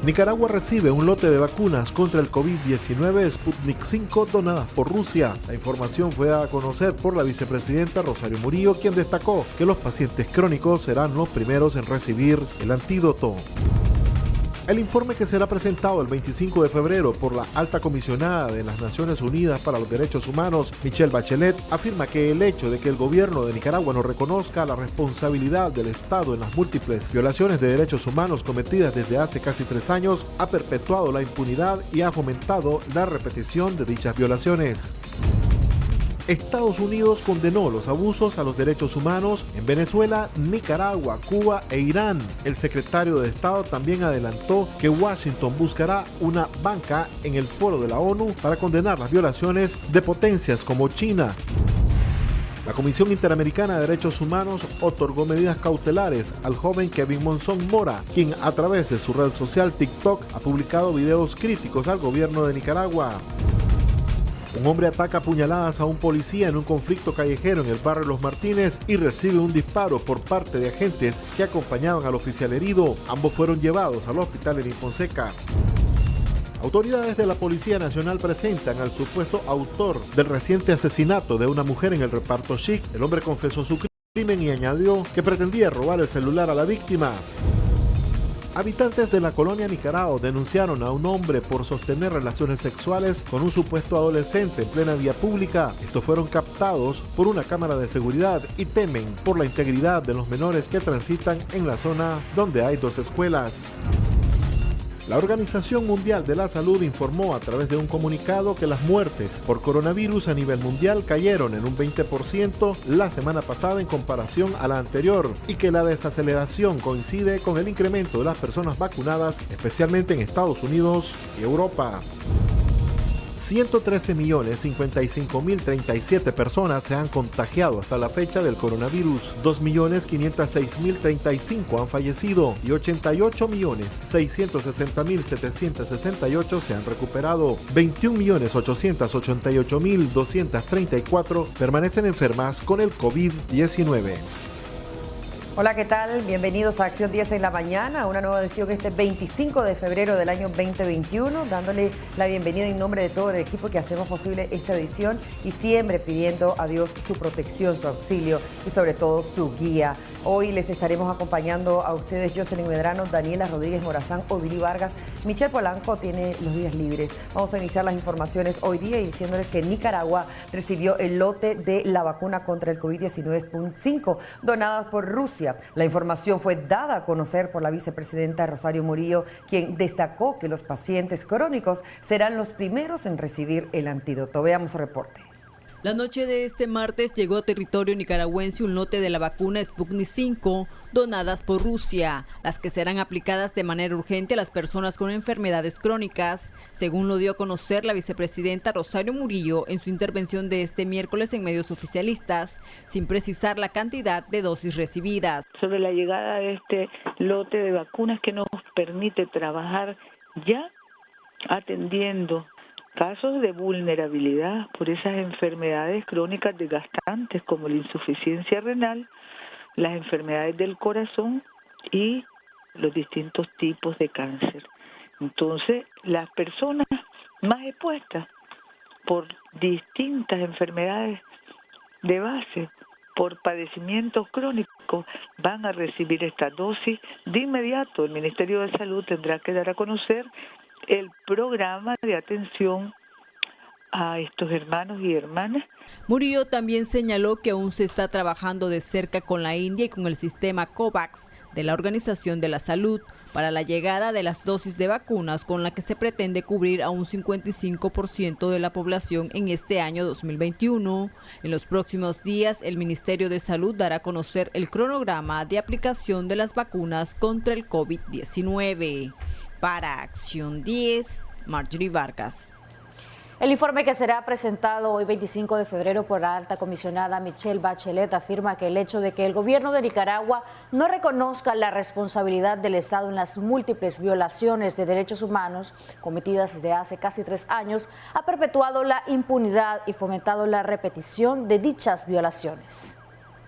Nicaragua recibe un lote de vacunas contra el COVID-19 Sputnik 5 donadas por Rusia. La información fue a conocer por la vicepresidenta Rosario Murillo, quien destacó que los pacientes crónicos serán los primeros en recibir el antídoto. El informe que será presentado el 25 de febrero por la alta comisionada de las Naciones Unidas para los Derechos Humanos, Michelle Bachelet, afirma que el hecho de que el gobierno de Nicaragua no reconozca la responsabilidad del Estado en las múltiples violaciones de derechos humanos cometidas desde hace casi 3 años ha perpetuado la impunidad y ha fomentado la repetición de dichas violaciones. Estados Unidos condenó los abusos a los derechos humanos en Venezuela, Nicaragua, Cuba e Irán. El secretario de Estado también adelantó que Washington buscará una banca en el foro de la ONU para condenar las violaciones de potencias como China. La Comisión Interamericana de Derechos Humanos otorgó medidas cautelares al joven Kevin Monzón Mora, quien a través de su red social TikTok ha publicado videos críticos al gobierno de Nicaragua. Un hombre ataca a puñaladas a un policía en un conflicto callejero en el barrio Los Martínez y recibe un disparo por parte de agentes que acompañaban al oficial herido. Ambos fueron llevados al hospital Elín Fonseca. Autoridades de la Policía Nacional presentan al supuesto autor del reciente asesinato de una mujer en el reparto Chic. El hombre confesó su crimen y añadió que pretendía robar el celular a la víctima. Habitantes de la colonia Nicarao denunciaron a un hombre por sostener relaciones sexuales con un supuesto adolescente en plena vía pública. Estos fueron captados por una cámara de seguridad y temen por la integridad de los menores que transitan en la zona donde hay 2 escuelas. La Organización Mundial de la Salud informó a través de un comunicado que las muertes por coronavirus a nivel mundial cayeron en un 20% la semana pasada en comparación a la anterior y que la desaceleración coincide con el incremento de las personas vacunadas, especialmente en Estados Unidos y Europa. 113.055.037 personas se han contagiado hasta la fecha del coronavirus, 2.506.035 han fallecido y 88.660.768 se han recuperado. 21.888.234 permanecen enfermas con el COVID-19. Hola, ¿qué tal? Bienvenidos a Acción 10 en la mañana, una nueva edición este 25 de febrero del año 2021, dándole la bienvenida en nombre de todo el equipo que hacemos posible esta edición y siempre pidiendo a Dios su protección, su auxilio y sobre todo su guía. Hoy les estaremos acompañando a ustedes Jocelyn Medrano, Daniela Rodríguez Morazán, Odili Vargas. Michelle Polanco tiene los días libres. Vamos a iniciar las informaciones hoy día y diciéndoles que Nicaragua recibió el lote de la vacuna contra el COVID-19 Sputnik 5 donadas por Rusia. La información fue dada a conocer por la vicepresidenta Rosario Murillo, quien destacó que los pacientes crónicos serán los primeros en recibir el antídoto. Veamos el reporte. La noche de este martes llegó a territorio nicaragüense un lote de la vacuna Sputnik 5 donadas por Rusia, las que serán aplicadas de manera urgente a las personas con enfermedades crónicas, según lo dio a conocer la vicepresidenta Rosario Murillo en su intervención de este miércoles en medios oficialistas, sin precisar la cantidad de dosis recibidas. Sobre la llegada de este lote de vacunas que nos permite trabajar ya atendiendo casos de vulnerabilidad por esas enfermedades crónicas desgastantes como la insuficiencia renal, las enfermedades del corazón y los distintos tipos de cáncer. Entonces, las personas más expuestas por distintas enfermedades de base, por padecimientos crónicos, van a recibir esta dosis. De inmediato, el Ministerio de Salud tendrá que dar a conocer el programa de atención a estos hermanos y hermanas. Murillo también señaló que aún se está trabajando de cerca con la India y con el sistema COVAX de la Organización de la Salud para la llegada de las dosis de vacunas con la que se pretende cubrir a un 55% de la población en este año 2021. En los próximos días, el Ministerio de Salud dará a conocer el cronograma de aplicación de las vacunas contra el COVID-19. Para Acción 10, Marjorie Vargas. El informe que será presentado hoy 25 de febrero por la alta comisionada Michelle Bachelet afirma que el hecho de que el gobierno de Nicaragua no reconozca la responsabilidad del Estado en las múltiples violaciones de derechos humanos cometidas desde hace casi 3 años ha perpetuado la impunidad y fomentado la repetición de dichas violaciones.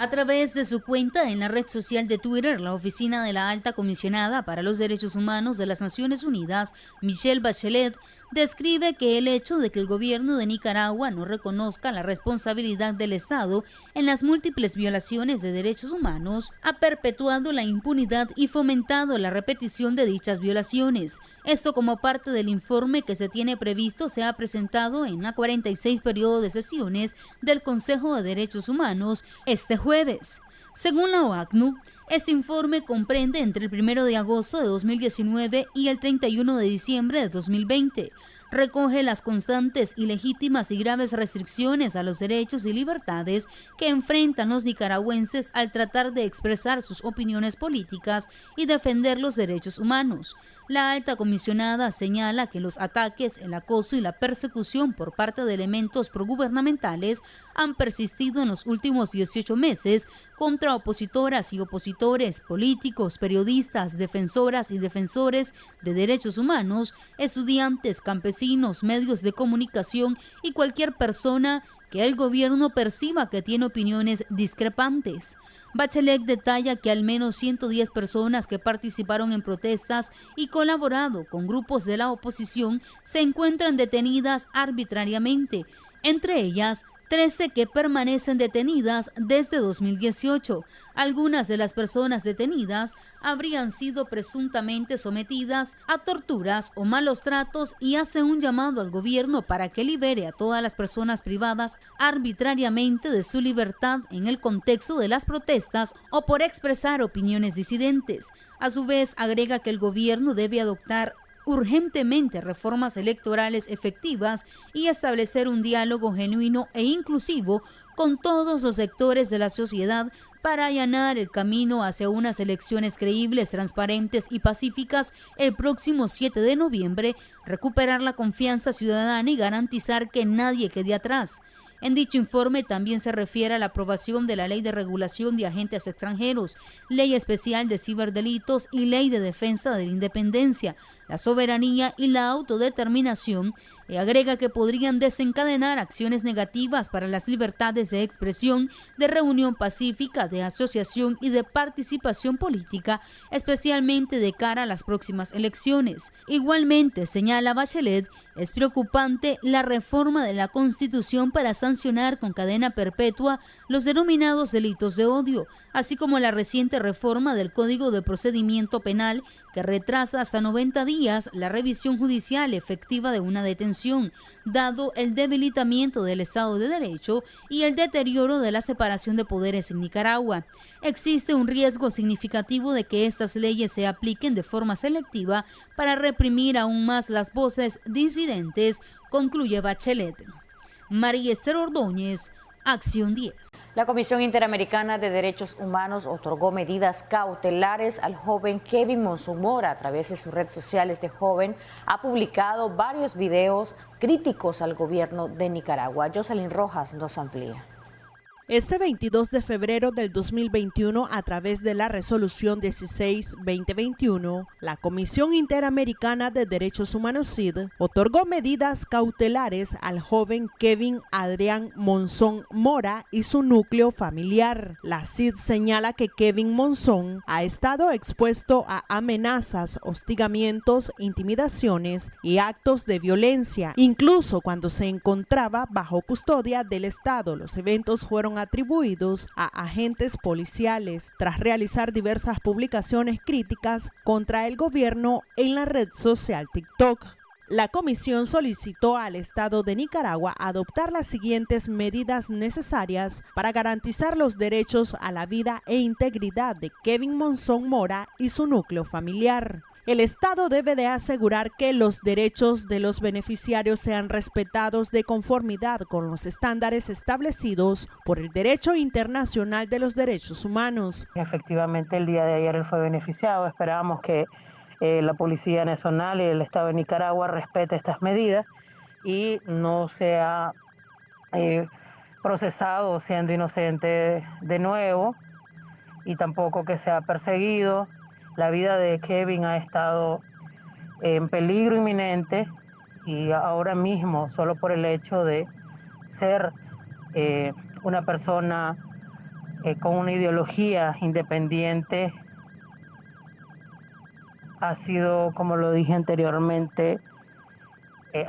A través de su cuenta en la red social de Twitter, la oficina de la Alta Comisionada para los Derechos Humanos de las Naciones Unidas, Michelle Bachelet, describe que el hecho de que el gobierno de Nicaragua no reconozca la responsabilidad del Estado en las múltiples violaciones de derechos humanos ha perpetuado la impunidad y fomentado la repetición de dichas violaciones. Esto como parte del informe que se tiene previsto sea presentado en la 46 periodo de sesiones del Consejo de Derechos Humanos este jueves. Según la OACNUC, este informe comprende entre el 1 de agosto de 2019 y el 31 de diciembre de 2020. Recoge las constantes, ilegítimas y graves restricciones a los derechos y libertades que enfrentan los nicaragüenses al tratar de expresar sus opiniones políticas y defender los derechos humanos. La alta comisionada señala que los ataques, el acoso y la persecución por parte de elementos progubernamentales han persistido en los últimos 18 meses contra opositoras y opositores, políticos, periodistas, defensoras y defensores de derechos humanos, estudiantes, campesinos, medios de comunicación y cualquier persona que el gobierno perciba que tiene opiniones discrepantes. Bachelet detalla que al menos 110 personas que participaron en protestas y colaborado con grupos de la oposición se encuentran detenidas arbitrariamente, entre ellas 13 que permanecen detenidas desde 2018. Algunas de las personas detenidas habrían sido presuntamente sometidas a torturas o malos tratos y hace un llamado al gobierno para que libere a todas las personas privadas arbitrariamente de su libertad en el contexto de las protestas o por expresar opiniones disidentes. A su vez, agrega que el gobierno debe adoptar urgentemente reformas electorales efectivas y establecer un diálogo genuino e inclusivo con todos los sectores de la sociedad para allanar el camino hacia unas elecciones creíbles, transparentes y pacíficas el próximo 7 de noviembre, recuperar la confianza ciudadana y garantizar que nadie quede atrás. En dicho informe también se refiere a la aprobación de la Ley de Regulación de Agentes Extranjeros, Ley Especial de Ciberdelitos y Ley de Defensa de la Independencia, la Soberanía y la Autodeterminación, y agrega que podrían desencadenar acciones negativas para las libertades de expresión, de reunión pacífica, de asociación y de participación política, especialmente de cara a las próximas elecciones. Igualmente, señala Bachelet, es preocupante la reforma de la Constitución para sancionar con cadena perpetua los denominados delitos de odio, así como la reciente reforma del Código de Procedimiento Penal que retrasa hasta 90 días la revisión judicial efectiva de una detención, dado el debilitamiento del Estado de Derecho y el deterioro de la separación de poderes en Nicaragua. Existe un riesgo significativo de que estas leyes se apliquen de forma selectiva para reprimir aún más las voces disidentes, concluye Bachelet. María Esther Ordóñez, Acción 10. La Comisión Interamericana de Derechos Humanos otorgó medidas cautelares al joven Kevin Monzón Mora. A través de sus redes sociales, este joven ha publicado varios videos críticos al gobierno de Nicaragua. Jocelyn Rojas nos amplía. Este 22 de febrero del 2021, a través de la Resolución 16-2021, la Comisión Interamericana de Derechos Humanos CID otorgó medidas cautelares al joven Kevin Adrián Monzón Mora y su núcleo familiar. La CID señala que Kevin Monzón ha estado expuesto a amenazas, hostigamientos, intimidaciones y actos de violencia, incluso cuando se encontraba bajo custodia del Estado. Los eventos fueron atribuidos a agentes policiales tras realizar diversas publicaciones críticas contra el gobierno en la red social TikTok. La comisión solicitó al Estado de Nicaragua adoptar las siguientes medidas necesarias para garantizar los derechos a la vida e integridad de Kevin Monzón Mora y su núcleo familiar. El Estado debe de asegurar que los derechos de los beneficiarios sean respetados de conformidad con los estándares establecidos por el derecho internacional de los derechos humanos. Efectivamente, el día de ayer él fue beneficiado. Esperamos que la Policía Nacional y el Estado de Nicaragua respete estas medidas y no sea procesado siendo inocente de nuevo, y tampoco que sea perseguido. La vida de Kevin ha estado en peligro inminente y ahora mismo, solo por el hecho de ser una persona con una ideología independiente, ha sido, como lo dije anteriormente,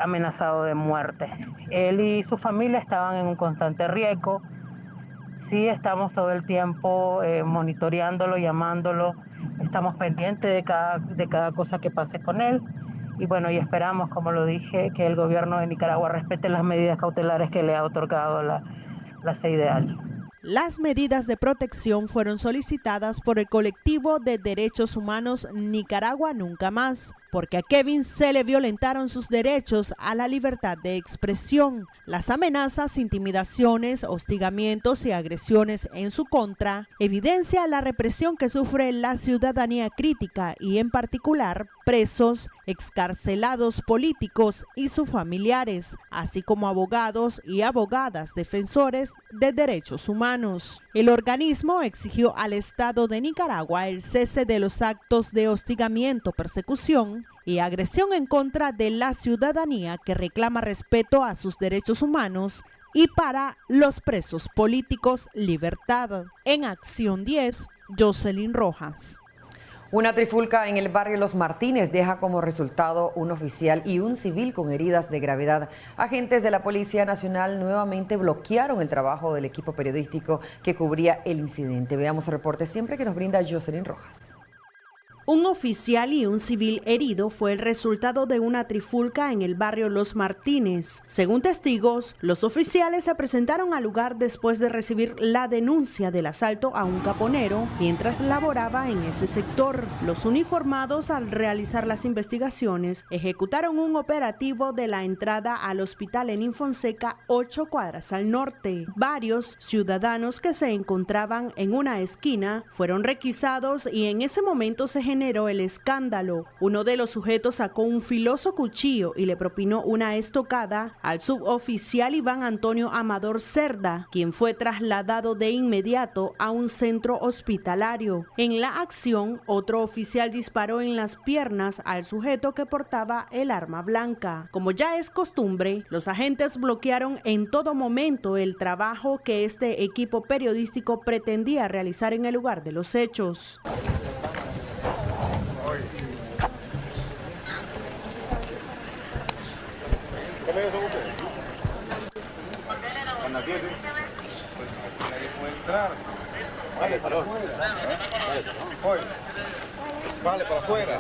amenazado de muerte. Él y su familia estaban en un constante riesgo. Sí, estamos todo el tiempo monitoreándolo, llamándolo, estamos pendientes de cada cosa que pase con él. Y bueno, y esperamos, como lo dije, que el gobierno de Nicaragua respete las medidas cautelares que le ha otorgado la CIDH. Las medidas de protección fueron solicitadas por el colectivo de derechos humanos Nicaragua Nunca Más, porque a Kevin se le violentaron sus derechos a la libertad de expresión. Las amenazas, intimidaciones, hostigamientos y agresiones en su contra evidencia la represión que sufre la ciudadanía crítica y en particular presos, excarcelados políticos y sus familiares, así como abogados y abogadas defensores de derechos humanos. El organismo exigió al Estado de Nicaragua el cese de los actos de hostigamiento, persecución y agresión en contra de la ciudadanía que reclama respeto a sus derechos humanos y para los presos políticos libertad. En Acción 10, Jocelyn Rojas. Una trifulca en el barrio Los Martínez deja como resultado un oficial y un civil con heridas de gravedad. Agentes de la Policía Nacional nuevamente bloquearon el trabajo del equipo periodístico que cubría el incidente. Veamos el reporte siempre que nos brinda Jocelyn Rojas. Un oficial y un civil herido fue el resultado de una trifulca en el barrio Los Martínez. Según testigos, los oficiales se presentaron al lugar después de recibir la denuncia del asalto a un caponero mientras laboraba en ese sector. Los uniformados, al realizar las investigaciones, ejecutaron un operativo de la entrada al hospital Lenín Fonseca 8 cuadras al norte. Varios ciudadanos que se encontraban en una esquina fueron requisados y en ese momento se generó el escándalo. Uno de los sujetos sacó un filoso cuchillo y le propinó una estocada al suboficial Iván Antonio Amador Cerda, quien fue trasladado de inmediato a un centro hospitalario. En la acción, otro oficial disparó en las piernas al sujeto que portaba el arma blanca. Como ya es costumbre, los agentes bloquearon en todo momento el trabajo que este equipo periodístico pretendía realizar en el lugar de los hechos. ¿Qué medios son ustedes? ¿Andan aquí? Nadie puede entrar. Vale, salón. Vale, para afuera.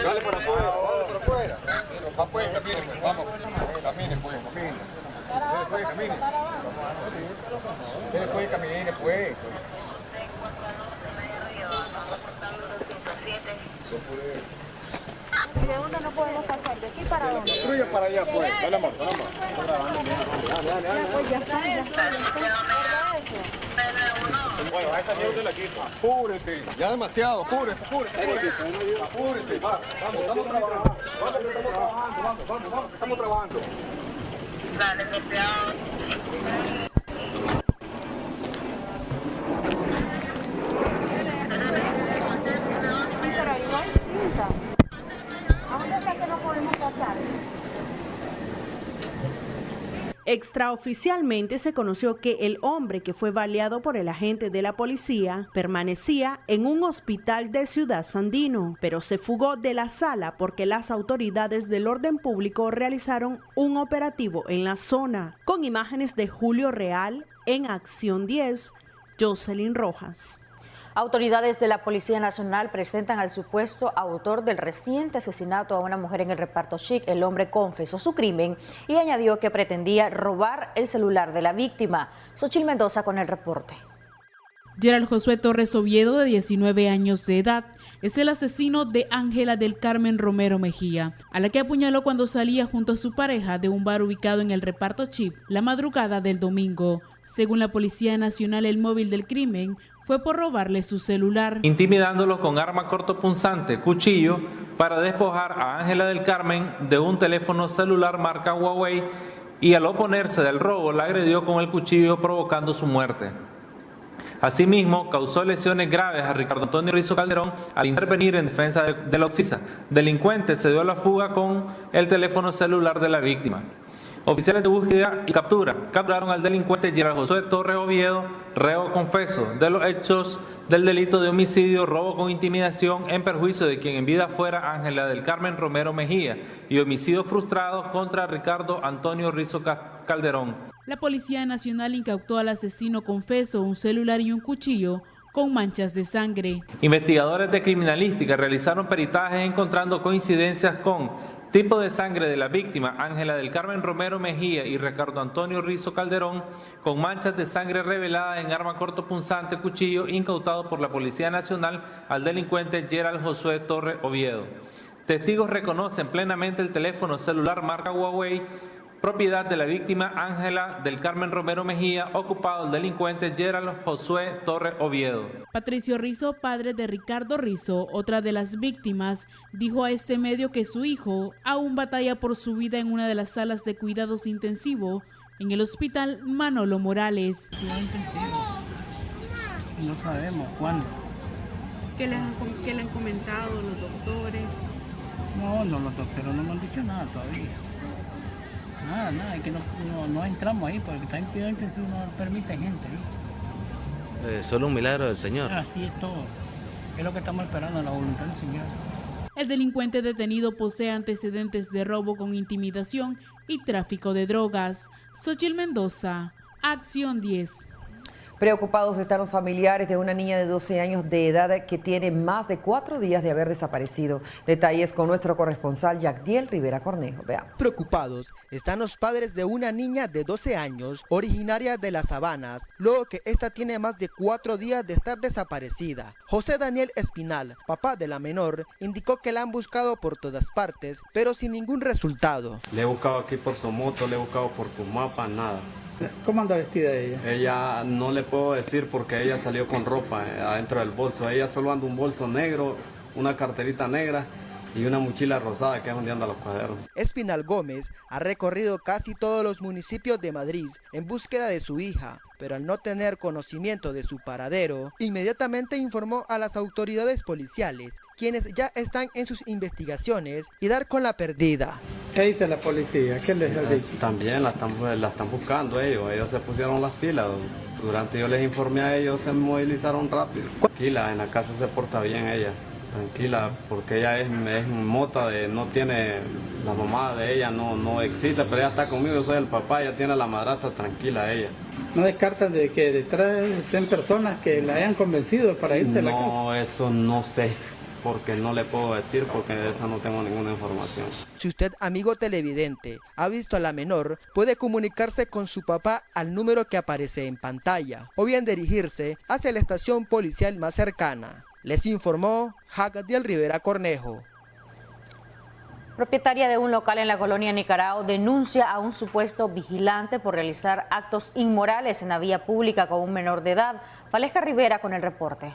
Dale para afuera. Vale, para afuera. Va pues, caminen, pues. Vamos. Caminen, pues, caminen. Pues, caminen. Pues, caminen, pues. ¿Y de dónde no podemos pasar? ¿De aquí para dónde? Destruye para allá, pues. Dale, amor, dale, amor. Estoy grabando bien. Dale. Pues ya está. Bueno, a esa nieve usted la quita. Apúrese. Ya demasiado. Apúrese. Apúrese. Vamos, estamos trabajando. Vamos, estamos trabajando. Dale, copiado. Pero ahí no hay cinta. ¿A dónde está que no podemos pasar? Extraoficialmente se conoció que el hombre que fue baleado por el agente de la policía permanecía en un hospital de Ciudad Sandino, pero se fugó de la sala porque las autoridades del orden público realizaron un operativo en la zona. Con imágenes de Julio Real, en Acción 10, Jocelyn Rojas. Autoridades de la Policía Nacional presentan al supuesto autor del reciente asesinato a una mujer en el reparto Chic. El hombre confesó su crimen y añadió que pretendía robar el celular de la víctima. Xochitl Mendoza con el reporte. Gerald Josué Torres Oviedo, de 19 años de edad, es el asesino de Ángela del Carmen Romero Mejía, a la que apuñaló cuando salía junto a su pareja de un bar ubicado en el reparto Chip la madrugada del domingo. Según la Policía Nacional, el móvil del crimen fue por robarle su celular. Intimidándolo con arma cortopunzante, cuchillo, para despojar a Ángela del Carmen de un teléfono celular marca Huawei y al oponerse del robo la agredió con el cuchillo provocando su muerte. Asimismo, causó lesiones graves a Ricardo Antonio Rizo Calderón al intervenir en defensa de la Oxisa. Delincuente se dio a la fuga con el teléfono celular de la víctima. Oficiales de búsqueda y captura capturaron al delincuente Gerald Josué Torres Oviedo, reo confeso de los hechos del delito de homicidio, robo con intimidación en perjuicio de quien en vida fuera Ángela del Carmen Romero Mejía y homicidio frustrado contra Ricardo Antonio Rizo Calderón. La Policía Nacional incautó al asesino confeso un celular y un cuchillo con manchas de sangre. Investigadores de criminalística realizaron peritajes encontrando coincidencias con tipo de sangre de la víctima Ángela del Carmen Romero Mejía y Ricardo Antonio Rizo Calderón, con manchas de sangre reveladas en arma cortopunzante, cuchillo, incautado por la Policía Nacional al delincuente Gerald Josué Torres Oviedo. Testigos reconocen plenamente el teléfono celular marca Huawei, propiedad de la víctima Ángela del Carmen Romero Mejía, ocupado el delincuente Gerald Josué Torres Oviedo. Patricio Rizo, padre de Ricardo Rizo, otra de las víctimas, dijo a este medio que su hijo aún batalla por su vida en una de las salas de cuidados intensivos en el hospital Manolo Morales. No sabemos cuándo. ¿Qué le han comentado los doctores? No, los doctores no me han dicho nada todavía. Nada, es que no entramos ahí porque está en cuidado intensivo, no permite gente ahí. Solo un milagro del Señor. Así es todo. Es lo que estamos esperando, la voluntad del Señor. El delincuente detenido posee antecedentes de robo con intimidación y tráfico de drogas. Xochitl Mendoza, Acción 10. Preocupados están los familiares de una niña de 12 años de edad que tiene más de 4 días de haber desaparecido. Detalles con nuestro corresponsal Yacdiel Rivera Cornejo. Veamos. Preocupados están los padres de una niña de 12 años, originaria de Las Sabanas, luego que esta tiene más de 4 días de estar desaparecida. José Daniel Espinal, papá de la menor, indicó que la han buscado por todas partes, pero sin ningún resultado. Le he buscado aquí por su moto, le he buscado por tu mapa, nada. ¿Cómo anda vestida ella? Ella no le puedo decir porque ella salió con ropa adentro del bolso. Ella solo anda un bolso negro, una carterita negra y una mochila rosada que es donde anda los cuadernos. Espinal Gómez ha recorrido casi todos los municipios de Madrid en búsqueda de su hija, pero al no tener conocimiento de su paradero, inmediatamente informó a las autoridades policiales, quienes ya están en sus investigaciones y dar con la perdida. ¿Qué dice la policía? ¿Qué les ha dicho? También la están buscando ellos se pusieron las pilas. Durante yo les informé a ellos, se movilizaron rápido. Tranquila, en la casa se porta bien ella. Tranquila, porque ella es mota, no tiene, la mamá de ella no existe, pero ella está conmigo, yo soy el papá, ella tiene la madrastra, tranquila ella. ¿No descartan de que detrás estén personas que la hayan convencido para irse a la casa? No, eso no sé, porque no le puedo decir, porque de eso no tengo ninguna información. Si usted, amigo televidente, ha visto a la menor, puede comunicarse con su papá al número que aparece en pantalla, o bien dirigirse hacia la estación policial más cercana. Les informó Yacdiel Rivera Cornejo. Propietaria de un local en la colonia Nicarao denuncia a un supuesto vigilante por realizar actos inmorales en la vía pública con un menor de edad. Valesca Rivera con el reporte.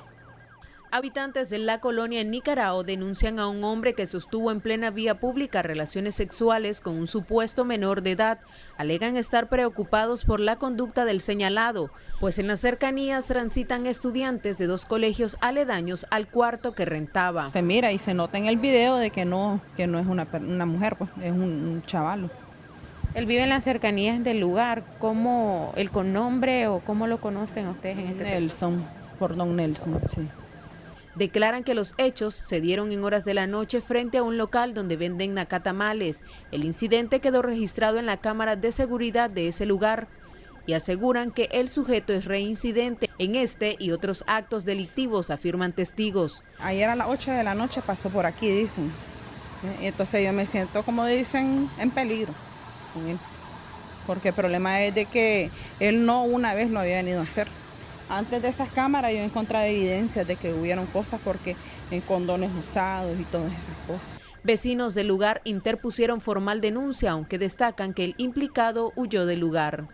Habitantes de la colonia en Nicarao denuncian a un hombre que sostuvo en plena vía pública relaciones sexuales con un supuesto menor de edad. Alegan estar preocupados por la conducta del señalado, pues en las cercanías transitan estudiantes de 2 colegios aledaños al cuarto que rentaba. Se mira y se nota en el video de que no es una mujer, pues es un chavalo. Él vive en las cercanías del lugar. ¿Cómo el connombre o cómo lo conocen ustedes en este Nelson, por don Nelson, sí. Declaran que los hechos se dieron en horas de la noche frente a un local donde venden nacatamales. El incidente quedó registrado en la cámara de seguridad de ese lugar y aseguran que el sujeto es reincidente en este y otros actos delictivos, afirman testigos. Ayer a las 8 de la noche pasó por aquí, dicen. Entonces yo me siento, como dicen, en peligro con él. Porque el problema es de que él no una vez lo había venido a hacer. Antes de esas cámaras yo encontraba evidencias de que hubieron cosas porque en condones usados y todas esas cosas. Vecinos del lugar interpusieron formal denuncia, aunque destacan que el implicado huyó del lugar.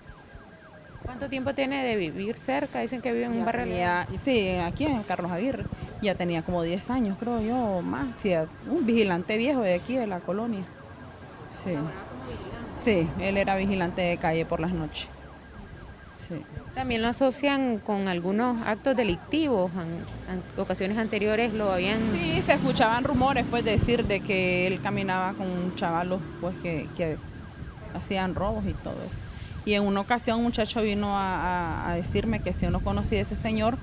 ¿Cuánto tiempo tiene de vivir cerca? Dicen que vive en un barrio. Sí, aquí en Carlos Aguirre. Ya tenía como 10 años, creo yo, más. Sí, un vigilante viejo de aquí, de la colonia. Sí. Sí, él era vigilante de calle por las noches. Sí. También lo asocian con algunos actos delictivos. En ocasiones anteriores lo habían... Sí, se escuchaban rumores, pues, decir de que él caminaba con un chavalo, pues, que hacían robos y todo eso. Y en una ocasión un muchacho vino a decirme que si uno conocía a ese señor,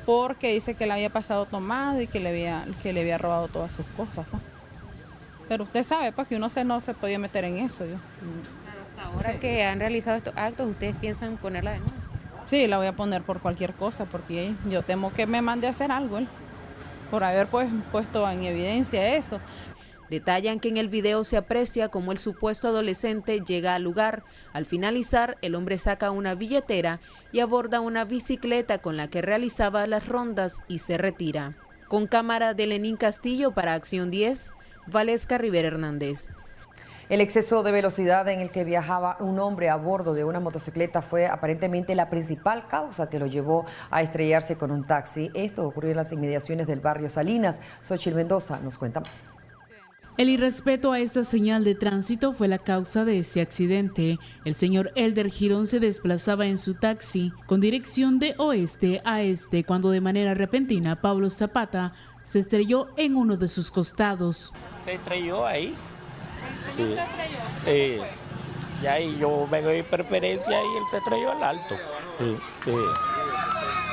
porque dice que le había pasado tomado y que le había robado todas sus cosas, ¿no? Pero usted sabe, pues, que uno no se podía meter en eso. Ahora sí. Que han realizado estos actos, ¿ustedes piensan ponerla de nuevo? Sí, la voy a poner por cualquier cosa, porque yo temo que me mande a hacer algo, él, por haber pues puesto en evidencia eso. Detallan que en el video se aprecia cómo el supuesto adolescente llega al lugar. Al finalizar, el hombre saca una billetera y aborda una bicicleta con la que realizaba las rondas y se retira. Con cámara de Lenín Castillo para Acción 10, Valesca Rivera Hernández. El exceso de velocidad en el que viajaba un hombre a bordo de una motocicleta fue aparentemente la principal causa que lo llevó a estrellarse con un taxi. Esto ocurrió en las inmediaciones del barrio Salinas. Xochitl Mendoza nos cuenta más. El irrespeto a esta señal de tránsito fue la causa de este accidente. El señor Elder Girón se desplazaba en su taxi con dirección de oeste a este cuando de manera repentina Pablo Zapata se estrelló en uno de sus costados. Se estrelló ahí. Sí. Sí. Y ahí yo vengo de preferencia y él se estrelló al alto. Sí.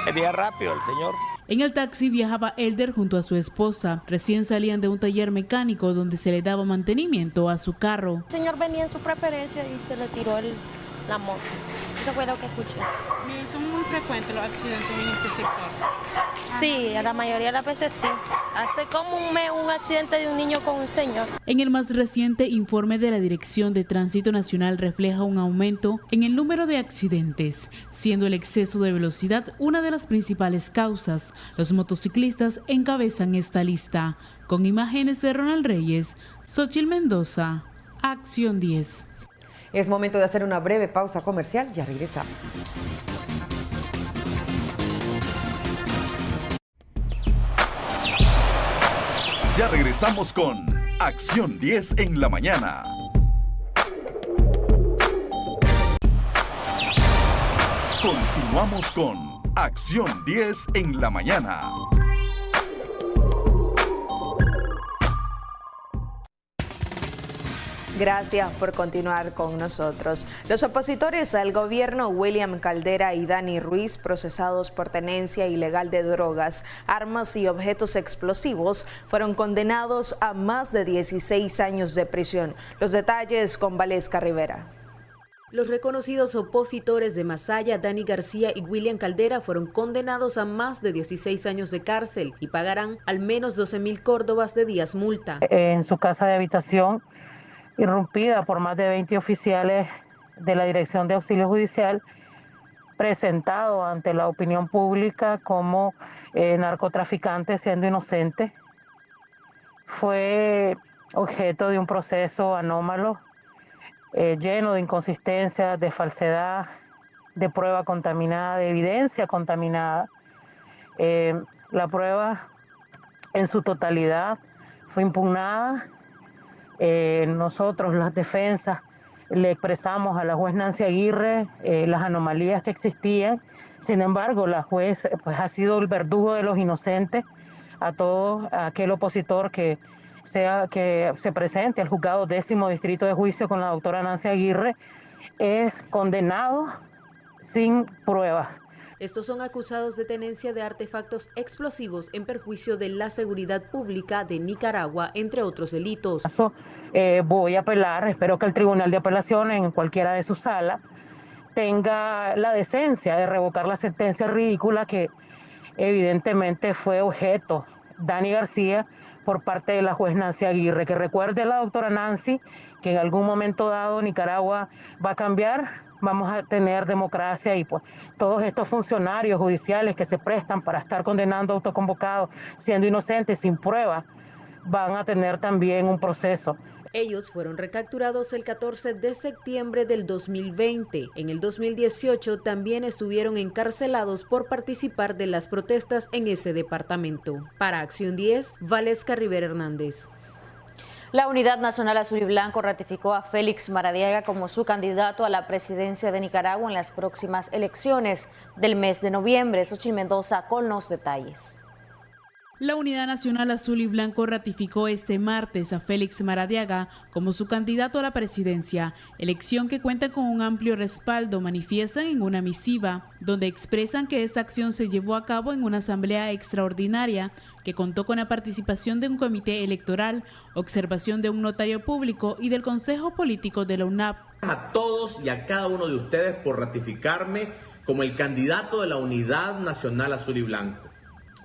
Venía rápido el señor. En el taxi viajaba Elder junto a su esposa. Recién salían de un taller mecánico donde se le daba mantenimiento a su carro. El señor venía en su preferencia y se le tiró la moto. Eso fue lo que escuché. ¿Y son muy frecuentes los accidentes en este sector? Sí, a la mayoría de las veces sí. Hace como un mes un accidente de un niño con un señor. En el más reciente informe de la Dirección de Tránsito Nacional refleja un aumento en el número de accidentes, siendo el exceso de velocidad una de las principales causas. Los motociclistas encabezan esta lista. Con imágenes de Ronald Reyes, Xochitl Mendoza, Acción 10. Es momento de hacer una breve pausa comercial, ya regresamos. Ya regresamos con Acción 10 en la mañana. Continuamos con Acción 10 en la mañana. Gracias por continuar con nosotros. Los opositores al gobierno William Caldera y Dani Ruiz, procesados por tenencia ilegal de drogas, armas y objetos explosivos, fueron condenados a más de 16 años de prisión. Los detalles con Valesca Rivera. Los reconocidos opositores de Masaya, Dani García y William Caldera fueron condenados a más de 16 años de cárcel y pagarán al menos 12.000 córdobas de días multa. En su casa de habitación, irrumpida por más de 20 oficiales de la Dirección de Auxilio Judicial, presentado ante la opinión pública como narcotraficante siendo inocente, fue objeto de un proceso anómalo, lleno de inconsistencias, de falsedad, de prueba contaminada, de evidencia contaminada. La prueba en su totalidad fue impugnada. Nosotros, las defensas, le expresamos a la juez Nancy Aguirre las anomalías que existían. Sin embargo, la juez pues, ha sido el verdugo de los inocentes. A todo aquel opositor que se presente al juzgado 10º distrito de juicio con la doctora Nancy Aguirre es condenado sin pruebas. Estos son acusados de tenencia de artefactos explosivos en perjuicio de la seguridad pública de Nicaragua, entre otros delitos. Voy a apelar, espero que el Tribunal de Apelación en cualquiera de sus salas tenga la decencia de revocar la sentencia ridícula que evidentemente fue objeto Dani García por parte de la juez Nancy Aguirre. Que recuerde a la doctora Nancy que en algún momento dado Nicaragua va a cambiar, vamos a tener democracia y pues todos estos funcionarios judiciales que se prestan para estar condenando autoconvocados siendo inocentes sin prueba van a tener también un proceso. Ellos fueron recapturados el 14 de septiembre del 2020. En el 2018 también estuvieron encarcelados por participar de las protestas en ese departamento. Para Acción 10, Valesca Rivera Hernández. La Unidad Nacional Azul y Blanco ratificó a Félix Maradiaga como su candidato a la presidencia de Nicaragua en las próximas elecciones del mes de noviembre. Xochitl Mendoza con los detalles. La Unidad Nacional Azul y Blanco ratificó este martes a Félix Maradiaga como su candidato a la presidencia, elección que cuenta con un amplio respaldo, manifiestan en una misiva, donde expresan que esta acción se llevó a cabo en una asamblea extraordinaria que contó con la participación de un comité electoral, observación de un notario público y del Consejo Político de la UNAP. A todos y a cada uno de ustedes por ratificarme como el candidato de la Unidad Nacional Azul y Blanco.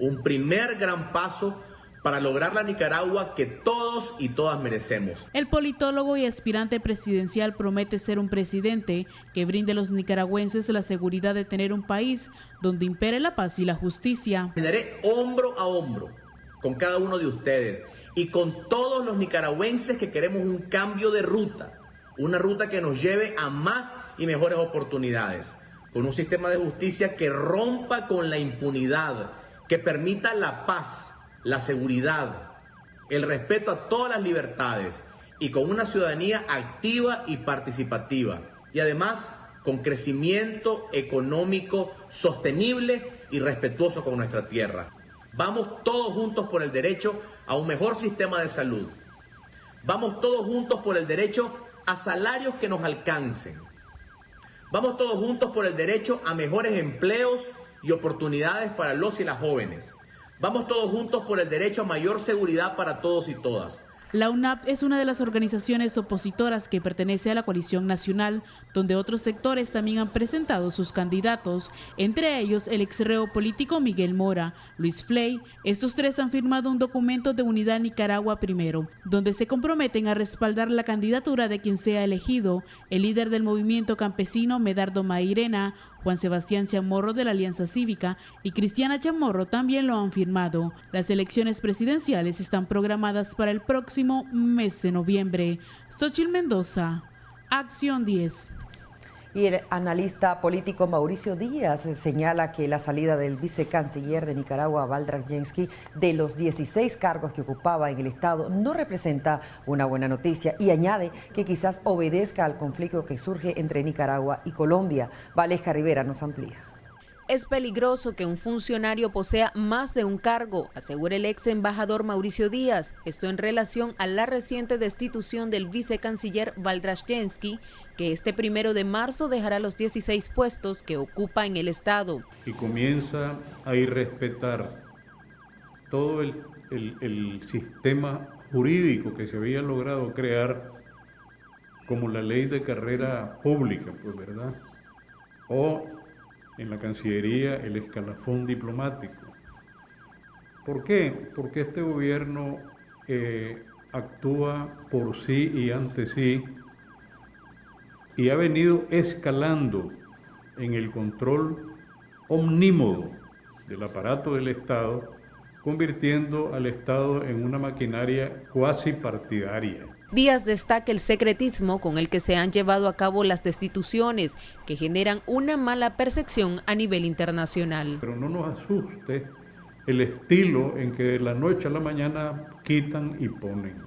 Un primer gran paso para lograr la Nicaragua que todos y todas merecemos. El politólogo y aspirante presidencial promete ser un presidente que brinde a los nicaragüenses la seguridad de tener un país donde impere la paz y la justicia. Caminaré hombro a hombro con cada uno de ustedes y con todos los nicaragüenses que queremos un cambio de ruta, una ruta que nos lleve a más y mejores oportunidades, con un sistema de justicia que rompa con la impunidad, que permita la paz, la seguridad, el respeto a todas las libertades y con una ciudadanía activa y participativa y además con crecimiento económico sostenible y respetuoso con nuestra tierra. Vamos todos juntos por el derecho a un mejor sistema de salud. Vamos todos juntos por el derecho a salarios que nos alcancen. Vamos todos juntos por el derecho a mejores empleos y oportunidades para los y las jóvenes. Vamos todos juntos por el derecho a mayor seguridad para todos y todas. La UNAP es una de las organizaciones opositoras que pertenece a la coalición nacional, donde otros sectores también han presentado sus candidatos, entre ellos el exreo político Miguel Mora, Luis Fley. Estos tres han firmado un documento de Unidad Nicaragua Primero, donde se comprometen a respaldar la candidatura de quien sea elegido, el líder del movimiento campesino Medardo Mairena, Juan Sebastián Chamorro de la Alianza Cívica y Cristiana Chamorro también lo han firmado. Las elecciones presidenciales están programadas para el próximo mes de noviembre. Xochitl Mendoza, Acción 10. Y el analista político Mauricio Díaz señala que la salida del vicecanciller de Nicaragua, Valdras Jensky, de los 16 cargos que ocupaba en el Estado no representa una buena noticia y añade que quizás obedezca al conflicto que surge entre Nicaragua y Colombia. Valesca Rivera nos amplía. Es peligroso que un funcionario posea más de un cargo, asegura el ex embajador Mauricio Díaz. Esto en relación a la reciente destitución del vicecanciller Valdras Jensky, que este 1 de marzo dejará los 16 puestos que ocupa en el Estado. Y comienza a irrespetar todo el sistema jurídico que se había logrado crear, como la ley de carrera pública, pues, ¿verdad? O en la Cancillería el escalafón diplomático. ¿Por qué? Porque este gobierno actúa por sí y ante sí y ha venido escalando en el control omnímodo del aparato del Estado, convirtiendo al Estado en una maquinaria cuasi partidaria. Díaz destaca el secretismo con el que se han llevado a cabo las destituciones, que generan una mala percepción a nivel internacional. Pero no nos asuste el estilo en que de la noche a la mañana quitan y ponen.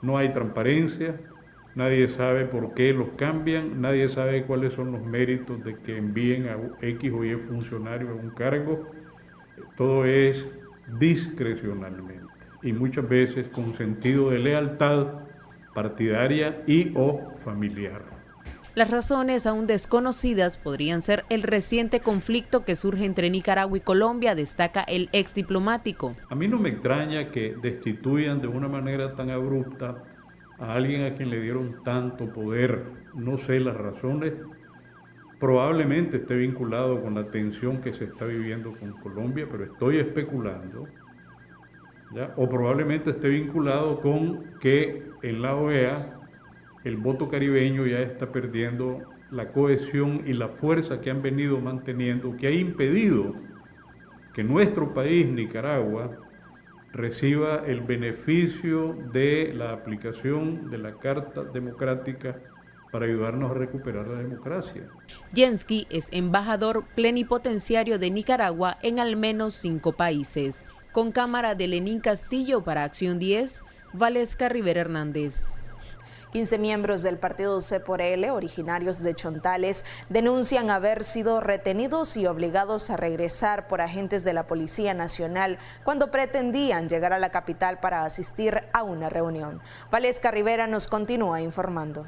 No hay transparencia, nadie sabe por qué los cambian, nadie sabe cuáles son los méritos de que envíen a X o Y funcionario a un cargo. Todo es discrecionalmente y muchas veces con sentido de lealtad partidaria y o familiar. Las razones aún desconocidas podrían ser el reciente conflicto que surge entre Nicaragua y Colombia, destaca el ex diplomático. A mí no me extraña que destituyan de una manera tan abrupta a alguien a quien le dieron tanto poder. No sé las razones, probablemente esté vinculado con la tensión que se está viviendo con Colombia, pero estoy especulando. ¿Ya? O probablemente esté vinculado con que en la OEA el voto caribeño ya está perdiendo la cohesión y la fuerza que han venido manteniendo, que ha impedido que nuestro país, Nicaragua, reciba el beneficio de la aplicación de la Carta Democrática para ayudarnos a recuperar la democracia. Jensky es embajador plenipotenciario de Nicaragua en al menos 5 países. Con cámara de Lenín Castillo para Acción 10, Valesca Rivera Hernández. 15 miembros del partido C por L, originarios de Chontales, denuncian haber sido retenidos y obligados a regresar por agentes de la Policía Nacional cuando pretendían llegar a la capital para asistir a una reunión. Valesca Rivera nos continúa informando.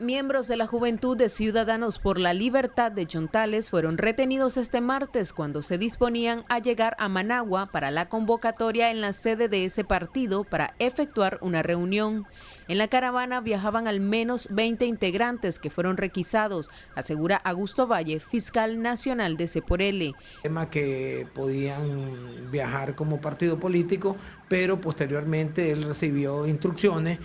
Miembros de la Juventud de Ciudadanos por la Libertad de Chontales fueron retenidos este martes cuando se disponían a llegar a Managua para la convocatoria en la sede de ese partido para efectuar una reunión. En la caravana viajaban al menos 20 integrantes que fueron requisados, asegura Augusto Valle, fiscal nacional de C por L. Tema que podían viajar como partido político, pero posteriormente él recibió instrucciones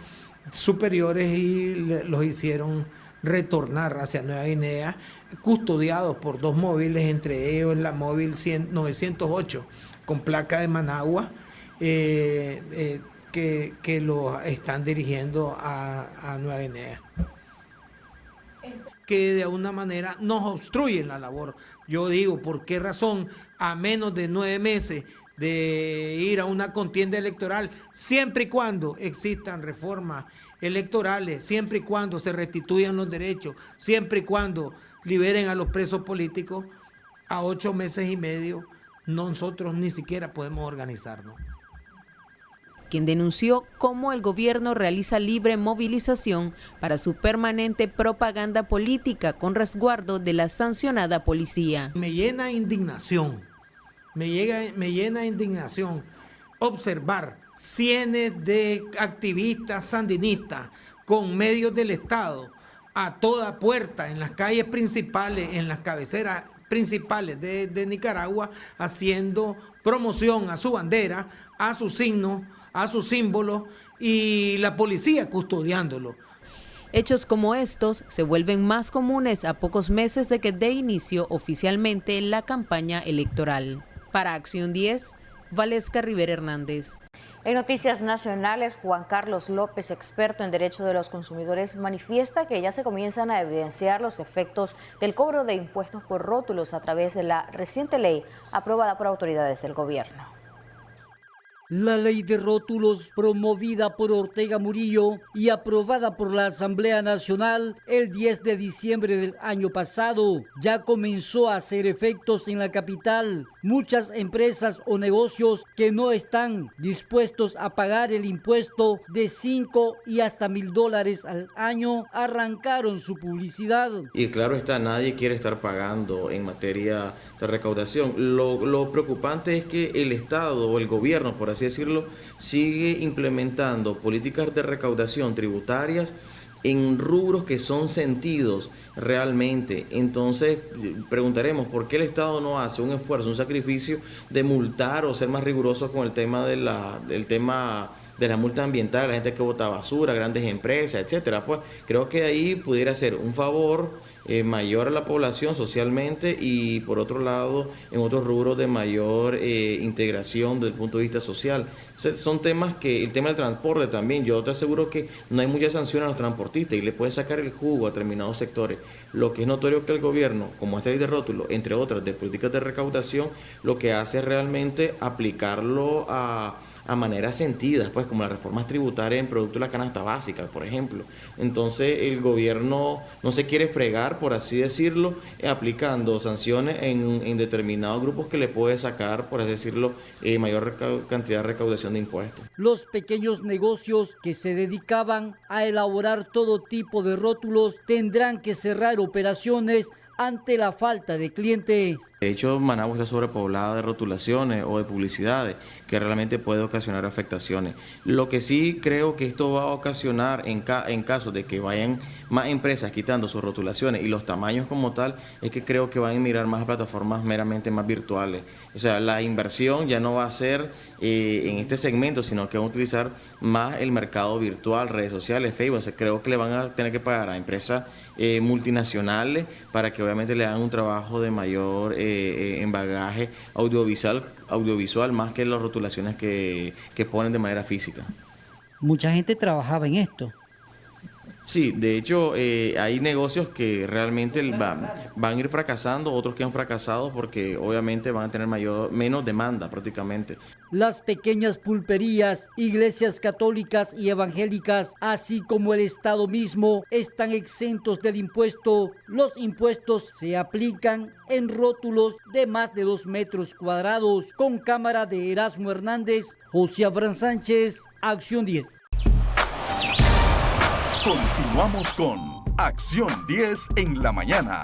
superiores y los hicieron retornar hacia Nueva Guinea, custodiados por 2 móviles, entre ellos la móvil 908 con placa de Managua, que los están dirigiendo a Nueva Guinea, que de alguna manera nos obstruyen la labor. Yo digo, ¿por qué razón a menos de 9 meses de ir a una contienda electoral, siempre y cuando existan reformas electorales, siempre y cuando se restituyan los derechos, siempre y cuando liberen a los presos políticos, a 8 meses y medio nosotros ni siquiera podemos organizarnos? Quien denunció cómo el gobierno realiza libre movilización para su permanente propaganda política con resguardo de la sancionada policía. Me llena indignación. Me llena indignación observar cientos de activistas sandinistas con medios del Estado a toda puerta en las calles principales, en las cabeceras principales de Nicaragua, haciendo promoción a su bandera, a sus signos, a sus símbolos, y la policía custodiándolo. Hechos como estos se vuelven más comunes a pocos meses de que dé inicio oficialmente la campaña electoral. Para Acción 10, Valesca Rivera Hernández. En noticias nacionales, Juan Carlos López, experto en derecho de los consumidores, manifiesta que ya se comienzan a evidenciar los efectos del cobro de impuestos por rótulos a través de la reciente ley aprobada por autoridades del gobierno. La ley de rótulos, promovida por Ortega Murillo y aprobada por la Asamblea Nacional el 10 de diciembre del año pasado, ya comenzó a hacer efectos en la capital. Muchas empresas o negocios que no están dispuestos a pagar el impuesto de 5 y hasta $1,000 al año arrancaron su publicidad. Y claro está, nadie quiere estar pagando en materia de recaudación. Lo preocupante es que el Estado o el gobierno, por así decirlo, sigue implementando políticas de recaudación tributarias en rubros que son sentidos realmente. Entonces preguntaremos por qué el Estado no hace un esfuerzo, un sacrificio de multar o ser más riguroso con el tema del tema de la multa ambiental, la gente que bota basura, grandes empresas, etcétera. Pues creo que ahí pudiera ser un favor mayor a la población socialmente, y por otro lado en otros rubros de mayor integración desde el punto de vista social. Son temas que, el tema del transporte también, yo te aseguro que no hay mucha sanción a los transportistas y le puede sacar el jugo a determinados sectores. Lo que es notorio que el gobierno, como esta ley de rótulo, entre otras de políticas de recaudación, lo que hace es realmente aplicarlo a maneras sentidas, pues como las reformas tributarias en productos de la canasta básica, por ejemplo. Entonces el gobierno no se quiere fregar, por así decirlo, aplicando sanciones en determinados grupos que le puede sacar, por así decirlo, mayor cantidad de recaudación de impuestos. Los pequeños negocios que se dedicaban a elaborar todo tipo de rótulos tendrán que cerrar operaciones ante la falta de clientes. De hecho, Managua está sobrepoblada de rotulaciones o de publicidades que realmente puede ocasionar afectaciones. Lo que sí creo que esto va a ocasionar en caso de que vayan más empresas quitando sus rotulaciones y los tamaños como tal, es que creo que van a mirar más a plataformas meramente más virtuales. O sea, la inversión ya no va a ser en este segmento, sino que van a utilizar más el mercado virtual, redes sociales, Facebook. O sea, creo que le van a tener que pagar a empresas multinacionales para que obviamente le hagan un trabajo de mayor en bagaje audiovisual más que las rotulaciones que ponen de manera física. Mucha gente trabajaba en esto. Sí, de hecho hay negocios que realmente van a ir fracasando, otros que han fracasado porque obviamente van a tener menos demanda prácticamente. Las pequeñas pulperías, iglesias católicas y evangélicas, así como el Estado mismo, están exentos del impuesto. Los impuestos se aplican en rótulos de más de 2 metros cuadrados. Con cámara de Erasmo Hernández, José Abraham Sánchez, Acción 10. Continuamos con Acción 10 en la mañana.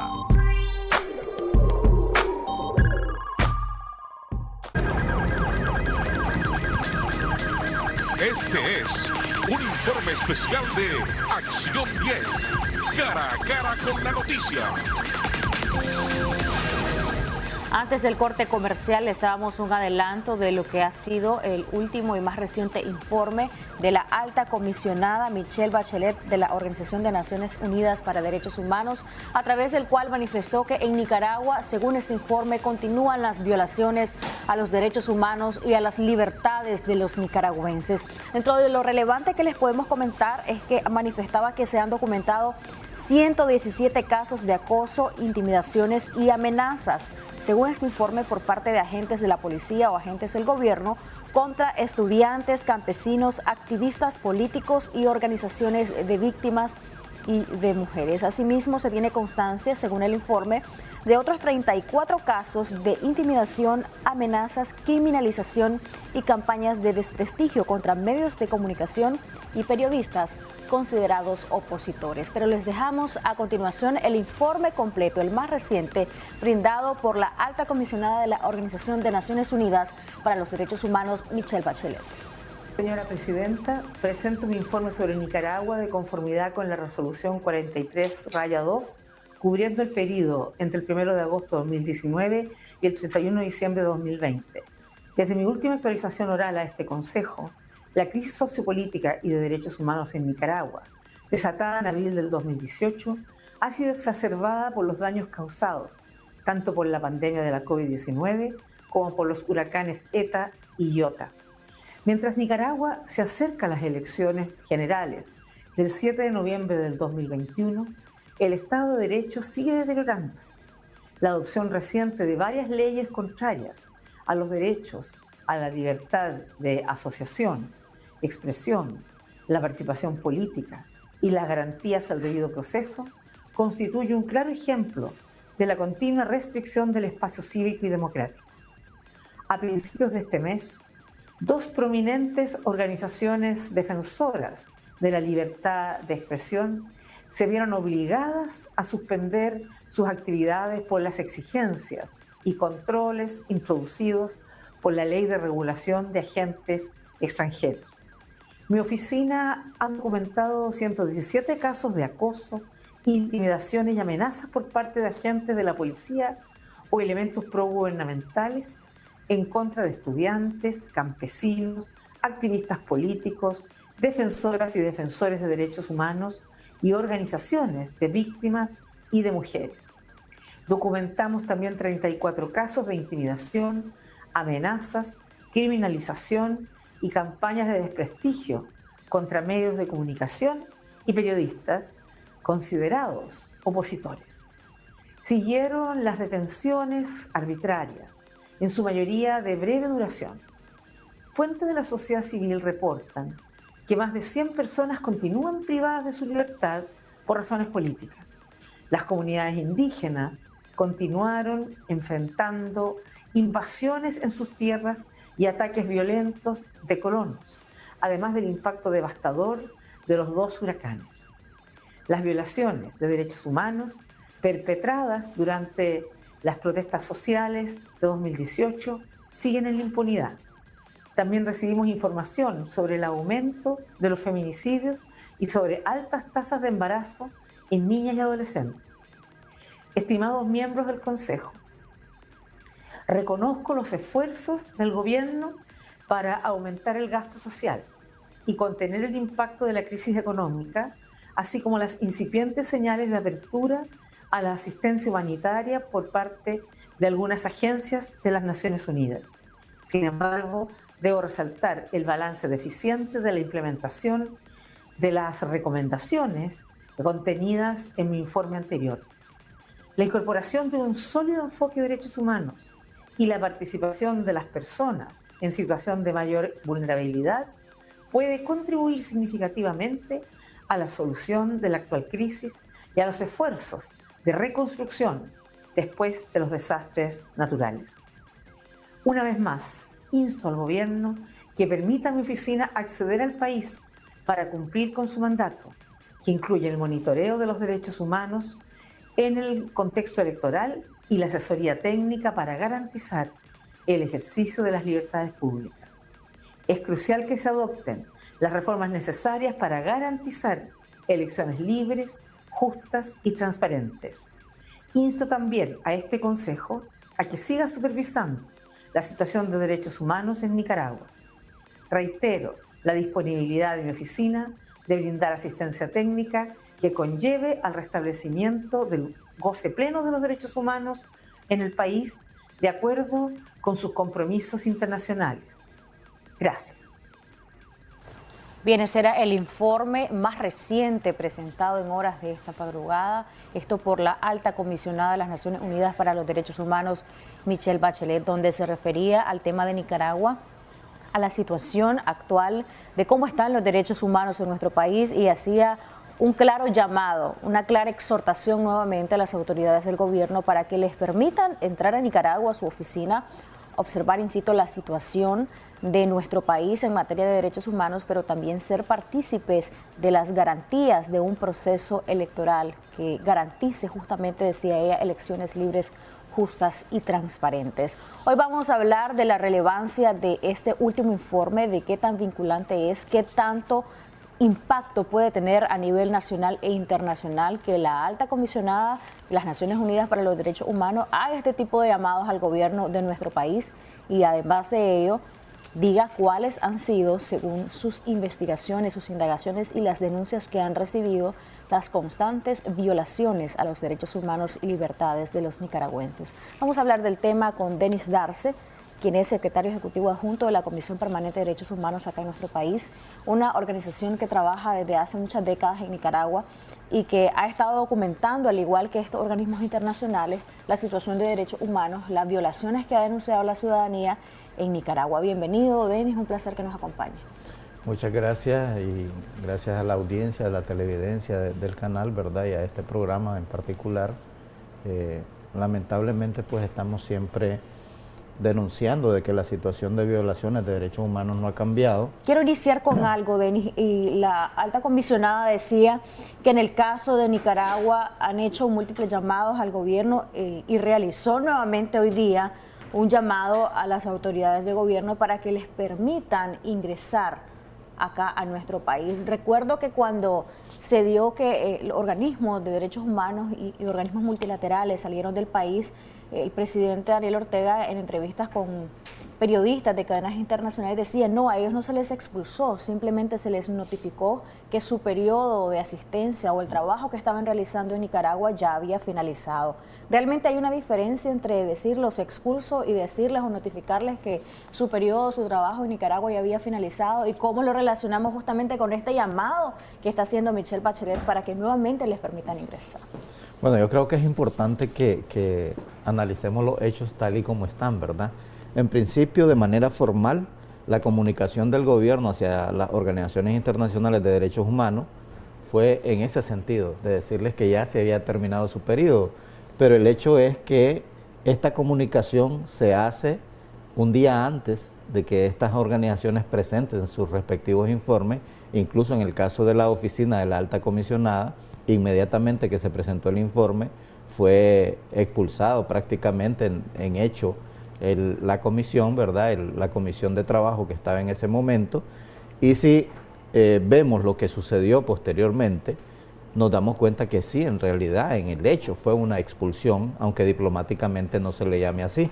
Este es un informe especial de Acción 10, cara a cara con la noticia. Antes del corte comercial les dábamos un adelanto de lo que ha sido el último y más reciente informe de la alta comisionada Michelle Bachelet de la Organización de Naciones Unidas para Derechos Humanos, a través del cual manifestó que en Nicaragua, según este informe, continúan las violaciones a los derechos humanos y a las libertades de los nicaragüenses. Dentro de lo relevante que les podemos comentar es que manifestaba que se han documentado 117 casos de acoso, intimidaciones y amenazas, según este informe, por parte de agentes de la policía o agentes del gobierno contra estudiantes, campesinos, activistas políticos y organizaciones de víctimas y de mujeres. Asimismo, se tiene constancia, según el informe, de otros 34 casos de intimidación, amenazas, criminalización y campañas de desprestigio contra medios de comunicación y periodistas considerados opositores. Pero les dejamos a continuación el informe completo, el más reciente, brindado por la alta comisionada de la Organización de Naciones Unidas para los Derechos Humanos, Michelle Bachelet. Señora Presidenta, presento mi informe sobre Nicaragua de conformidad con la resolución 43-2, cubriendo el periodo entre el 1 de agosto de 2019 y el 31 de diciembre de 2020. Desde mi última actualización oral a este Consejo, la crisis sociopolítica y de derechos humanos en Nicaragua, desatada en abril del 2018, ha sido exacerbada por los daños causados, tanto por la pandemia de la COVID-19 como por los huracanes ETA y Iota. Mientras Nicaragua se acerca a las elecciones generales del 7 de noviembre del 2021, el Estado de Derecho sigue deteriorándose. La adopción reciente de varias leyes contrarias a los derechos, a la libertad de asociación, expresión, la participación política y las garantías al debido proceso constituye un claro ejemplo de la continua restricción del espacio cívico y democrático. A principios de este mes, 2 prominentes organizaciones defensoras de la libertad de expresión se vieron obligadas a suspender sus actividades por las exigencias y controles introducidos por la Ley de Regulación de Agentes Extranjeros. Mi oficina ha documentado 117 casos de acoso, intimidaciones y amenazas por parte de agentes de la policía o elementos progubernamentales en contra de estudiantes, campesinos, activistas políticos, defensoras y defensores de derechos humanos y organizaciones de víctimas y de mujeres. Documentamos también 34 casos de intimidación, amenazas, criminalización y campañas de desprestigio contra medios de comunicación y periodistas considerados opositores. Siguieron las detenciones arbitrarias, en su mayoría de breve duración. Fuentes de la sociedad civil reportan que más de 100 personas continúan privadas de su libertad por razones políticas. Las comunidades indígenas continuaron enfrentando invasiones en sus tierras y ataques violentos de colonos, además del impacto devastador de los 2 huracanes. Las violaciones de derechos humanos perpetradas durante las protestas sociales de 2018 siguen en la impunidad. También recibimos información sobre el aumento de los feminicidios y sobre altas tasas de embarazo en niñas y adolescentes. Estimados miembros del Consejo, reconozco los esfuerzos del gobierno para aumentar el gasto social y contener el impacto de la crisis económica, así como las incipientes señales de apertura a la asistencia humanitaria por parte de algunas agencias de las Naciones Unidas. Sin embargo, debo resaltar el balance deficiente de la implementación de las recomendaciones contenidas en mi informe anterior. La incorporación de un sólido enfoque de derechos humanos y la participación de las personas en situación de mayor vulnerabilidad puede contribuir significativamente a la solución de la actual crisis y a los esfuerzos de reconstrucción después de los desastres naturales. Una vez más, insto al gobierno que permita a mi oficina acceder al país para cumplir con su mandato, que incluye el monitoreo de los derechos humanos en el contexto electoral y la asesoría técnica para garantizar el ejercicio de las libertades públicas. Es crucial que se adopten las reformas necesarias para garantizar elecciones libres, justas y transparentes. Insto también a este Consejo a que siga supervisando la situación de derechos humanos en Nicaragua. Reitero la disponibilidad de mi oficina de brindar asistencia técnica que conlleve al restablecimiento del goce pleno de los derechos humanos en el país de acuerdo con sus compromisos internacionales. Gracias. Bien, ese era el informe más reciente presentado en horas de esta madrugada, esto por la alta comisionada de las Naciones Unidas para los Derechos Humanos, Michelle Bachelet, donde se refería al tema de Nicaragua, a la situación actual de cómo están los derechos humanos en nuestro país y hacía un claro llamado, una clara exhortación nuevamente a las autoridades del gobierno para que les permitan entrar a Nicaragua, a su oficina, observar, insisto, la situación de nuestro país en materia de derechos humanos, pero también ser partícipes de las garantías de un proceso electoral que garantice justamente, decía ella, elecciones libres, justas y transparentes. Hoy vamos a hablar de la relevancia de este último informe, de qué tan vinculante es, qué tanto impacto puede tener a nivel nacional e internacional que la alta comisionada de las Naciones Unidas para los Derechos Humanos haga este tipo de llamados al gobierno de nuestro país y además de ello diga cuáles han sido, según sus investigaciones, sus indagaciones y las denuncias que han recibido, las constantes violaciones a los derechos humanos y libertades de los nicaragüenses. Vamos a hablar del tema con Denis Darce, quien es secretario ejecutivo adjunto de la Comisión Permanente de Derechos Humanos acá en nuestro país, una organización que trabaja desde hace muchas décadas en Nicaragua y que ha estado documentando, al igual que estos organismos internacionales, la situación de derechos humanos, las violaciones que ha denunciado la ciudadanía en Nicaragua. Bienvenido, Denis, un placer que nos acompañe. Muchas gracias y gracias a la audiencia, a la televidencia del canal, ¿verdad? Y a este programa en particular. Lamentablemente pues estamos siempre denunciando de que la situación de violaciones de derechos humanos no ha cambiado. Quiero iniciar con algo, Denis, y la alta comisionada decía que en el caso de Nicaragua han hecho múltiples llamados al gobierno y realizó nuevamente hoy día un llamado a las autoridades de gobierno para que les permitan ingresar acá a nuestro país. Recuerdo que cuando se dio que organismos de derechos humanos y organismos multilaterales salieron del país, el presidente Daniel Ortega en entrevistas con periodistas de cadenas internacionales decía, no, a ellos no se les expulsó, simplemente se les notificó que su periodo de asistencia o el trabajo que estaban realizando en Nicaragua ya había finalizado. Realmente hay una diferencia entre decir los expulso y decirles o notificarles que su periodo, su trabajo en Nicaragua ya había finalizado, y cómo lo relacionamos justamente con este llamado que está haciendo Michelle Bachelet para que nuevamente les permitan ingresar. Bueno, yo creo que es importante que analicemos los hechos tal y como están, ¿verdad? En principio, de manera formal, la comunicación del gobierno hacia las organizaciones internacionales de derechos humanos fue en ese sentido, de decirles que ya se había terminado su periodo. Pero el hecho es que esta comunicación se hace un día antes de que estas organizaciones presenten sus respectivos informes, incluso en el caso de la oficina de la alta comisionada, inmediatamente que se presentó el informe, fue expulsado prácticamente en hecho la comisión, ¿verdad? La comisión de trabajo que estaba en ese momento. Y si vemos lo que sucedió posteriormente, nos damos cuenta que sí, en realidad, en el hecho fue una expulsión, aunque diplomáticamente no se le llame así,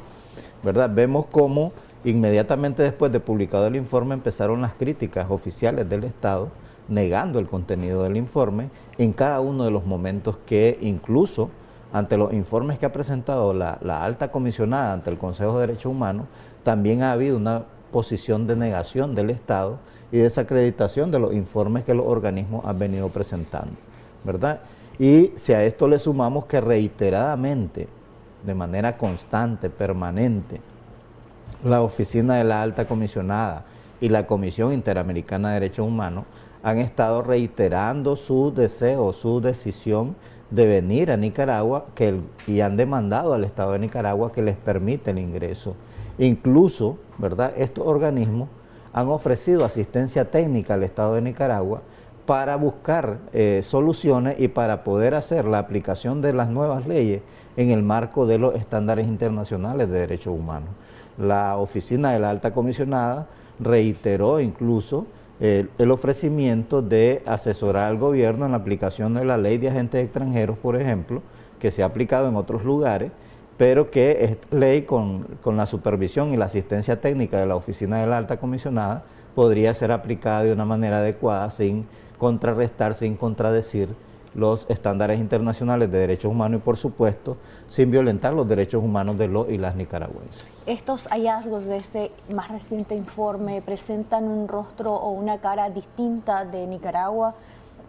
¿verdad? Vemos cómo inmediatamente después de publicado el informe empezaron las críticas oficiales del Estado, negando el contenido del informe en cada uno de los momentos que incluso ante los informes que ha presentado la alta comisionada ante el Consejo de Derechos Humanos, también ha habido una posición de negación del Estado y desacreditación de los informes que los organismos han venido presentando. ¿verdad? Y si a esto le sumamos que reiteradamente, de manera constante, permanente, la Oficina de la Alta Comisionada y la Comisión Interamericana de Derechos Humanos han estado reiterando su deseo, su decisión de venir a Nicaragua y han demandado al Estado de Nicaragua que les permita el ingreso. Incluso, ¿verdad?, estos organismos han ofrecido asistencia técnica al Estado de Nicaragua para buscar soluciones y para poder hacer la aplicación de las nuevas leyes en el marco de los estándares internacionales de derechos humanos. La Oficina de la Alta Comisionada reiteró incluso el ofrecimiento de asesorar al gobierno en la aplicación de la ley de agentes extranjeros, por ejemplo, que se ha aplicado en otros lugares, pero que esta ley con la supervisión y la asistencia técnica de la Oficina de la Alta Comisionada podría ser aplicada de una manera adecuada sin contrarrestar, sin contradecir los estándares internacionales de derechos humanos y, por supuesto, sin violentar los derechos humanos de los y las nicaragüenses. ¿Estos hallazgos de este más reciente informe presentan un rostro o una cara distinta de Nicaragua,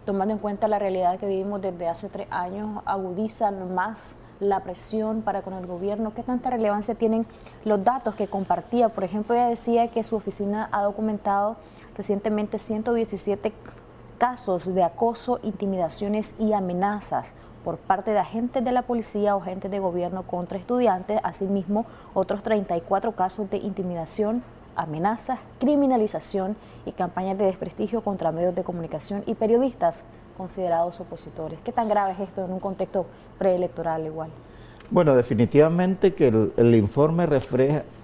tomando en cuenta la realidad que vivimos desde hace 3 años? ¿Agudizan más la presión para con el gobierno? ¿Qué tanta relevancia tienen los datos que compartía? Por ejemplo, ella decía que su oficina ha documentado recientemente 117 casos de acoso, intimidaciones y amenazas por parte de agentes de la policía o agentes de gobierno contra estudiantes. Asimismo, otros 34 casos de intimidación, amenazas, criminalización y campañas de desprestigio contra medios de comunicación y periodistas considerados opositores. ¿Qué tan grave es esto en un contexto preelectoral igual? Bueno, definitivamente que el informe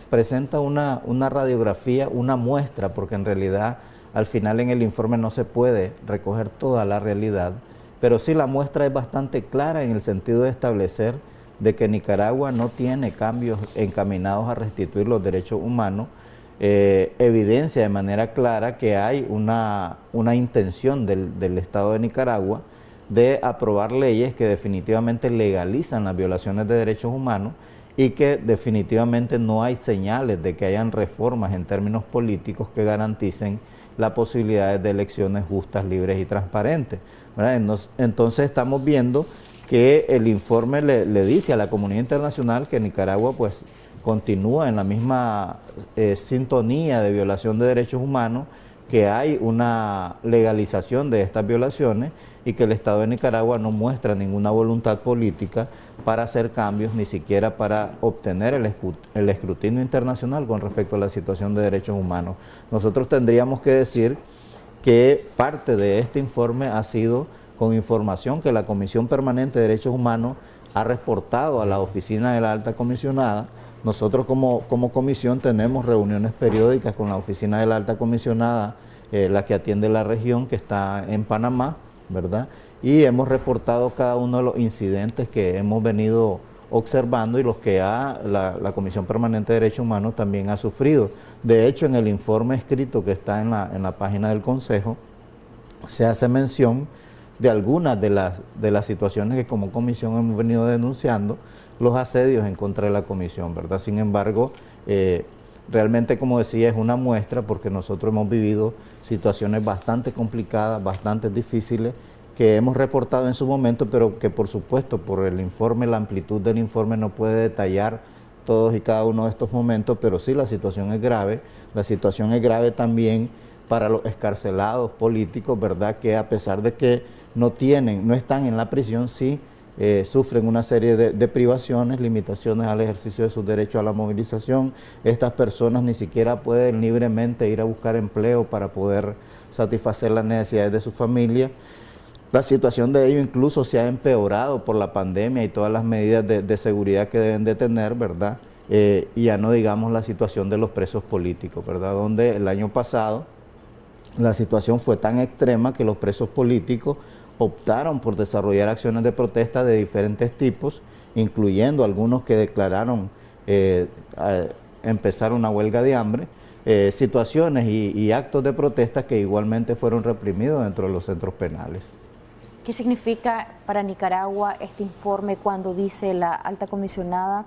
presenta una radiografía, una muestra, porque en realidad al final en el informe no se puede recoger toda la realidad, pero sí la muestra es bastante clara en el sentido de establecer de que Nicaragua no tiene cambios encaminados a restituir los derechos humanos. Evidencia de manera clara que hay una intención del Estado de Nicaragua de aprobar leyes que definitivamente legalizan las violaciones de derechos humanos y que definitivamente no hay señales de que hayan reformas en términos políticos que garanticen las posibilidades de elecciones justas, libres y transparentes, ¿verdad? Entonces estamos viendo que el informe le dice a la comunidad internacional que Nicaragua pues continúa en la misma sintonía de violación de derechos humanos, que hay una legalización de estas violaciones y que el Estado de Nicaragua no muestra ninguna voluntad política para hacer cambios, ni siquiera para obtener el escrutinio internacional con respecto a la situación de derechos humanos. Nosotros tendríamos que decir que parte de este informe ha sido con información que la Comisión Permanente de Derechos Humanos ha reportado a la Oficina de la Alta Comisionada. Nosotros como comisión tenemos reuniones periódicas con la Oficina de la Alta Comisionada, la que atiende la región, que está en Panamá, ¿verdad? Y hemos reportado cada uno de los incidentes que hemos venido observando y los que la Comisión Permanente de Derechos Humanos también ha sufrido. De hecho, en el informe escrito que está en la página del Consejo, se hace mención de algunas de las situaciones que como comisión hemos venido denunciando, los asedios en contra de la comisión, ¿verdad? Sin embargo, realmente, como decía, es una muestra porque nosotros hemos vivido situaciones bastante complicadas, bastante difíciles, que hemos reportado en su momento, pero que por supuesto por el informe, la amplitud del informe no puede detallar todos y cada uno de estos momentos, pero sí la situación es grave. La situación es grave también para los excarcelados políticos, ¿verdad? Que a pesar de que no están en la prisión, sí sufren una serie de privaciones, limitaciones al ejercicio de sus derechos a la movilización. Estas personas ni siquiera pueden libremente ir a buscar empleo para poder satisfacer las necesidades de su familia. La situación de ellos incluso se ha empeorado por la pandemia y todas las medidas de seguridad que deben de tener, ¿verdad? Y ya no digamos la situación de los presos políticos, ¿verdad? Donde el año pasado la situación fue tan extrema que los presos políticos optaron por desarrollar acciones de protesta de diferentes tipos, incluyendo algunos que declararon empezar una huelga de hambre, situaciones y actos de protesta que igualmente fueron reprimidos dentro de los centros penales. ¿Qué significa para Nicaragua este informe cuando dice la alta comisionada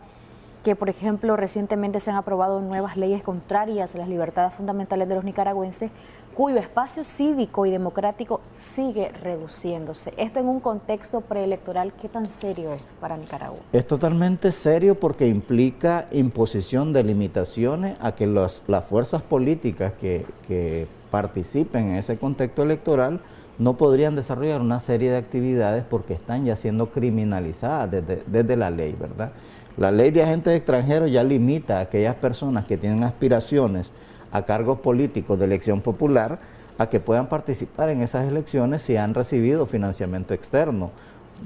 que, por ejemplo, recientemente se han aprobado nuevas leyes contrarias a las libertades fundamentales de los nicaragüenses, cuyo espacio cívico y democrático sigue reduciéndose. Esto en un contexto preelectoral, ¿qué tan serio es para Nicaragua? Es totalmente serio porque implica imposición de limitaciones a que las fuerzas políticas que participen en ese contexto electoral no podrían desarrollar una serie de actividades porque están ya siendo criminalizadas desde la ley, ¿verdad? La ley de agentes extranjeros ya limita a aquellas personas que tienen aspiraciones a cargos políticos de elección popular a que puedan participar en esas elecciones si han recibido financiamiento externo,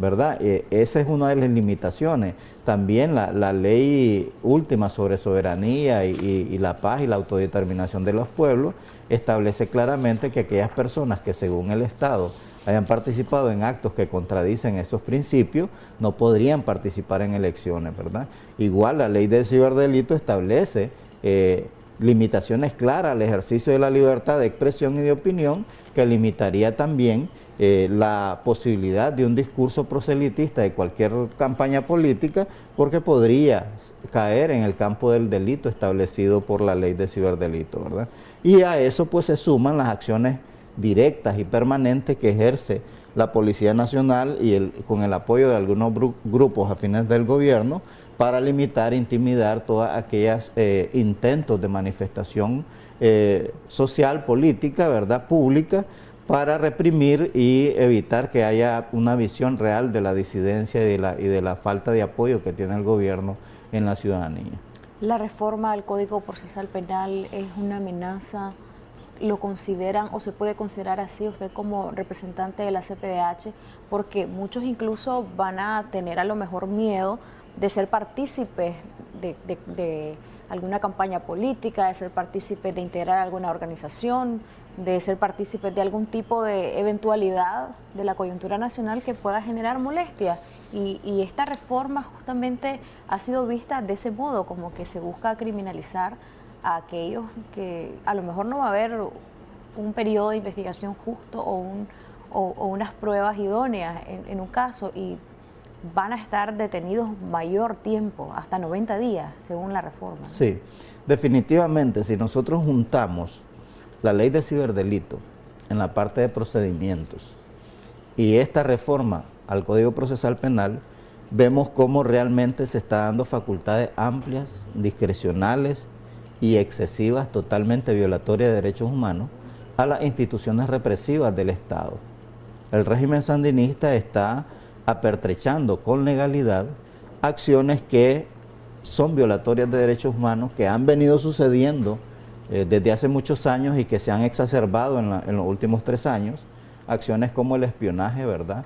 ¿verdad? Esa es una de las limitaciones. También la ley última sobre soberanía y la paz y la autodeterminación de los pueblos establece claramente que aquellas personas que según el Estado hayan participado en actos que contradicen estos principios no podrían participar en elecciones, ¿verdad? Igual la ley del ciberdelito establece limitaciones claras al ejercicio de la libertad de expresión y de opinión, que limitaría también la posibilidad de un discurso proselitista de cualquier campaña política, porque podría caer en el campo del delito establecido por la ley de ciberdelito, ¿verdad? Y a eso pues se suman las acciones directas y permanentes que ejerce la Policía Nacional y con el apoyo de algunos grupos afines del gobierno para limitar e intimidar todas aquellas intentos de manifestación social, política, ¿verdad?, pública, para reprimir y evitar que haya una visión real de la disidencia y de la falta de apoyo que tiene el gobierno en la ciudadanía. ¿La reforma al Código Procesal Penal es una amenaza? ¿Lo consideran o se puede considerar así usted como representante de la CPDH? Porque muchos incluso van a tener a lo mejor miedo de ser partícipes de alguna campaña política, de ser partícipes de integrar alguna organización, de ser partícipes de algún tipo de eventualidad de la coyuntura nacional que pueda generar molestias. Y esta reforma justamente ha sido vista de ese modo, como que se busca criminalizar a aquellos que a lo mejor no va a haber un periodo de investigación justo o unas pruebas idóneas en un caso, y van a estar detenidos mayor tiempo, hasta 90 días, según la reforma, ¿no? Sí, definitivamente, si nosotros juntamos la ley de ciberdelito en la parte de procedimientos y esta reforma al Código Procesal Penal, vemos cómo realmente se está dando facultades amplias, discrecionales y excesivas, totalmente violatorias de derechos humanos, a las instituciones represivas del Estado. El régimen sandinista está apertrechando con legalidad acciones que son violatorias de derechos humanos, que han venido sucediendo desde hace muchos años y que se han exacerbado en los últimos 3 años, acciones como el espionaje, ¿verdad?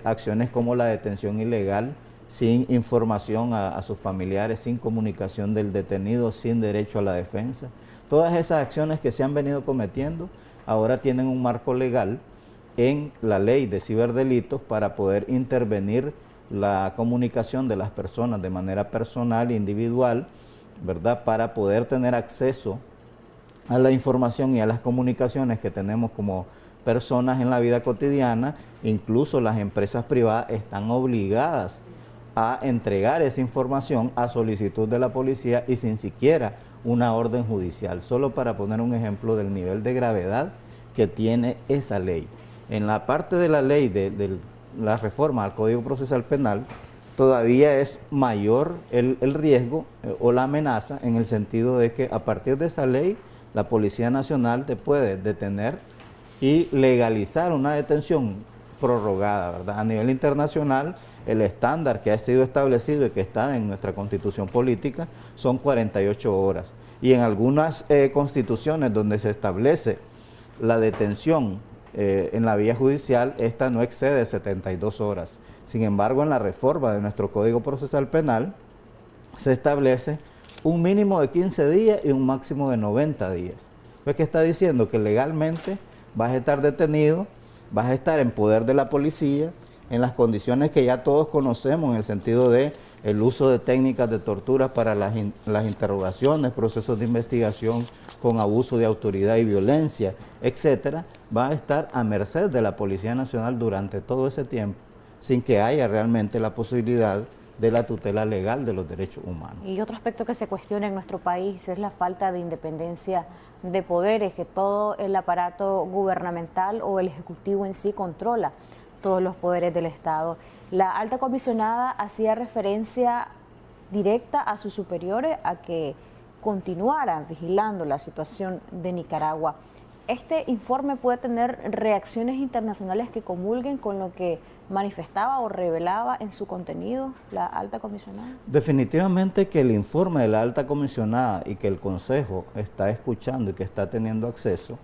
Acciones como la detención ilegal sin información a sus familiares, sin comunicación del detenido, sin derecho a la defensa. Todas esas acciones que se han venido cometiendo ahora tienen un marco legal en la ley de ciberdelitos para poder intervenir la comunicación de las personas de manera personal e individual, ¿verdad?, para poder tener acceso a la información y a las comunicaciones que tenemos como personas en la vida cotidiana. Incluso las empresas privadas están obligadas a entregar esa información a solicitud de la policía y sin siquiera una orden judicial, solo para poner un ejemplo del nivel de gravedad que tiene esa ley. En la parte de la ley de la reforma al Código Procesal Penal, todavía es mayor el riesgo o la amenaza, en el sentido de que a partir de esa ley la Policía Nacional te puede detener y legalizar una detención prorrogada, ¿verdad? A nivel internacional, el estándar que ha sido establecido y que está en nuestra Constitución política son 48 horas. Y en algunas constituciones donde se establece la detención en la vía judicial, esta no excede 72 horas. Sin embargo, en la reforma de nuestro Código Procesal Penal se establece un mínimo de 15 días y un máximo de 90 días. Pues que está diciendo que legalmente vas a estar detenido, vas a estar en poder de la policía, en las condiciones que ya todos conocemos, en el sentido de el uso de técnicas de tortura para las interrogaciones, procesos de investigación con abuso de autoridad y violencia, etcétera, va a estar a merced de la Policía Nacional durante todo ese tiempo, sin que haya realmente la posibilidad de la tutela legal de los derechos humanos. Y otro aspecto que se cuestiona en nuestro país es la falta de independencia de poderes, que todo el aparato gubernamental o el ejecutivo en sí controla todos los poderes del Estado. La alta comisionada hacía referencia directa a sus superiores a que continuaran vigilando la situación de Nicaragua. ¿Este informe puede tener reacciones internacionales que comulguen con lo que manifestaba o revelaba en su contenido la alta comisionada? Definitivamente que el informe de la alta comisionada y que el Consejo está escuchando y que está teniendo acceso,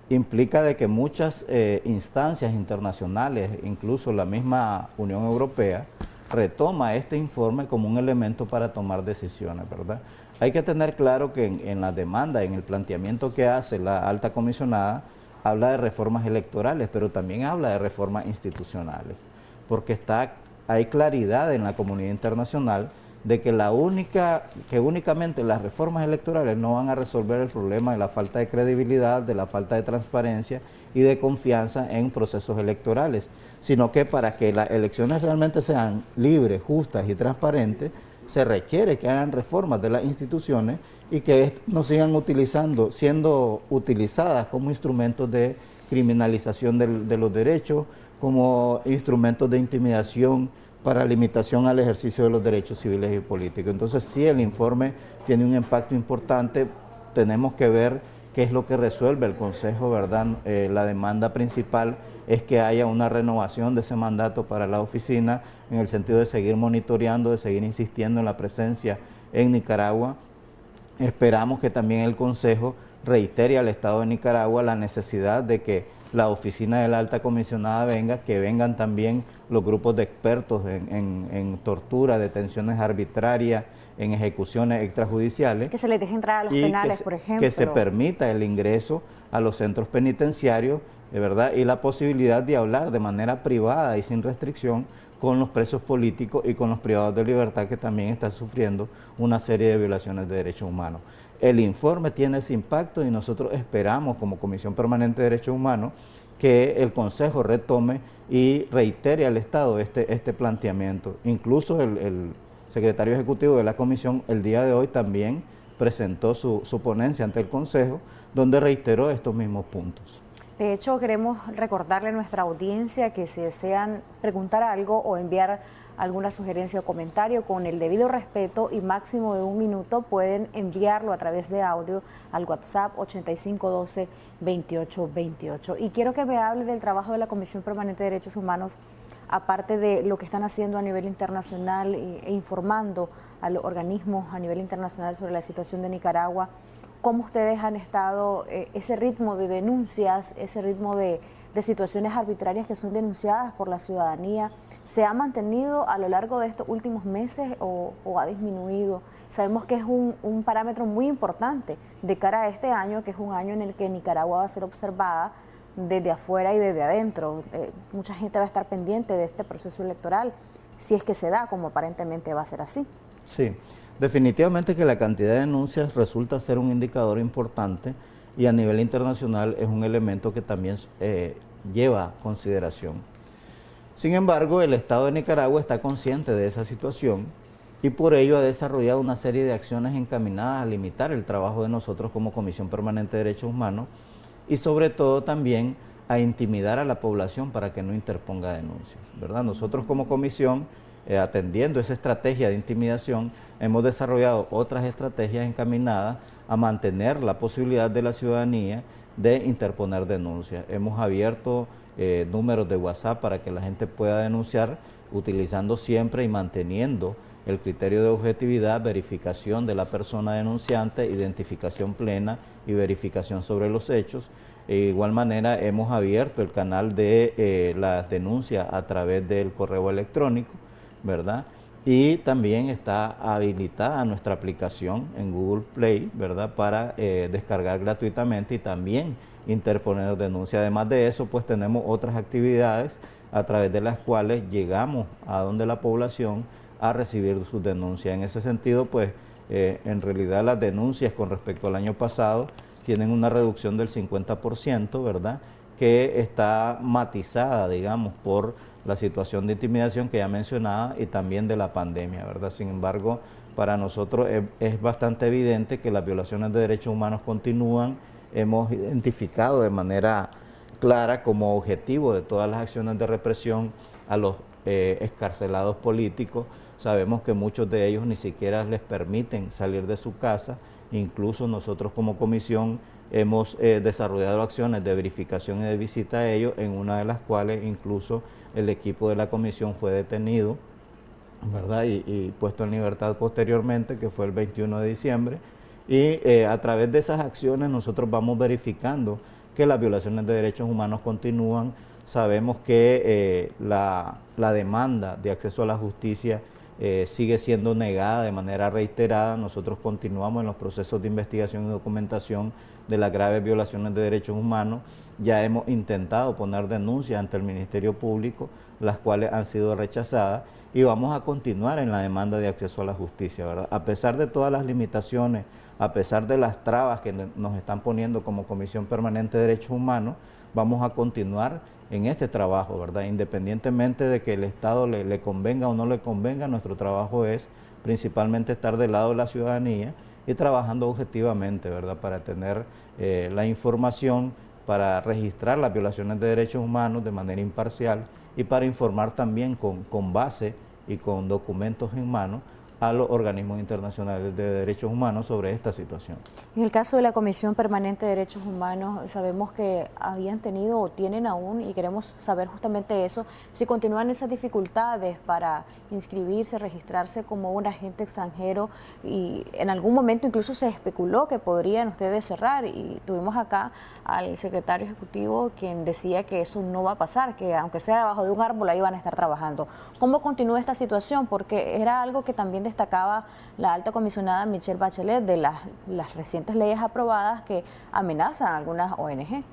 implica de que muchas instancias internacionales, incluso la misma Unión Europea, retoma este informe como un elemento para tomar decisiones, ¿verdad? Hay que tener claro que en la demanda, en el planteamiento que hace la alta comisionada, habla de reformas electorales, pero también habla de reformas institucionales, porque hay claridad en la comunidad internacional de que únicamente las reformas electorales no van a resolver el problema de la falta de credibilidad, de la falta de transparencia y de confianza en procesos electorales, sino que para que las elecciones realmente sean libres, justas y transparentes, se requiere que hagan reformas de las instituciones y que no sigan siendo utilizadas como instrumentos de criminalización de los derechos, como instrumentos de intimidación para limitación al ejercicio de los derechos civiles y políticos. Entonces, sí, el informe tiene un impacto importante. Tenemos que ver qué es lo que resuelve el Consejo, ¿verdad? La demanda principal es que haya una renovación de ese mandato para la oficina, en el sentido de seguir monitoreando, de seguir insistiendo en la presencia en Nicaragua. Esperamos que también el Consejo reitere al Estado de Nicaragua la necesidad de que la oficina de la alta comisionada que vengan también los grupos de expertos en tortura, detenciones arbitrarias, en ejecuciones extrajudiciales. Que se les deje entrar a los penales, por ejemplo. Que se permita el ingreso a los centros penitenciarios, ¿verdad? Y la posibilidad de hablar de manera privada y sin restricción con los presos políticos y con los privados de libertad que también están sufriendo una serie de violaciones de derechos humanos. El informe tiene ese impacto y nosotros esperamos como Comisión Permanente de Derechos Humanos que el Consejo retome y reitere al Estado este planteamiento. Incluso el secretario ejecutivo de la Comisión el día de hoy también presentó su ponencia ante el Consejo, donde reiteró estos mismos puntos. De hecho, queremos recordarle a nuestra audiencia que si desean preguntar algo o enviar alguna sugerencia o comentario, con el debido respeto y máximo de 1 minuto, pueden enviarlo a través de audio al WhatsApp 8512-2828. Y quiero que me hable del trabajo de la Comisión Permanente de Derechos Humanos, aparte de lo que están haciendo a nivel internacional e informando a los organismos a nivel internacional sobre la situación de Nicaragua. ¿Cómo ustedes han estado, ese ritmo de denuncias, ese ritmo de situaciones arbitrarias que son denunciadas por la ciudadanía, se ha mantenido a lo largo de estos últimos meses o ha disminuido? Sabemos que es un parámetro muy importante de cara a este año, que es un año en el que Nicaragua va a ser observada desde afuera y desde adentro. Mucha gente va a estar pendiente de este proceso electoral, si es que se da, como aparentemente va a ser así. Sí, definitivamente que la cantidad de denuncias resulta ser un indicador importante y a nivel internacional es un elemento que también lleva consideración. Sin embargo, el Estado de Nicaragua está consciente de esa situación y por ello ha desarrollado una serie de acciones encaminadas a limitar el trabajo de nosotros como Comisión Permanente de Derechos Humanos y sobre todo también a intimidar a la población para que no interponga denuncias, ¿verdad? Nosotros como comisión, atendiendo esa estrategia de intimidación, hemos desarrollado otras estrategias encaminadas a mantener la posibilidad de la ciudadanía de interponer denuncias. Hemos abierto números de WhatsApp para que la gente pueda denunciar, utilizando siempre y manteniendo el criterio de objetividad, verificación de la persona denunciante, identificación plena y verificación sobre los hechos. De igual manera hemos abierto el canal de las denuncias a través del correo electrónico, ¿verdad? Y también está habilitada nuestra aplicación en Google Play, ¿verdad? Para descargar gratuitamente y también interponer denuncia. Además de eso, pues tenemos otras actividades a través de las cuales llegamos a donde la población a recibir sus denuncias. En ese sentido, pues en realidad las denuncias con respecto al año pasado tienen una reducción del 50%, ¿verdad? Que está matizada, digamos, por la situación de intimidación que ya mencionaba y también de la pandemia, ¿verdad? Sin embargo, para nosotros es bastante evidente que las violaciones de derechos humanos continúan. Hemos identificado de manera clara como objetivo de todas las acciones de represión a los excarcelados políticos. Sabemos que muchos de ellos ni siquiera les permiten salir de su casa. Incluso nosotros como comisión hemos desarrollado acciones de verificación y de visita a ellos, en una de las cuales incluso el equipo de la comisión fue detenido, ¿verdad? Y puesto en libertad posteriormente, que fue el 21 de diciembre. Y a través de esas acciones nosotros vamos verificando que las violaciones de derechos humanos continúan. Sabemos que la demanda de acceso a la justicia sigue siendo negada de manera reiterada. Nosotros continuamos en los procesos de investigación y documentación de las graves violaciones de derechos humanos. Ya hemos intentado poner denuncias ante el Ministerio Público, las cuales han sido rechazadas, y vamos a continuar en la demanda de acceso a la justicia, ¿verdad? A pesar de todas las limitaciones, a pesar de las trabas que nos están poniendo como Comisión Permanente de Derechos Humanos, vamos a continuar en este trabajo, ¿verdad? Independientemente de que el Estado le convenga o no le convenga, nuestro trabajo es principalmente estar del lado de la ciudadanía y trabajando objetivamente, ¿verdad? Para tener la información, para registrar las violaciones de derechos humanos de manera imparcial y para informar también con base y con documentos en mano a los organismos internacionales de derechos humanos sobre esta situación. En el caso de la Comisión Permanente de Derechos Humanos, sabemos que habían tenido o tienen aún, y queremos saber justamente eso, si continúan esas dificultades para inscribirse, registrarse como un agente extranjero, y en algún momento incluso se especuló que podrían ustedes cerrar, y tuvimos acá al secretario ejecutivo quien decía que eso no va a pasar, que aunque sea debajo de un árbol ahí van a estar trabajando. ¿Cómo continúa esta situación? Porque era algo que también destacaba la alta comisionada Michelle Bachelet de las recientes leyes aprobadas que amenazan a algunas ONG.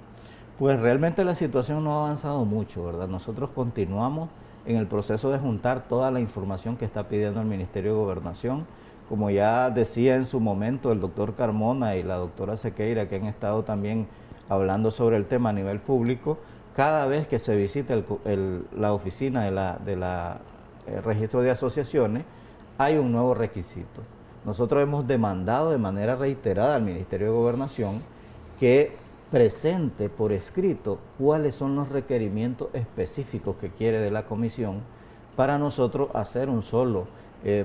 Pues realmente la situación no ha avanzado mucho, ¿verdad? Nosotros continuamos en el proceso de juntar toda la información que está pidiendo el Ministerio de Gobernación. Como ya decía en su momento el doctor Carmona y la doctora Sequeira, que han estado también hablando sobre el tema a nivel público, cada vez que se visita la oficina de registro de asociaciones, hay un nuevo requisito. Nosotros hemos demandado de manera reiterada al Ministerio de Gobernación que presente por escrito cuáles son los requerimientos específicos que quiere de la comisión para nosotros hacer un solo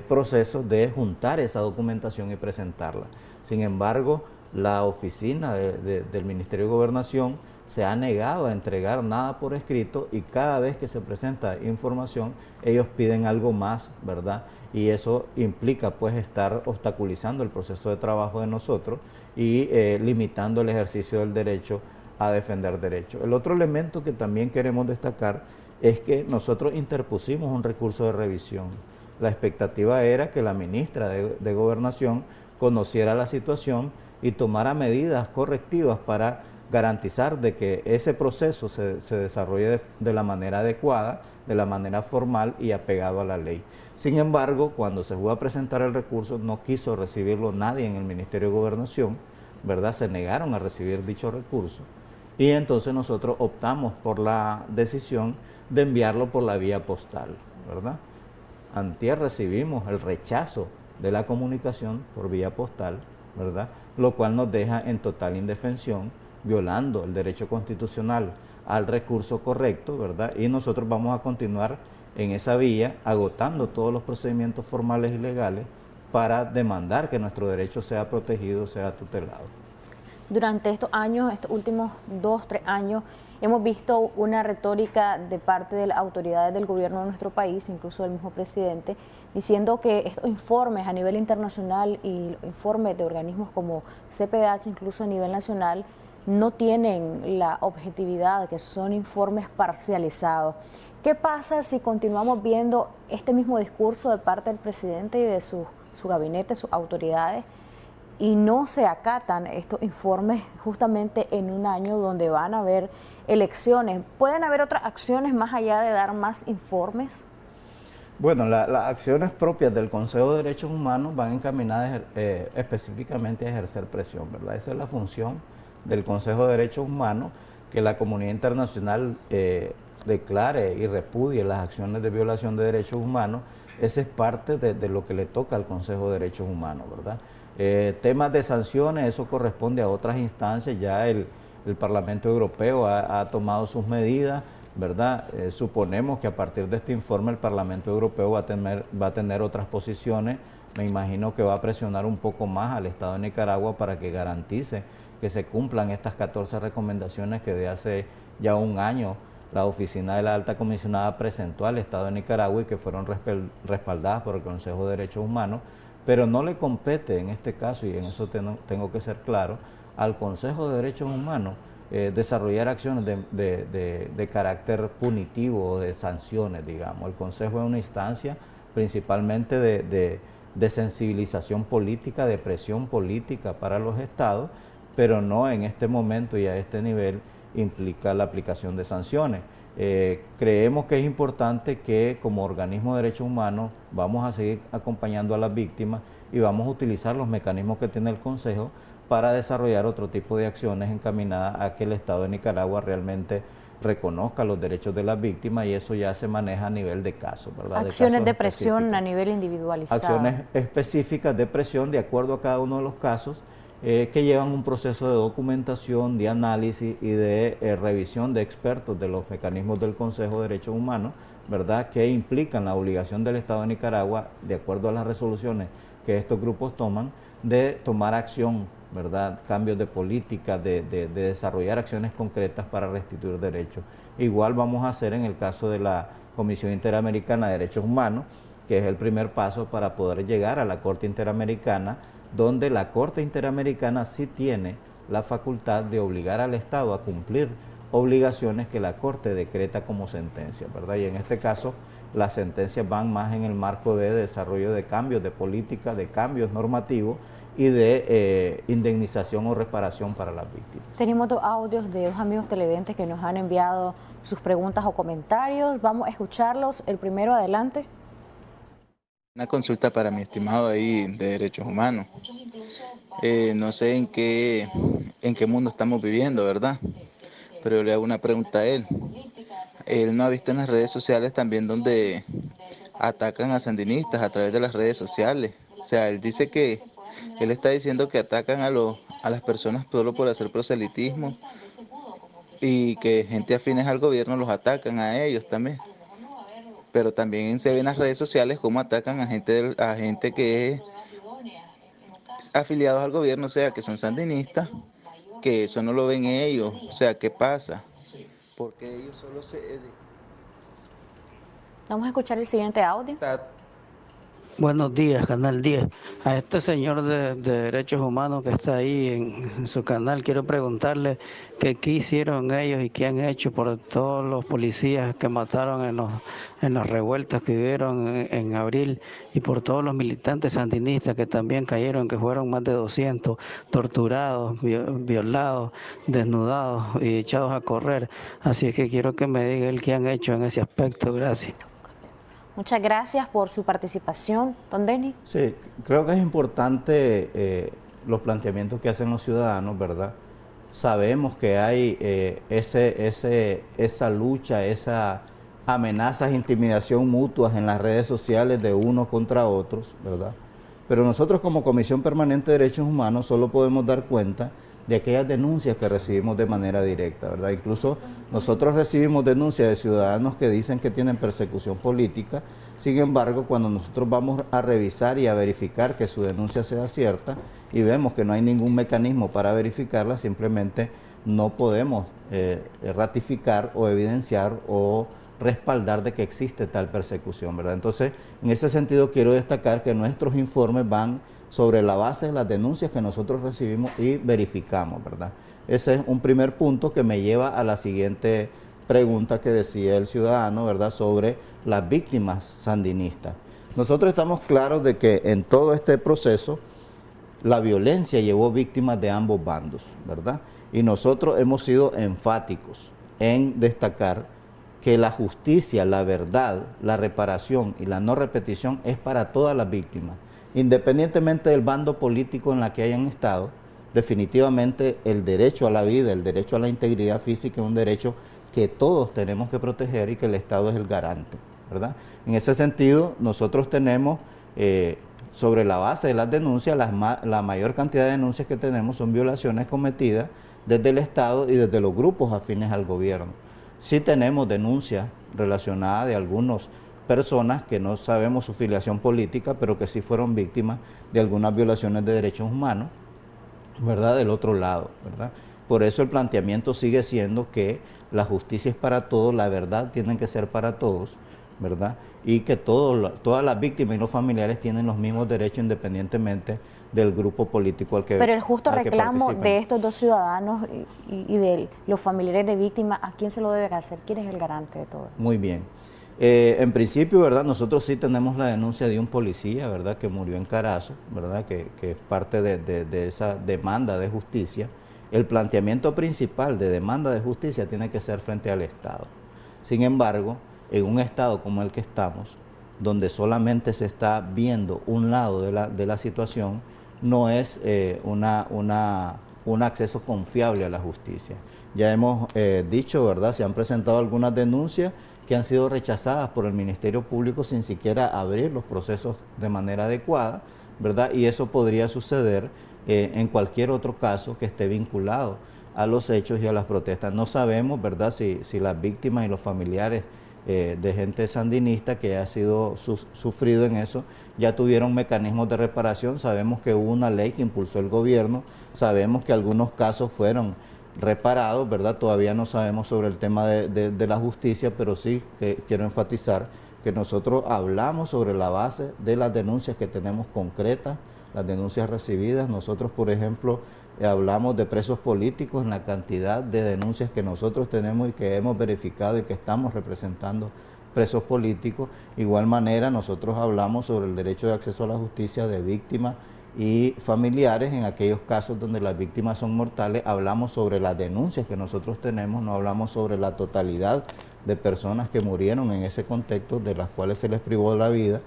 proceso de juntar esa documentación y presentarla. Sin embargo, la oficina del Ministerio de Gobernación se ha negado a entregar nada por escrito, y cada vez que se presenta información ellos piden algo más, ¿verdad? Y eso implica pues estar obstaculizando el proceso de trabajo de nosotros y limitando el ejercicio del derecho a defender derechos. El otro elemento que también queremos destacar es que nosotros interpusimos un recurso de revisión. La expectativa era que la ministra de Gobernación conociera la situación y tomara medidas correctivas para garantizar de que ese proceso se desarrolle de la manera adecuada, de la manera formal y apegado a la ley. Sin embargo, cuando se fue a presentar el recurso, no quiso recibirlo nadie en el Ministerio de Gobernación, ¿verdad? Se negaron a recibir dicho recurso, y entonces nosotros optamos por la decisión de enviarlo por la vía postal, ¿verdad? Antier recibimos el rechazo de la comunicación por vía postal, ¿verdad? Lo cual nos deja en total indefensión, violando el derecho constitucional al recurso correcto, ¿verdad? Y nosotros vamos a continuar en esa vía, agotando todos los procedimientos formales y legales para demandar que nuestro derecho sea protegido, sea tutelado. Durante estos años, estos últimos 2, 3 años, hemos visto una retórica de parte de las autoridades del gobierno de nuestro país, incluso del mismo presidente, diciendo que estos informes a nivel internacional y informes de organismos como CPDH, incluso a nivel nacional, no tienen la objetividad, que son informes parcializados. ¿Qué pasa si continuamos viendo este mismo discurso de parte del presidente y de su gabinete, sus autoridades, y no se acatan estos informes justamente en un año donde van a haber elecciones? ¿Pueden haber otras acciones más allá de dar más informes? Bueno, las acciones propias del Consejo de Derechos Humanos van encaminadas específicamente a ejercer presión, ¿verdad? Esa es la función del Consejo de Derechos Humanos, que la comunidad internacional declare y repudie las acciones de violación de derechos humanos, esa es parte de lo que le toca al Consejo de Derechos Humanos, ¿verdad? Temas de sanciones, eso corresponde a otras instancias, ya el Parlamento Europeo ha tomado sus medidas, ¿verdad? Suponemos que a partir de este informe el Parlamento Europeo va a tener otras posiciones. Me imagino que va a presionar un poco más al Estado de Nicaragua para que garantice que se cumplan estas 14 recomendaciones que de hace ya un año la Oficina de la Alta Comisionada presentó al Estado de Nicaragua y que fueron respaldadas por el Consejo de Derechos Humanos, pero no le compete en este caso, y en eso tengo que ser claro, al Consejo de Derechos Humanos desarrollar acciones de carácter punitivo o de sanciones, digamos. El Consejo es una instancia principalmente de sensibilización política, de presión política para los estados, pero no en este momento y a este nivel implica la aplicación de sanciones. Creemos que es importante que como organismo de derechos humanos vamos a seguir acompañando a las víctimas y vamos a utilizar los mecanismos que tiene el Consejo para desarrollar otro tipo de acciones encaminadas a que el Estado de Nicaragua realmente reconozca los derechos de las víctimas, y eso ya se maneja a nivel de casos, ¿verdad? Acciones de presión a nivel individualizado. Acciones específicas de presión de acuerdo a cada uno de los casos, que llevan un proceso de documentación, de análisis y de revisión de expertos de los mecanismos del Consejo de Derechos Humanos, ¿verdad? Que implican la obligación del Estado de Nicaragua, de acuerdo a las resoluciones que estos grupos toman, de tomar acción, ¿verdad? Cambios de política, de desarrollar acciones concretas para restituir derechos. Igual vamos a hacer en el caso de la Comisión Interamericana de Derechos Humanos, que es el primer paso para poder llegar a la Corte Interamericana, donde la Corte Interamericana sí tiene la facultad de obligar al Estado a cumplir obligaciones que la Corte decreta como sentencia, ¿verdad? Y en este caso las sentencias van más en el marco de desarrollo de cambios de política, de cambios normativos y de indemnización o reparación para las víctimas. Tenemos dos audios de dos amigos televidentes que nos han enviado sus preguntas o comentarios. Vamos a escucharlos. El primero, adelante. Una consulta para mi estimado ahí de derechos humanos. No sé en qué mundo estamos viviendo, ¿verdad? Pero le hago una pregunta a él. Él no ha visto en las redes sociales también donde atacan a sandinistas a través de las redes sociales. O sea, él dice que él está diciendo que atacan a las personas solo por hacer proselitismo y que gente afines al gobierno los atacan a ellos también. Pero también se ve en las redes sociales cómo atacan a gente que es afiliados al gobierno, o sea, que son sandinistas, que eso no lo ven ellos. O sea, ¿qué pasa? Porque ellos solo se... Vamos a escuchar el siguiente audio. Buenos días, Canal 10. A este señor de Derechos Humanos que está ahí en su canal, quiero preguntarle qué hicieron ellos y qué han hecho por todos los policías que mataron en las revueltas que hubieron en abril, y por todos los militantes sandinistas que también cayeron, que fueron más de 200, torturados, violados, desnudados y echados a correr. Así es que quiero que me diga él qué han hecho en ese aspecto. Gracias. Muchas gracias por su participación. Don Denis. Sí, creo que es importante los planteamientos que hacen los ciudadanos, ¿verdad? Sabemos que hay esa lucha, esa amenazas, intimidación mutuas en las redes sociales de unos contra otros, ¿verdad? Pero nosotros como Comisión Permanente de Derechos Humanos solo podemos dar cuenta de aquellas denuncias que recibimos de manera directa, ¿verdad? Incluso nosotros recibimos denuncias de ciudadanos que dicen que tienen persecución política. Sin embargo, cuando nosotros vamos a revisar y a verificar que su denuncia sea cierta y vemos que no hay ningún mecanismo para verificarla, simplemente no podemos ratificar o evidenciar o respaldar de que existe tal persecución, ¿verdad? Entonces, en ese sentido quiero destacar que nuestros informes van sobre la base de las denuncias que nosotros recibimos y verificamos, ¿verdad? Ese es un primer punto que me lleva a la siguiente pregunta que decía el ciudadano, ¿verdad?, sobre las víctimas sandinistas. Nosotros estamos claros de que en todo este proceso la violencia llevó víctimas de ambos bandos, ¿verdad? Y nosotros hemos sido enfáticos en destacar que la justicia, la verdad, la reparación y la no repetición es para todas las víctimas. Independientemente del bando político en la que hayan estado, definitivamente el derecho a la vida, el derecho a la integridad física es un derecho que todos tenemos que proteger y que el Estado es el garante, ¿verdad? En ese sentido, nosotros tenemos, sobre la base de las denuncias, la mayor cantidad de denuncias que tenemos son violaciones cometidas desde el Estado y desde los grupos afines al gobierno. Sí tenemos denuncias relacionadas de algunas personas que no sabemos su filiación política, pero que sí fueron víctimas de algunas violaciones de derechos humanos, ¿verdad? Del otro lado, ¿verdad? Por eso el planteamiento sigue siendo que la justicia es para todos, la verdad tiene que ser para todos, ¿verdad? Y que todas las víctimas y los familiares tienen los mismos derechos independientemente del grupo político al que Pero el justo reclamo participen. de estos dos ciudadanos y de los familiares de víctimas, ¿a quién se lo debe hacer? ¿Quién es el garante de todo? Muy bien. En principio, ¿verdad? Nosotros sí tenemos la denuncia de un policía, ¿verdad? Que murió en Carazo, ¿verdad? Que es parte de esa demanda de justicia. El planteamiento principal de demanda de justicia tiene que ser frente al Estado. Sin embargo, en un Estado como el que estamos, donde solamente se está viendo un lado de la situación, no es un acceso confiable a la justicia. Ya hemos dicho, ¿verdad? Se han presentado algunas denuncias que han sido rechazadas por el Ministerio Público sin siquiera abrir los procesos de manera adecuada, ¿verdad? Y eso podría suceder en cualquier otro caso que esté vinculado a los hechos y a las protestas. No sabemos, ¿verdad?, si las víctimas y los familiares de gente sandinista que ha sido sufrido en eso, ya tuvieron mecanismos de reparación. Sabemos que hubo una ley que impulsó el gobierno, sabemos que algunos casos fueron reparados, ¿verdad? Todavía no sabemos sobre el tema de la justicia, pero sí que quiero enfatizar que nosotros hablamos sobre la base de las denuncias que tenemos concretas, las denuncias recibidas. Nosotros, por ejemplo, hablamos de presos políticos en la cantidad de denuncias que nosotros tenemos y que hemos verificado y que estamos representando presos políticos. Igual manera, nosotros hablamos sobre el derecho de acceso a la justicia de víctimas y familiares en aquellos casos donde las víctimas son mortales. Hablamos sobre las denuncias que nosotros tenemos, no hablamos sobre la totalidad de personas que murieron en ese contexto, de las cuales se les privó de la vida,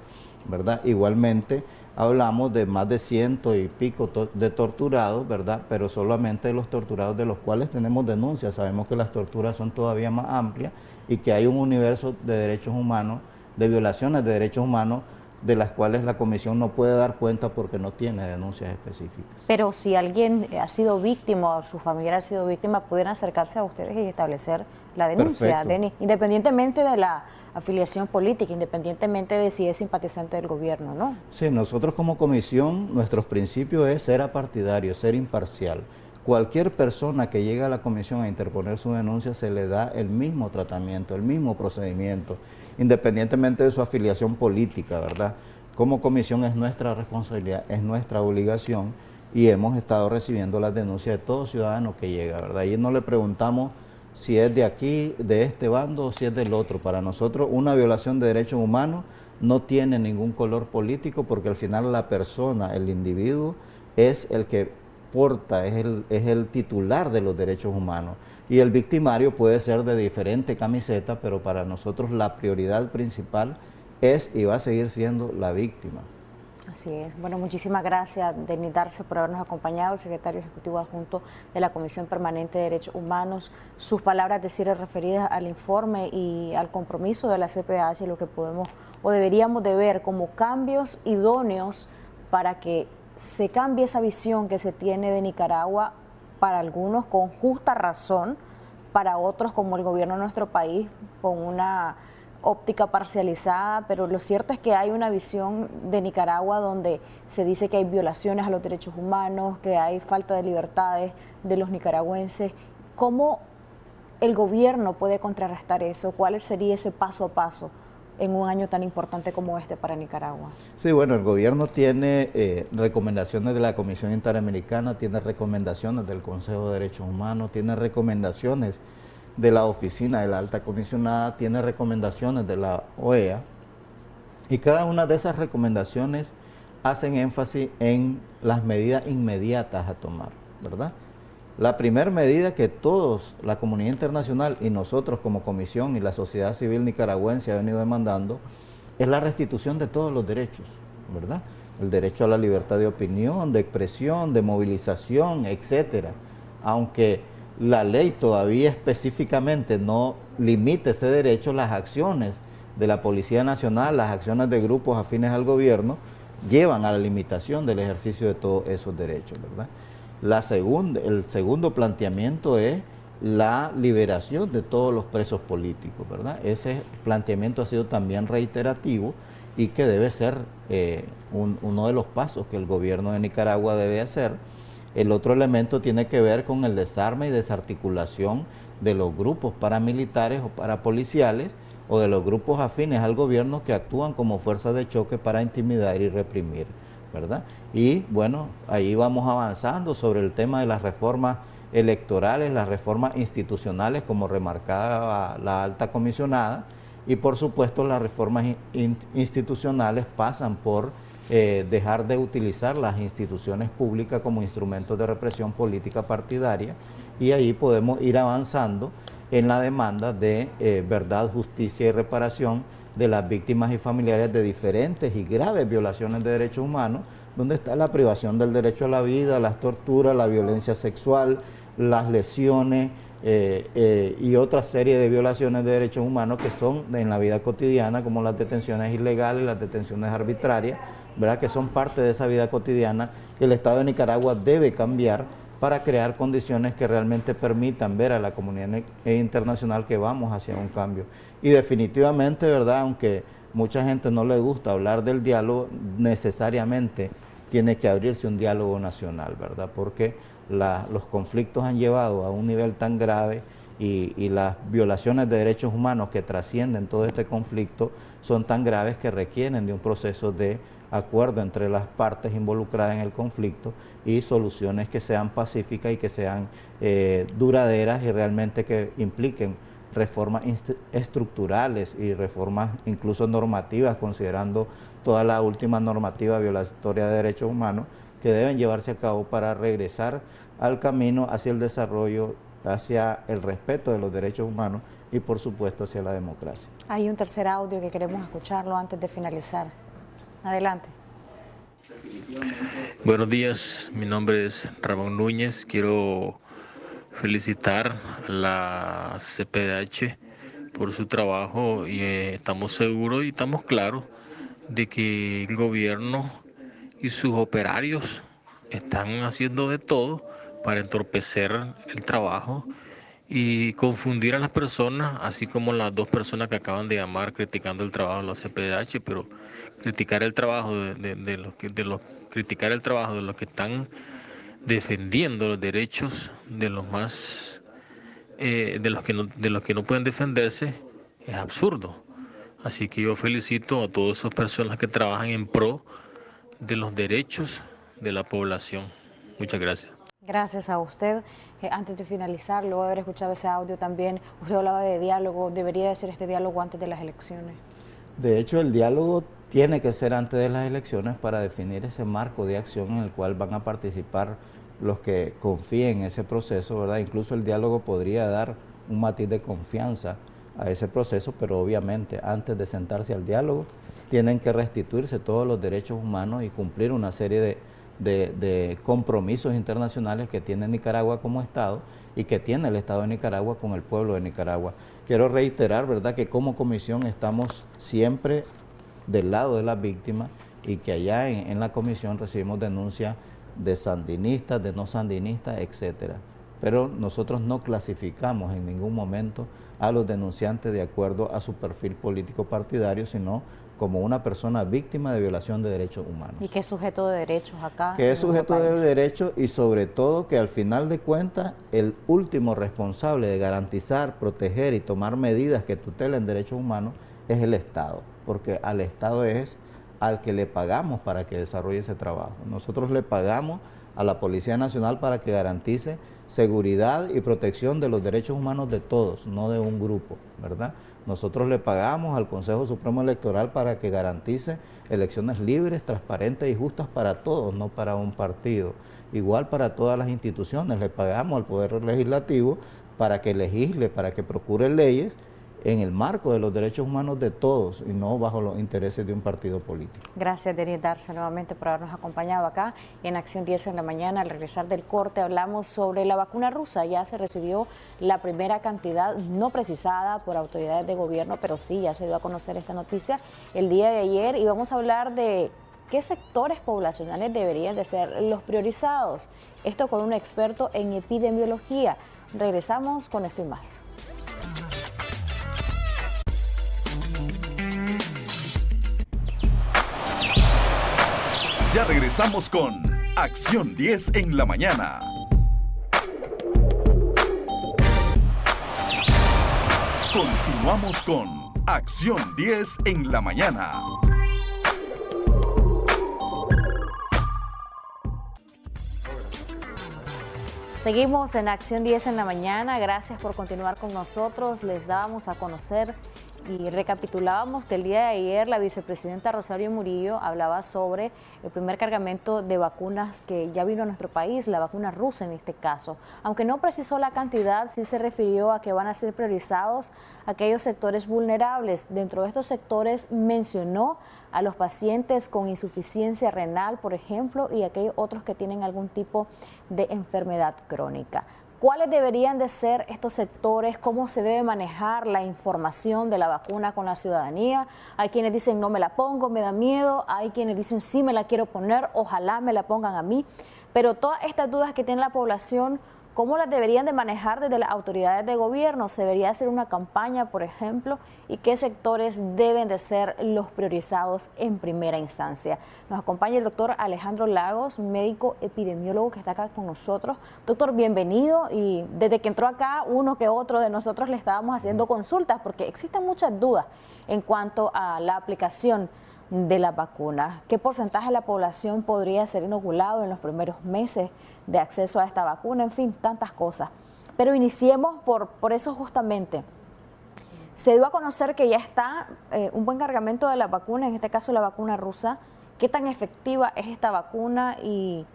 ¿verdad? Igualmente, hablamos de más de 100 y pico de torturados, ¿verdad? Pero solamente de los torturados de los cuales tenemos denuncias. Sabemos que las torturas son todavía más amplias y que hay un universo de derechos humanos, de violaciones de derechos humanos, de las cuales la comisión no puede dar cuenta porque no tiene denuncias específicas. Pero si alguien ha sido víctima o su familiar ha sido víctima, ¿pudieran acercarse a ustedes y establecer la denuncia, Denis? Independientemente de la afiliación política, independientemente de si es simpatizante del gobierno, ¿no? Sí, nosotros como comisión, nuestros principios es ser apartidario, ser imparcial. Cualquier persona que llegue a la comisión a interponer su denuncia se le da el mismo tratamiento, el mismo procedimiento, independientemente de su afiliación política, ¿verdad? Como comisión es nuestra responsabilidad, es nuestra obligación y hemos estado recibiendo las denuncias de todo ciudadano que llega, ¿verdad? Y no le preguntamos si es de aquí, de este bando o si es del otro. Para nosotros una violación de derechos humanos no tiene ningún color político porque al final la persona, el individuo, es el que porta, es el titular de los derechos humanos. Y el victimario puede ser de diferente camiseta, pero para nosotros la prioridad principal es y va a seguir siendo la víctima. Así es. Bueno, muchísimas gracias, Denis Darce, por habernos acompañado, el secretario ejecutivo adjunto de la Comisión Permanente de Derechos Humanos. Sus palabras de cierre referidas al informe y al compromiso de la CPDH, lo que podemos o deberíamos de ver como cambios idóneos para que se cambie esa visión que se tiene de Nicaragua, para algunos con justa razón, para otros como el gobierno de nuestro país con una óptica parcializada, pero lo cierto es que hay una visión de Nicaragua donde se dice que hay violaciones a los derechos humanos, que hay falta de libertades de los nicaragüenses. ¿Cómo el gobierno puede contrarrestar eso? ¿Cuál sería ese paso a paso en un año tan importante como este para Nicaragua? Sí, bueno, el gobierno tiene recomendaciones de la Comisión Interamericana, tiene recomendaciones del Consejo de Derechos Humanos, tiene recomendaciones de la Oficina de la Alta Comisionada, tiene recomendaciones de la OEA, y cada una de esas recomendaciones hacen énfasis en las medidas inmediatas a tomar, ¿verdad? La primera medida que todos, la comunidad internacional y nosotros como comisión y la sociedad civil nicaragüense ha venido demandando, es la restitución de todos los derechos, ¿verdad? El derecho a la libertad de opinión, de expresión, de movilización, etcétera. Aunque la ley todavía específicamente no limite ese derecho, las acciones de la Policía Nacional, las acciones de grupos afines al gobierno, llevan a la limitación del ejercicio de todos esos derechos, ¿verdad? El segundo planteamiento es la liberación de todos los presos políticos, ¿verdad? Ese planteamiento ha sido también reiterativo y que debe ser uno de los pasos que el gobierno de Nicaragua debe hacer. El otro elemento tiene que ver con el desarme y desarticulación de los grupos paramilitares o parapoliciales o de los grupos afines al gobierno que actúan como fuerzas de choque para intimidar y reprimir, ¿verdad? Y bueno, ahí vamos avanzando sobre el tema de las reformas electorales, las reformas institucionales, como remarcaba la alta comisionada, y por supuesto las reformas institucionales pasan por dejar de utilizar las instituciones públicas como instrumentos de represión política partidaria, y ahí podemos ir avanzando en la demanda de verdad, justicia y reparación de las víctimas y familiares de diferentes y graves violaciones de derechos humanos, donde está la privación del derecho a la vida, las torturas, la violencia sexual, las lesiones y otra serie de violaciones de derechos humanos que son en la vida cotidiana, como las detenciones ilegales, las detenciones arbitrarias, ¿verdad? Que son parte de esa vida cotidiana que el Estado de Nicaragua debe cambiar para crear condiciones que realmente permitan ver a la comunidad internacional que vamos hacia un cambio. Y definitivamente, ¿verdad?, aunque mucha gente no le gusta hablar del diálogo, necesariamente tiene que abrirse un diálogo nacional, ¿verdad?, porque los conflictos han llevado a un nivel tan grave y las violaciones de derechos humanos que trascienden todo este conflicto son tan graves que requieren de un proceso de acuerdo entre las partes involucradas en el conflicto y soluciones que sean pacíficas y que sean duraderas y realmente que impliquen reformas estructurales y reformas incluso normativas, considerando toda la última normativa violatoria de derechos humanos que deben llevarse a cabo para regresar al camino hacia el desarrollo, hacia el respeto de los derechos humanos y por supuesto hacia la democracia. Hay un tercer audio que queremos escucharlo antes de finalizar. Adelante. Buenos días, mi nombre es Ramón Núñez. Quiero felicitar a la CPDH por su trabajo y estamos seguros y estamos claros de que el gobierno y sus operarios están haciendo de todo para entorpecer el trabajo y confundir a las personas, así como las dos personas que acaban de llamar criticando el trabajo de la CPDH, pero criticar el trabajo de los que están defendiendo los derechos de los más de los que no pueden defenderse es absurdo. Así que yo felicito a todas esas personas que trabajan en pro de los derechos de la población. Muchas gracias. Gracias a usted. Antes de finalizar, luego de haber escuchado ese audio también, usted hablaba de diálogo. ¿Debería de ser este diálogo antes de las elecciones? De hecho, el diálogo tiene que ser antes de las elecciones para definir ese marco de acción en el cual van a participar los que confíen en ese proceso, ¿verdad? Incluso el diálogo podría dar un matiz de confianza a ese proceso, pero obviamente antes de sentarse al diálogo tienen que restituirse todos los derechos humanos y cumplir una serie de compromisos internacionales que tiene Nicaragua como Estado y que tiene el Estado de Nicaragua con el pueblo de Nicaragua. Quiero reiterar, ¿verdad?, que como comisión estamos siempre del lado de las víctimas y que allá en la comisión recibimos denuncias de sandinistas, de no sandinistas, etcétera. Pero nosotros no clasificamos en ningún momento a los denunciantes de acuerdo a su perfil político partidario, sino como una persona víctima de violación de derechos humanos. ¿Y qué sujeto de derechos acá? Que es sujeto de derechos y sobre todo que al final de cuentas el último responsable de garantizar, proteger y tomar medidas que tutelen derechos humanos es el Estado, porque al Estado es al que le pagamos para que desarrolle ese trabajo. Nosotros le pagamos a la Policía Nacional para que garantice seguridad y protección de los derechos humanos de todos, no de un grupo, ¿verdad? Nosotros le pagamos al Consejo Supremo Electoral para que garantice elecciones libres, transparentes y justas para todos, no para un partido. Igual para todas las instituciones, le pagamos al Poder Legislativo para que legisle, para que procure leyes en el marco de los derechos humanos de todos y no bajo los intereses de un partido político. Gracias, Denis Darce, nuevamente por habernos acompañado acá en Acción 10 en la mañana. Al regresar del corte hablamos sobre la vacuna rusa. Ya se recibió la primera cantidad no precisada por autoridades de gobierno, pero sí, ya se dio a conocer esta noticia el día de ayer y vamos a hablar de qué sectores poblacionales deberían de ser los priorizados. Esto con un experto en epidemiología. Regresamos con esto y más. Ya regresamos con Acción 10 en la mañana. Continuamos con Acción 10 en la mañana. Seguimos en Acción 10 en la mañana. Gracias por continuar con nosotros. Les dábamos a conocer y recapitulábamos que el día de ayer la vicepresidenta Rosario Murillo hablaba sobre el primer cargamento de vacunas que ya vino a nuestro país, la vacuna rusa en este caso. Aunque no precisó la cantidad, sí se refirió a que van a ser priorizados aquellos sectores vulnerables. Dentro de estos sectores mencionó a los pacientes con insuficiencia renal, por ejemplo, y aquellos otros que tienen algún tipo de enfermedad crónica. ¿Cuáles deberían de ser estos sectores? ¿Cómo se debe manejar la información de la vacuna con la ciudadanía? Hay quienes dicen no me la pongo, me da miedo. Hay quienes dicen sí me la quiero poner, ojalá me la pongan a mí. Pero todas estas dudas que tiene la población, ¿cómo las deberían de manejar desde las autoridades de gobierno? ¿Se debería hacer una campaña, por ejemplo? ¿Y qué sectores deben de ser los priorizados en primera instancia? Nos acompaña el doctor Alejandro Lagos, médico epidemiólogo que está acá con nosotros. Doctor, bienvenido. Y desde que entró acá, uno que otro de nosotros le estábamos haciendo consultas porque existen muchas dudas en cuanto a la aplicación de la vacuna. ¿Qué porcentaje de la población podría ser inoculado en los primeros meses de acceso a esta vacuna? En fin, tantas cosas. Pero iniciemos por eso justamente. Se dio a conocer que ya está un buen cargamento de la vacuna, en este caso la vacuna rusa. ¿Qué tan efectiva es esta vacuna y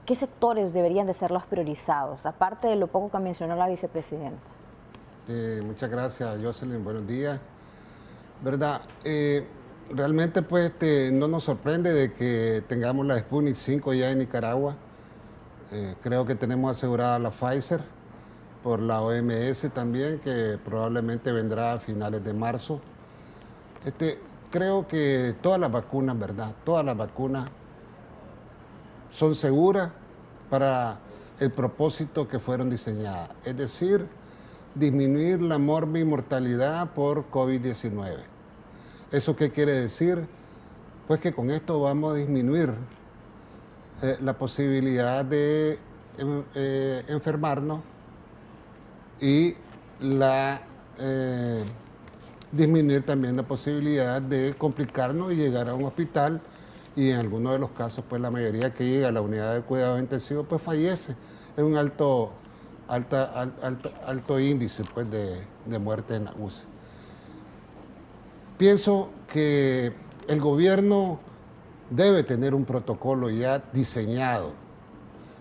qué sectores deberían de ser los priorizados, aparte de lo poco que mencionó la vicepresidenta? Muchas gracias, Jocelyn. Buenos días. ¿Verdad? Realmente pues no nos sorprende de que tengamos la Sputnik 5 ya en Nicaragua. Creo que tenemos asegurada la Pfizer por la OMS también, que probablemente vendrá a finales de marzo. Creo que todas las vacunas, ¿verdad? Todas las vacunas son seguras para el propósito que fueron diseñadas, es decir, disminuir la mortalidad por COVID-19. ¿Eso qué quiere decir? Pues que con esto vamos a disminuir la posibilidad de enfermarnos y disminuir también la posibilidad de complicarnos y llegar a un hospital, y en algunos de los casos pues la mayoría que llega a la unidad de cuidados intensivos pues fallece. Es un alto índice pues de muerte en la UCI. Pienso que el gobierno debe tener un protocolo ya diseñado,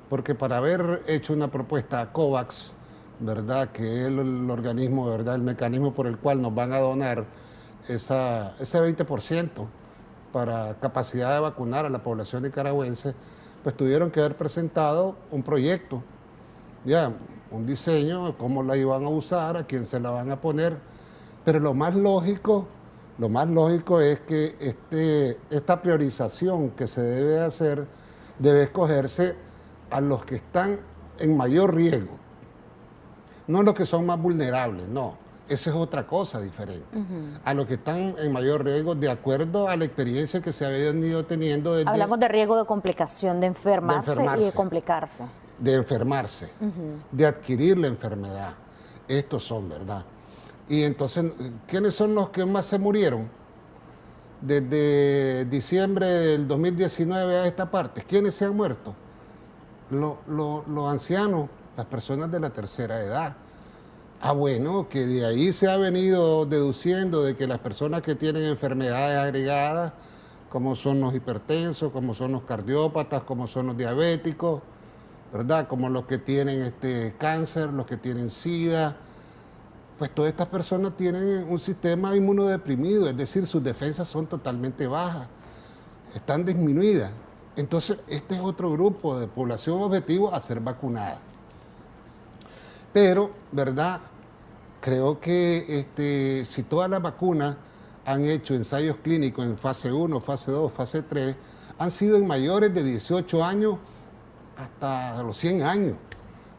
porque para haber hecho una propuesta a COVAX, ¿verdad?, que es el organismo, ¿verdad?, el mecanismo por el cual nos van a donar ese 20% para capacidad de vacunar a la población nicaragüense, pues tuvieron que haber presentado un proyecto, ya, un diseño, cómo la iban a usar, a quién se la van a poner, pero lo más lógico es que esta priorización que se debe hacer debe escogerse a los que están en mayor riesgo, no los que son más vulnerables, no, esa es otra cosa diferente. A los que están en mayor riesgo de acuerdo a la experiencia que se ha venido teniendo. Hablamos de riesgo de complicación, de enfermarse y de complicarse. De enfermarse, de adquirir la enfermedad. Estos son, ¿verdad? Y entonces, ¿quiénes son los que más se murieron? Desde diciembre del 2019 a esta parte, ¿quiénes se han muerto? Los ancianos, las personas de la tercera edad. Bueno, que de ahí se ha venido deduciendo de que las personas que tienen enfermedades agregadas, como son los hipertensos, como son los cardiópatas, como son los diabéticos, ¿verdad? Como los que tienen cáncer, los que tienen SIDA, pues todas estas personas tienen un sistema inmunodeprimido, es decir, sus defensas son totalmente bajas, están disminuidas. Entonces, este es otro grupo de población objetivo a ser vacunada. Pero, ¿verdad? Creo que si todas las vacunas han hecho ensayos clínicos en fase 1, fase 2, fase 3, han sido en mayores de 18 años hasta los 100 años,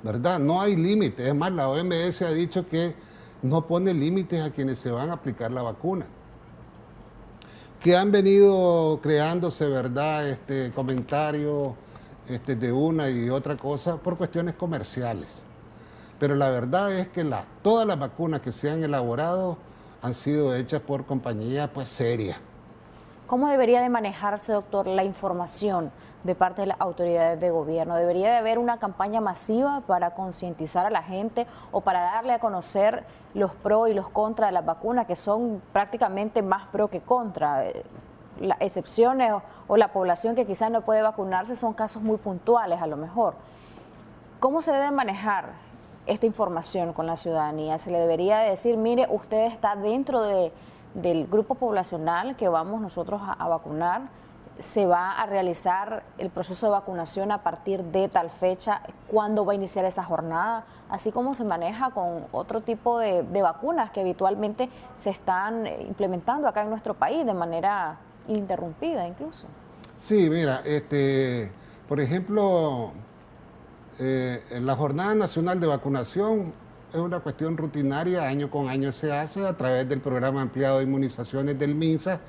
¿verdad? No hay límites. Es más, la OMS ha dicho que no pone límites a quienes se van a aplicar la vacuna. Que han venido creándose, ¿verdad?, comentarios de una y otra cosa por cuestiones comerciales. Pero la verdad es que todas las vacunas que se han elaborado han sido hechas por compañías pues serias. ¿Cómo debería de manejarse, doctor, la información de parte de las autoridades de gobierno? ¿Debería de haber una campaña masiva para concientizar a la gente o para darle a conocer los pros y los contras de las vacunas, que son prácticamente más pro que contra? Las excepciones o la población que quizás no puede vacunarse son casos muy puntuales a lo mejor. ¿Cómo se debe manejar esta información con la ciudadanía? ¿Se le debería de decir, mire, usted está dentro del grupo poblacional que vamos nosotros a vacunar? ¿Se va a realizar el proceso de vacunación a partir de tal fecha? ¿Cuándo va a iniciar esa jornada? Así como se maneja con otro tipo de vacunas que habitualmente se están implementando acá en nuestro país de manera ininterrumpida incluso. Sí, mira, por ejemplo, la Jornada Nacional de Vacunación es una cuestión rutinaria, año con año se hace a través del Programa Ampliado de Inmunizaciones del MINSA.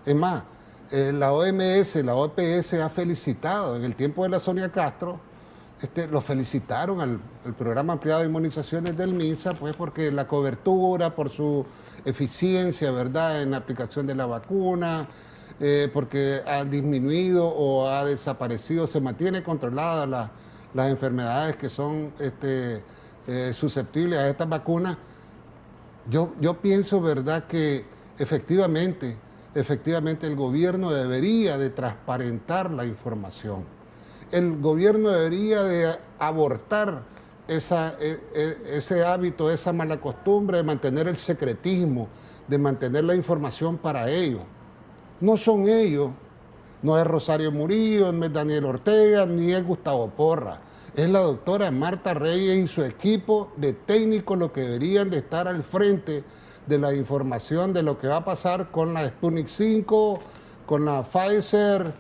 Es más, la OMS, la OPS ha felicitado, en el tiempo de la Sonia Castro, lo felicitaron al Programa Ampliado de Inmunizaciones del MINSA, pues porque la cobertura, por su eficiencia, ¿verdad?, en la aplicación de la vacuna, porque ha disminuido o ha desaparecido, se mantiene controlada las enfermedades que son susceptibles a estas vacunas. Yo pienso, ¿verdad?, que efectivamente el gobierno debería de transparentar la información. El gobierno debería de abortar ese hábito, esa mala costumbre de mantener el secretismo, de mantener la información para ellos. No son ellos, no es Rosario Murillo, no es Daniel Ortega, ni es Gustavo Porra. Es la doctora Marta Reyes y su equipo de técnicos los que deberían de estar al frente de la información de lo que va a pasar con la Sputnik 5, con la Pfizer,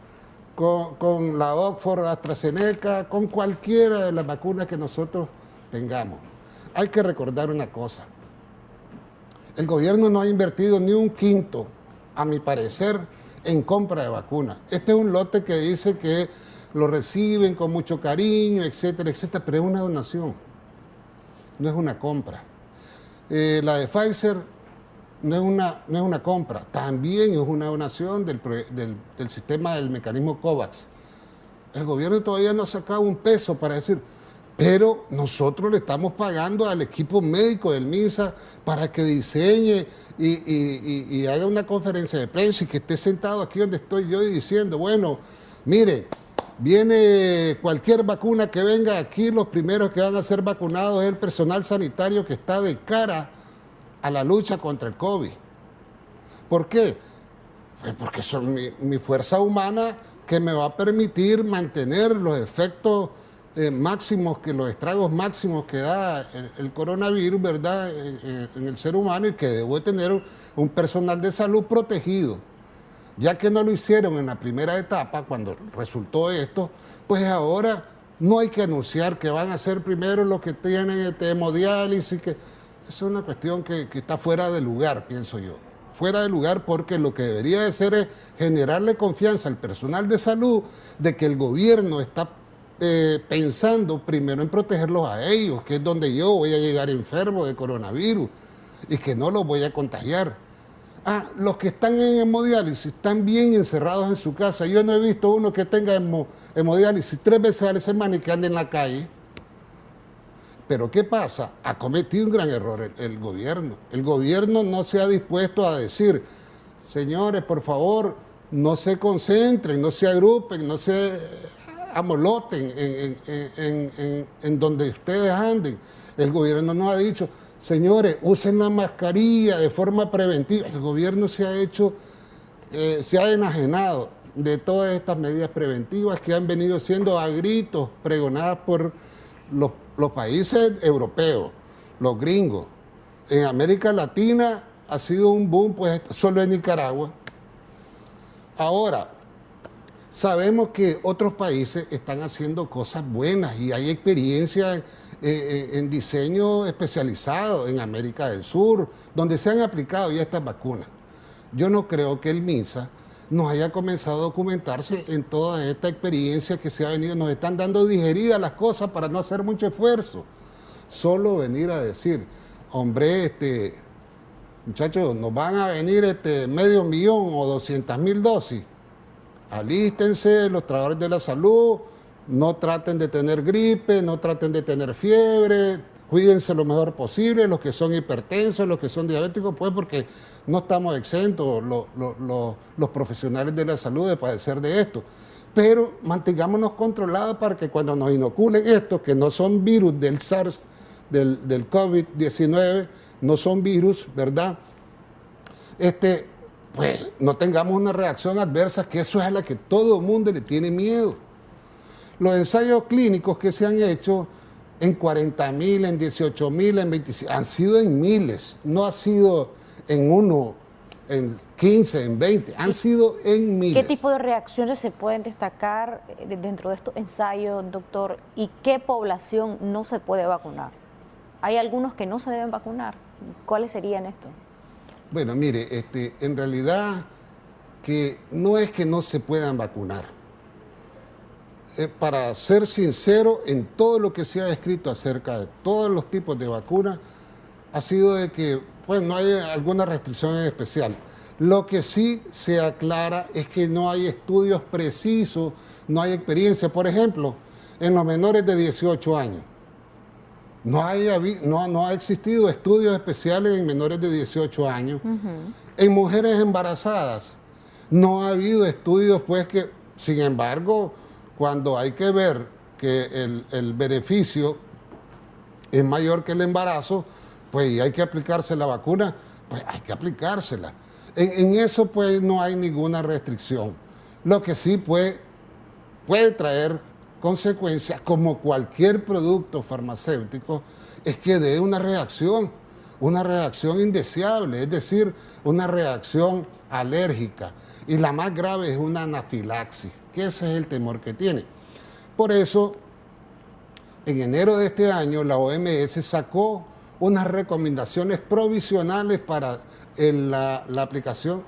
con la Oxford AstraZeneca, con cualquiera de las vacunas que nosotros tengamos. Hay que recordar una cosa. El gobierno no ha invertido ni un quinto, a mi parecer, en compra de vacunas. Este es un lote que dice que lo reciben con mucho cariño, etcétera, etcétera, pero es una donación, no es una compra. La de Pfizer no es una compra, también es una donación del sistema del mecanismo COVAX. El gobierno todavía no ha sacado un peso para decir, pero nosotros le estamos pagando al equipo médico del MINSA para que diseñe y haga una conferencia de prensa y que esté sentado aquí donde estoy yo y diciendo, bueno, mire, viene cualquier vacuna que venga aquí, los primeros que van a ser vacunados es el personal sanitario que está de cara a la lucha contra el COVID. ¿Por qué? Pues porque son mi fuerza humana que me va a permitir mantener los efectos máximos, los estragos máximos que da el coronavirus, ¿verdad?, en el ser humano, y que debo tener un personal de salud protegido. Ya que no lo hicieron en la primera etapa, cuando resultó esto, pues ahora no hay que anunciar que van a ser primero los que tienen hemodiálisis, que es una cuestión que está fuera de lugar, pienso yo. Fuera de lugar, porque lo que debería de ser es generarle confianza al personal de salud de que el gobierno está pensando primero en protegerlos a ellos, que es donde yo voy a llegar enfermo de coronavirus y que no los voy a contagiar. Los que están en hemodiálisis están bien encerrados en su casa. Yo no he visto uno que tenga hemodiálisis 3 veces a la semana y que ande en la calle. Pero ¿qué pasa? Ha cometido un gran error el gobierno. El gobierno no se ha dispuesto a decir, señores, por favor, no se concentren, no se agrupen, no se amoloten en donde ustedes anden. El gobierno nos ha dicho, Señores, usen la mascarilla de forma preventiva. El gobierno se ha enajenado de todas estas medidas preventivas que han venido siendo a gritos pregonadas por los países europeos, los gringos. En América Latina ha sido un boom, pues solo en Nicaragua. Ahora, sabemos que otros países están haciendo cosas buenas y hay experiencia en diseño especializado en América del Sur, donde se han aplicado ya estas vacunas. Yo no creo que el MINSA nos haya comenzado a documentarse en toda esta experiencia que se ha venido. Nos están dando digeridas las cosas para no hacer mucho esfuerzo. Solo venir a decir, hombre, muchachos, nos van a venir 500,000 o 200,000 dosis. Alístense, los trabajadores de la salud, no traten de tener gripe, no traten de tener fiebre, cuídense lo mejor posible, los que son hipertensos, los que son diabéticos, pues porque no estamos exentos los profesionales de la salud de padecer de esto. Pero mantengámonos controlados para que cuando nos inoculen estos, que no son virus del SARS, del COVID-19, no son virus, ¿verdad? Pues no tengamos una reacción adversa, que eso es a la que todo el mundo le tiene miedo. Los ensayos clínicos que se han hecho en 40,000, en 18,000, en 25, han sido en miles, no ha sido en 1, en 15, en 20, han sido en miles. ¿Qué tipo de reacciones se pueden destacar dentro de estos ensayos, doctor? ¿Y qué población no se puede vacunar? Hay algunos que no se deben vacunar. ¿Cuáles serían estos? Bueno, mire, en realidad que no es que no se puedan vacunar. Para ser sincero, en todo lo que se ha escrito acerca de todos los tipos de vacunas, ha sido de que pues, no hay alguna restricción en especial. Lo que sí se aclara es que no hay estudios precisos, no hay experiencia. Por ejemplo, en los menores de 18 años. No ha existido estudios especiales en menores de 18 años. En mujeres embarazadas no ha habido estudios, pues que, sin embargo, cuando hay que ver que el beneficio es mayor que el embarazo, pues y hay que aplicarse la vacuna, pues hay que aplicársela. En eso pues no hay ninguna restricción. Lo que sí puede traer consecuencias, como cualquier producto farmacéutico, es que dé una reacción indeseable, es decir, una reacción alérgica. Y la más grave es una anafilaxis, que ese es el temor que tiene. Por eso, en enero de este año, la OMS sacó unas recomendaciones provisionales para la aplicación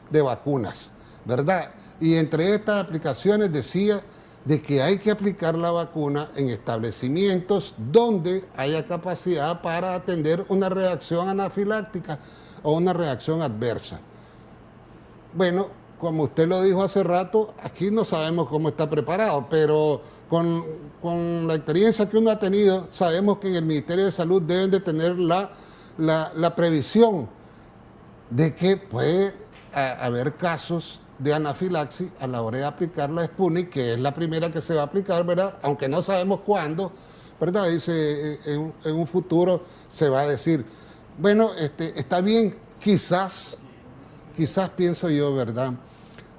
de vacunas, ¿verdad? Y entre estas aplicaciones decía de que hay que aplicar la vacuna en establecimientos donde haya capacidad para atender una reacción anafiláctica o una reacción adversa. Bueno, como usted lo dijo hace rato, aquí no sabemos cómo está preparado, pero con la experiencia que uno ha tenido, sabemos que en el Ministerio de Salud deben de tener la previsión de que puede haber casos de anafilaxis a la hora de aplicar la Sputnik, que es la primera que se va a aplicar, ¿verdad? Aunque no sabemos cuándo, ¿verdad? Dice, en un futuro se va a decir, bueno, está bien, quizás pienso yo, ¿verdad?,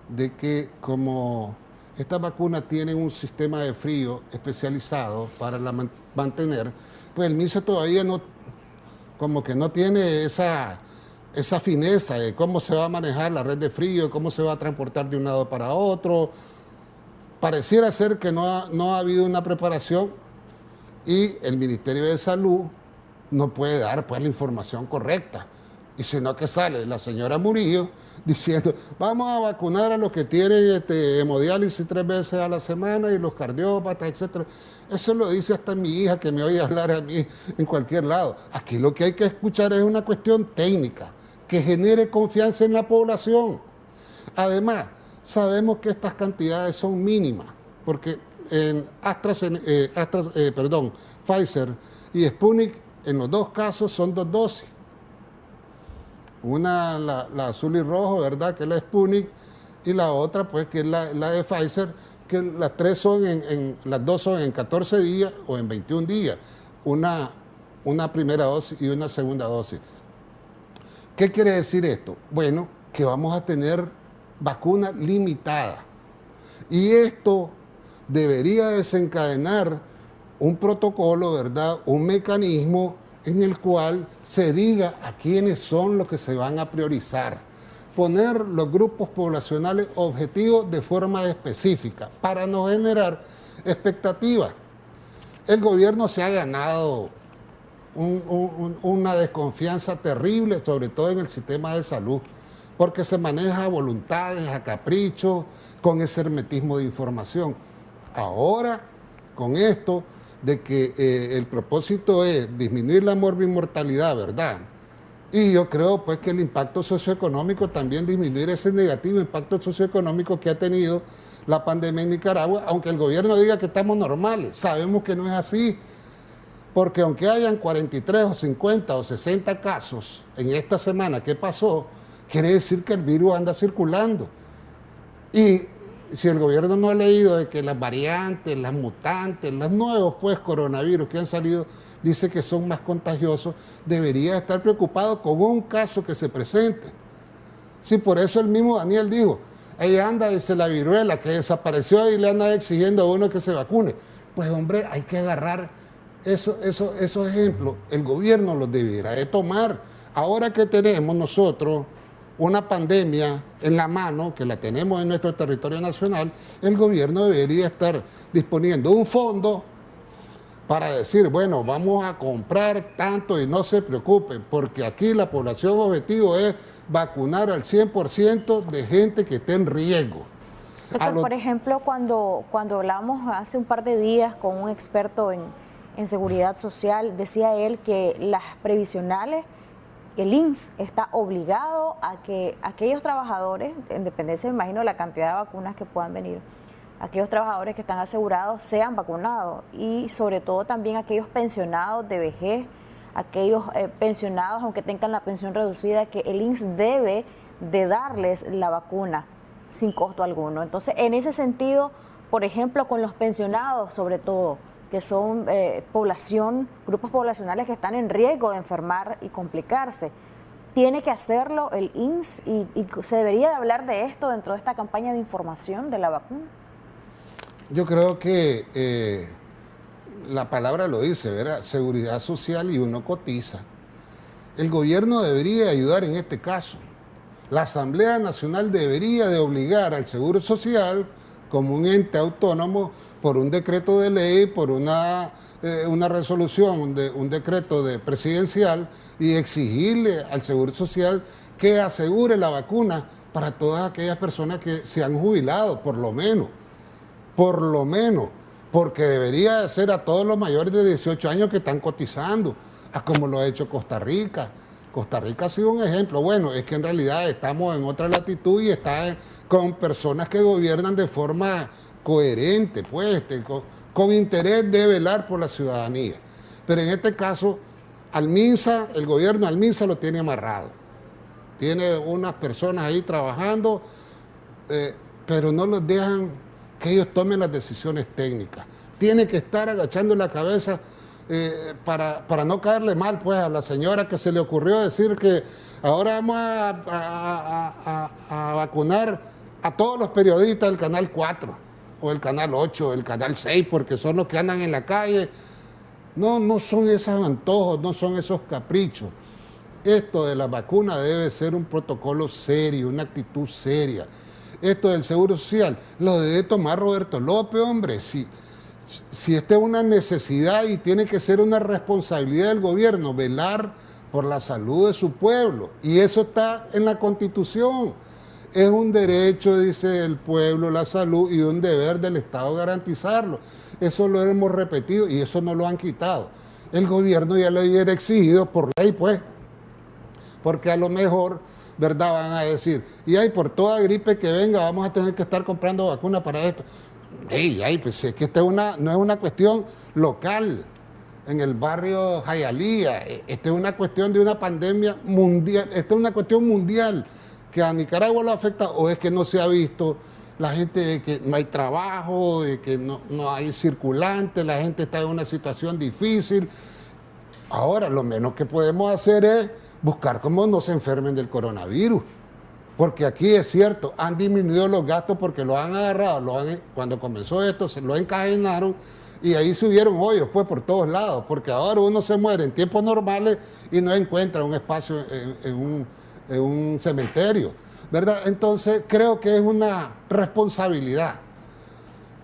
de que como estas vacunas tienen un sistema de frío especializado para mantener, pues el MINSA todavía como que no tiene esa fineza de cómo se va a manejar la red de frío, cómo se va a transportar de un lado para otro. Pareciera ser que no ha habido una preparación y el Ministerio de Salud no puede dar pues la información correcta. Y sino que sale la señora Murillo diciendo, vamos a vacunar a los que tienen hemodiálisis 3 veces a la semana y los cardiópatas, etc. Eso lo dice hasta mi hija, que me oye hablar a mí en cualquier lado. Aquí lo que hay que escuchar es una cuestión técnica, que genere confianza en la población. Además, sabemos que estas cantidades son mínimas, porque en Pfizer y Sputnik, en los dos casos son 2 dosis. Una, la azul y rojo, ¿verdad?, que es la Sputnik, y la otra, pues, que es la de Pfizer, que las dos son en 14 días o en 21 días. Una una primera dosis y una segunda dosis. ¿Qué quiere decir esto? Bueno, que vamos a tener vacuna limitada. Y esto debería desencadenar un protocolo, ¿verdad? Un mecanismo en el cual se diga a quiénes son los que se van a priorizar. Poner los grupos poblacionales objetivos de forma específica para no generar expectativas. El gobierno se ha ganado una desconfianza terrible, sobre todo en el sistema de salud, porque se maneja a voluntades, a caprichos, con ese hermetismo de información. Ahora, con esto de que el propósito es disminuir la morbimortalidad, ¿verdad? Y yo creo pues que el impacto socioeconómico también disminuir ese negativo impacto socioeconómico que ha tenido la pandemia en Nicaragua, aunque el gobierno diga que estamos normales, sabemos que no es así, porque aunque hayan 43 o 50 o 60 casos en esta semana que pasó, quiere decir que el virus anda circulando. Y si el gobierno no ha leído de que las variantes, las mutantes, los nuevos pues coronavirus que han salido, dice que son más contagiosos, debería estar preocupado con un caso que se presente. Sí, por eso el mismo Daniel dijo, ella anda, dice la viruela que desapareció y le anda exigiendo a uno que se vacune. Pues hombre, hay que agarrar esos ejemplos, el gobierno los debiera de tomar. Ahora que tenemos nosotros una pandemia en la mano, que la tenemos en nuestro territorio nacional, el gobierno debería estar disponiendo un fondo para decir, bueno, vamos a comprar tanto y no se preocupen, porque aquí la población objetivo es vacunar al 100% de gente que esté en riesgo. Doctor, por ejemplo, cuando hablamos hace un par de días con un experto en seguridad social, decía él que las previsionales, el INSS está obligado a que aquellos trabajadores, en dependencia, me imagino, de la cantidad de vacunas que puedan venir, aquellos trabajadores que están asegurados sean vacunados y sobre todo también aquellos pensionados de vejez, aquellos pensionados, aunque tengan la pensión reducida, que el INSS debe de darles la vacuna sin costo alguno. Entonces, en ese sentido, por ejemplo, con los pensionados sobre todo, que son grupos poblacionales que están en riesgo de enfermar y complicarse. ¿Tiene que hacerlo el INSS y se debería de hablar de esto dentro de esta campaña de información de la vacuna? Yo creo que la palabra lo dice, ¿verdad? Seguridad social y uno cotiza. El gobierno debería ayudar en este caso. La Asamblea Nacional debería de obligar al Seguro Social como un ente autónomo por un decreto de ley, por una resolución, un decreto presidencial y exigirle al Seguro Social que asegure la vacuna para todas aquellas personas que se han jubilado, por lo menos, porque debería ser a todos los mayores de 18 años que están cotizando, a como lo ha hecho Costa Rica. Costa Rica ha sido un ejemplo. Bueno, es que en realidad estamos en otra latitud y está con personas que gobiernan de forma coherente, pues, con interés de velar por la ciudadanía. Pero en este caso, el gobierno al MINSA lo tiene amarrado. Tiene unas personas ahí trabajando, pero no los dejan que ellos tomen las decisiones técnicas. Tiene que estar agachando la cabeza para no caerle mal pues a la señora que se le ocurrió decir que ahora vamos a vacunar a todos los periodistas del Canal 4 o el Canal 8, el Canal 6, porque son los que andan en la calle. No son esos antojos, no son esos caprichos. Esto de la vacuna debe ser un protocolo serio, una actitud seria. Esto del Seguro Social lo debe tomar Roberto López, hombre. Si esta es una necesidad y tiene que ser una responsabilidad del gobierno, velar por la salud de su pueblo. Y eso está en la Constitución. Es un derecho, dice el pueblo, la salud, y un deber del Estado garantizarlo. Eso lo hemos repetido y eso no lo han quitado. El gobierno ya lo hubiera exigido por ley, pues, porque a lo mejor, ¿verdad?, van a decir, y hay por toda gripe que venga vamos a tener que estar comprando vacunas para esto. Pues es que esta no es una cuestión local en el barrio Hialeah, esta es una cuestión de una pandemia mundial, esta es una cuestión mundial que a Nicaragua lo afecta, o es que no se ha visto la gente de que no hay trabajo, de que no hay circulante, la gente está en una situación difícil. Ahora, lo menos que podemos hacer es buscar cómo no se enfermen del coronavirus. Porque aquí es cierto, han disminuido los gastos porque lo han agarrado, cuando comenzó esto, se lo encadenaron y ahí se hubieron hoyos pues por todos lados, porque ahora uno se muere en tiempos normales y no encuentra un espacio en un cementerio, ¿verdad? Entonces creo que es una responsabilidad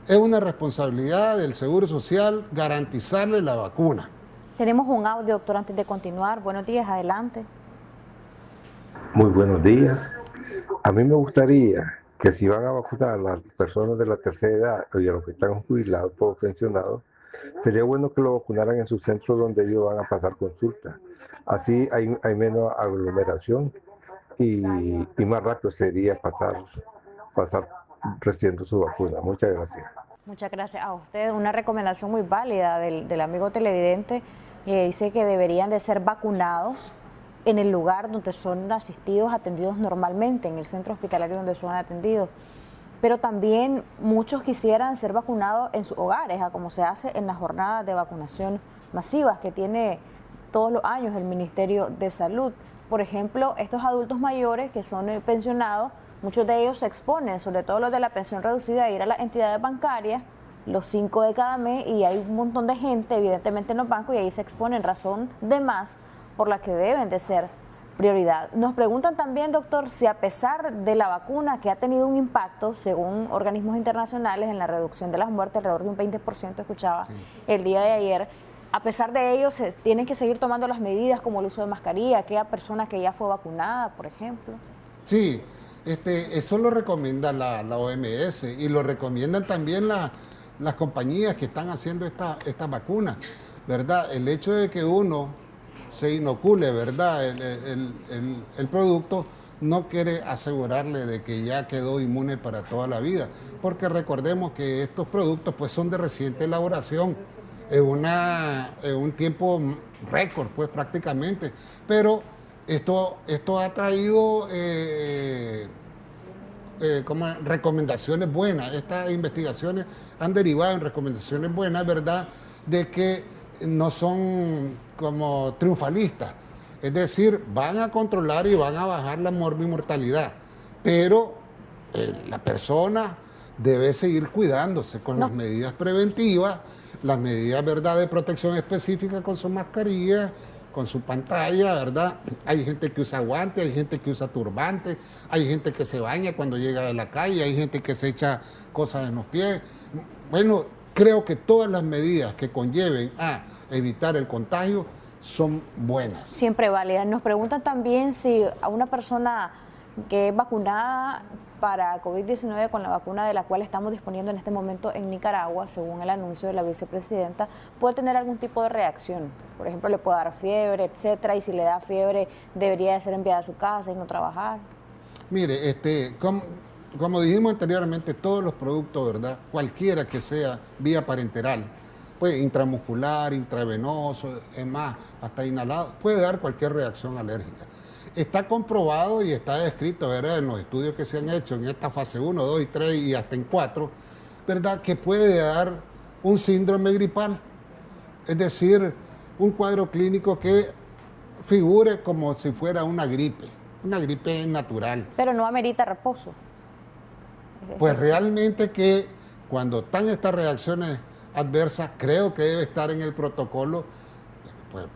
del Seguro Social garantizarle la vacuna. Tenemos un audio, doctor, antes de continuar. Buenos días, adelante. Muy buenos días. A mí me gustaría que si van a vacunar a las personas de la tercera edad y a los que están jubilados, todos pensionados, sería bueno que lo vacunaran en sus centros donde ellos van a pasar consulta. Así hay menos aglomeración y más rápido sería pasar recibiendo su vacuna. Muchas gracias. Muchas gracias a usted. Una recomendación muy válida del amigo televidente que dice que deberían de ser vacunados en el lugar donde son asistidos, atendidos normalmente, en el centro hospitalario donde son atendidos. Pero también muchos quisieran ser vacunados en sus hogares, como se hace en las jornadas de vacunación masivas que tiene todos los años el Ministerio de Salud. Por ejemplo, estos adultos mayores que son pensionados, muchos de ellos se exponen, sobre todo los de la pensión reducida, a ir a las entidades bancarias los 5 de cada mes y hay un montón de gente, evidentemente en los bancos, y ahí se exponen, razón de más por la que deben de ser prioridad. Nos preguntan también, doctor, si a pesar de la vacuna que ha tenido un impacto, según organismos internacionales, en la reducción de las muertes, alrededor de un 20%, escuchaba el día de ayer, a pesar de ello, se tienen que seguir tomando las medidas como el uso de mascarilla, aquella persona que ya fue vacunada, por ejemplo. Sí, eso lo recomienda la OMS y lo recomiendan también las compañías que están haciendo estas vacunas, ¿verdad? El hecho de que uno se inocule, ¿verdad?, el producto, no quiere asegurarle de que ya quedó inmune para toda la vida, porque recordemos que estos productos pues son de reciente elaboración, en un tiempo récord pues prácticamente, pero esto ha traído como recomendaciones buenas. Estas investigaciones han derivado en recomendaciones buenas, ¿verdad?, de que no son como triunfalistas, es decir, van a controlar y van a bajar la mortalidad, pero la persona debe seguir cuidándose con las medidas preventivas, las medidas, ¿verdad?, de protección específica con su mascarilla, con su pantalla, ¿verdad? Hay gente que usa guantes, hay gente que usa turbante, hay gente que se baña cuando llega de la calle, hay gente que se echa cosas en los pies. Bueno, creo que todas las medidas que conlleven a evitar el contagio son buenas. Siempre válidas. Nos preguntan también si a una persona que es vacunada para COVID-19 con la vacuna de la cual estamos disponiendo en este momento en Nicaragua, según el anuncio de la vicepresidenta, puede tener algún tipo de reacción. Por ejemplo, le puede dar fiebre, etcétera, y si le da fiebre debería de ser enviada a su casa y no trabajar. Mire, como dijimos anteriormente, todos los productos, ¿verdad?, cualquiera que sea vía parenteral, pues intramuscular, intravenoso, es más, hasta inhalado, puede dar cualquier reacción alérgica. Está comprobado y está descrito, ¿verdad?, en los estudios que se han hecho en esta fase 1, 2 y 3 y hasta en 4, ¿verdad?, que puede dar un síndrome gripal, es decir, un cuadro clínico que figure como si fuera una gripe natural. Pero no amerita reposo. Pues realmente que cuando están estas reacciones adversas, creo que debe estar en el protocolo, pues,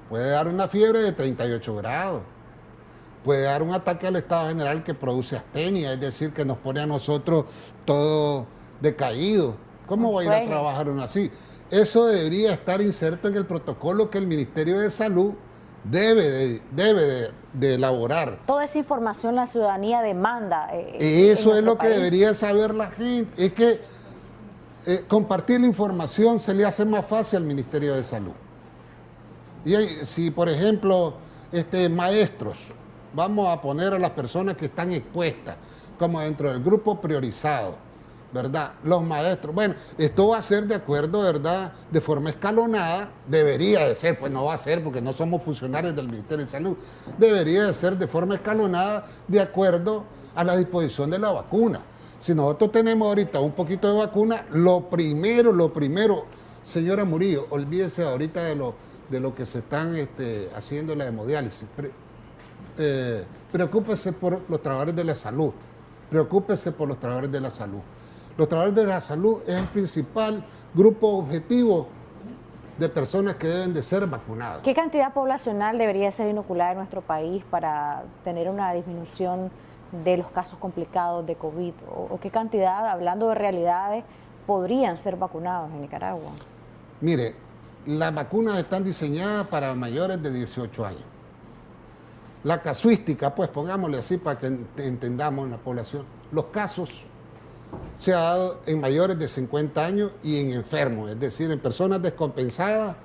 puede dar una fiebre de 38 grados, puede dar un ataque al estado general que produce astenia, es decir, que nos pone a nosotros todo decaído. ¿Cómo va a ir a trabajar uno así? Eso debería estar inserto en el protocolo que el Ministerio de Salud debe de elaborar. Toda esa información la ciudadanía demanda. Eso es lo que debería saber la gente. Es que compartir la información se le hace más fácil al Ministerio de Salud. Y si, por ejemplo, maestros, vamos a poner a las personas que están expuestas como dentro del grupo priorizado, ¿verdad? Los maestros, bueno, esto va a ser de acuerdo, ¿verdad?, de forma escalonada, debería de ser, pues no va a ser porque no somos funcionarios del Ministerio de Salud, debería de ser de forma escalonada de acuerdo a la disposición de la vacuna. Si nosotros tenemos ahorita un poquito de vacuna, lo primero, señora Murillo, olvídese ahorita de lo que se están haciendo la hemodiálisis. Preocúpese por los trabajadores de la salud. Preocúpese por los trabajadores de la salud. Los trabajadores de la salud es el principal grupo objetivo de personas que deben de ser vacunadas. ¿Qué cantidad poblacional debería ser inoculada en nuestro país para tener una disminución de los casos complicados de COVID? ¿O qué cantidad, hablando de realidades, podrían ser vacunados en Nicaragua? Mire, las vacunas están diseñadas para mayores de 18 años. La casuística, pues pongámosle así para que entendamos la población, los casos se ha dado en mayores de 50 años y en enfermos, es decir, en personas descompensadas,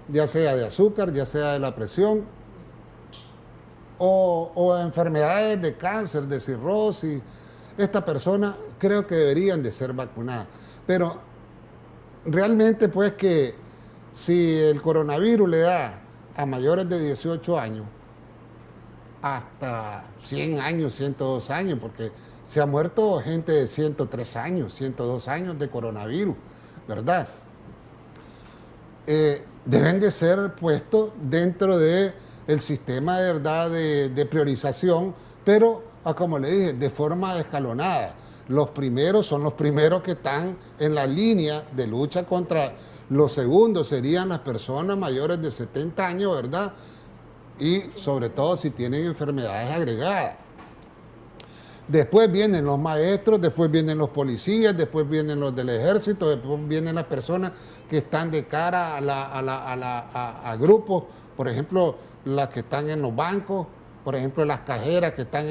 ya sea de azúcar, ya sea de la presión, o enfermedades de cáncer, de cirrosis. Estas personas creo que deberían de ser vacunadas. Pero realmente pues que si el coronavirus le da a mayores de 18 años, hasta 100 años, 102 años, porque se ha muerto gente de 103 años, 102 años de coronavirus, ¿verdad? Deben de ser puestos dentro del sistema de verdad de priorización, pero, como le dije, de forma escalonada. Los primeros son los primeros que están en la línea de lucha contra los segundos, serían las personas mayores de 70 años, ¿verdad? Y sobre todo si tienen enfermedades agregadas. Después vienen los maestros, después vienen los policías, después vienen los del ejército, después vienen las personas que están de cara a grupos, por ejemplo, las que están en los bancos, por ejemplo, las cajeras que están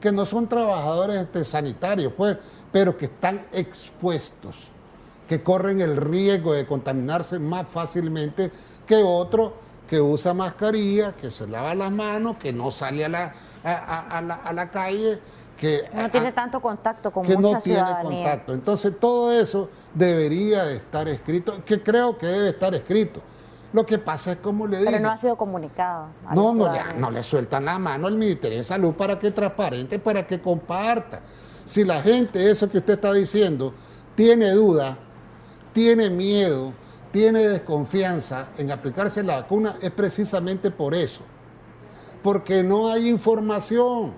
que no son trabajadores sanitarios, pues, pero que están expuestos, que corren el riesgo de contaminarse más fácilmente que otros que usa mascarilla, que se lava las manos, que no sale a la calle, que no tiene tanto contacto con que mucha no tiene ciudadanía. contacto. Entonces todo eso debería de estar escrito, que creo que debe estar escrito. Lo que pasa es, como le digo, pero no ha sido comunicado. No le sueltan la mano al Ministerio de Salud para que transparente, para que comparta. Si la gente, eso que usted está diciendo, tiene duda, tiene miedo, tiene desconfianza en aplicarse la vacuna, es precisamente por eso. Porque no hay información.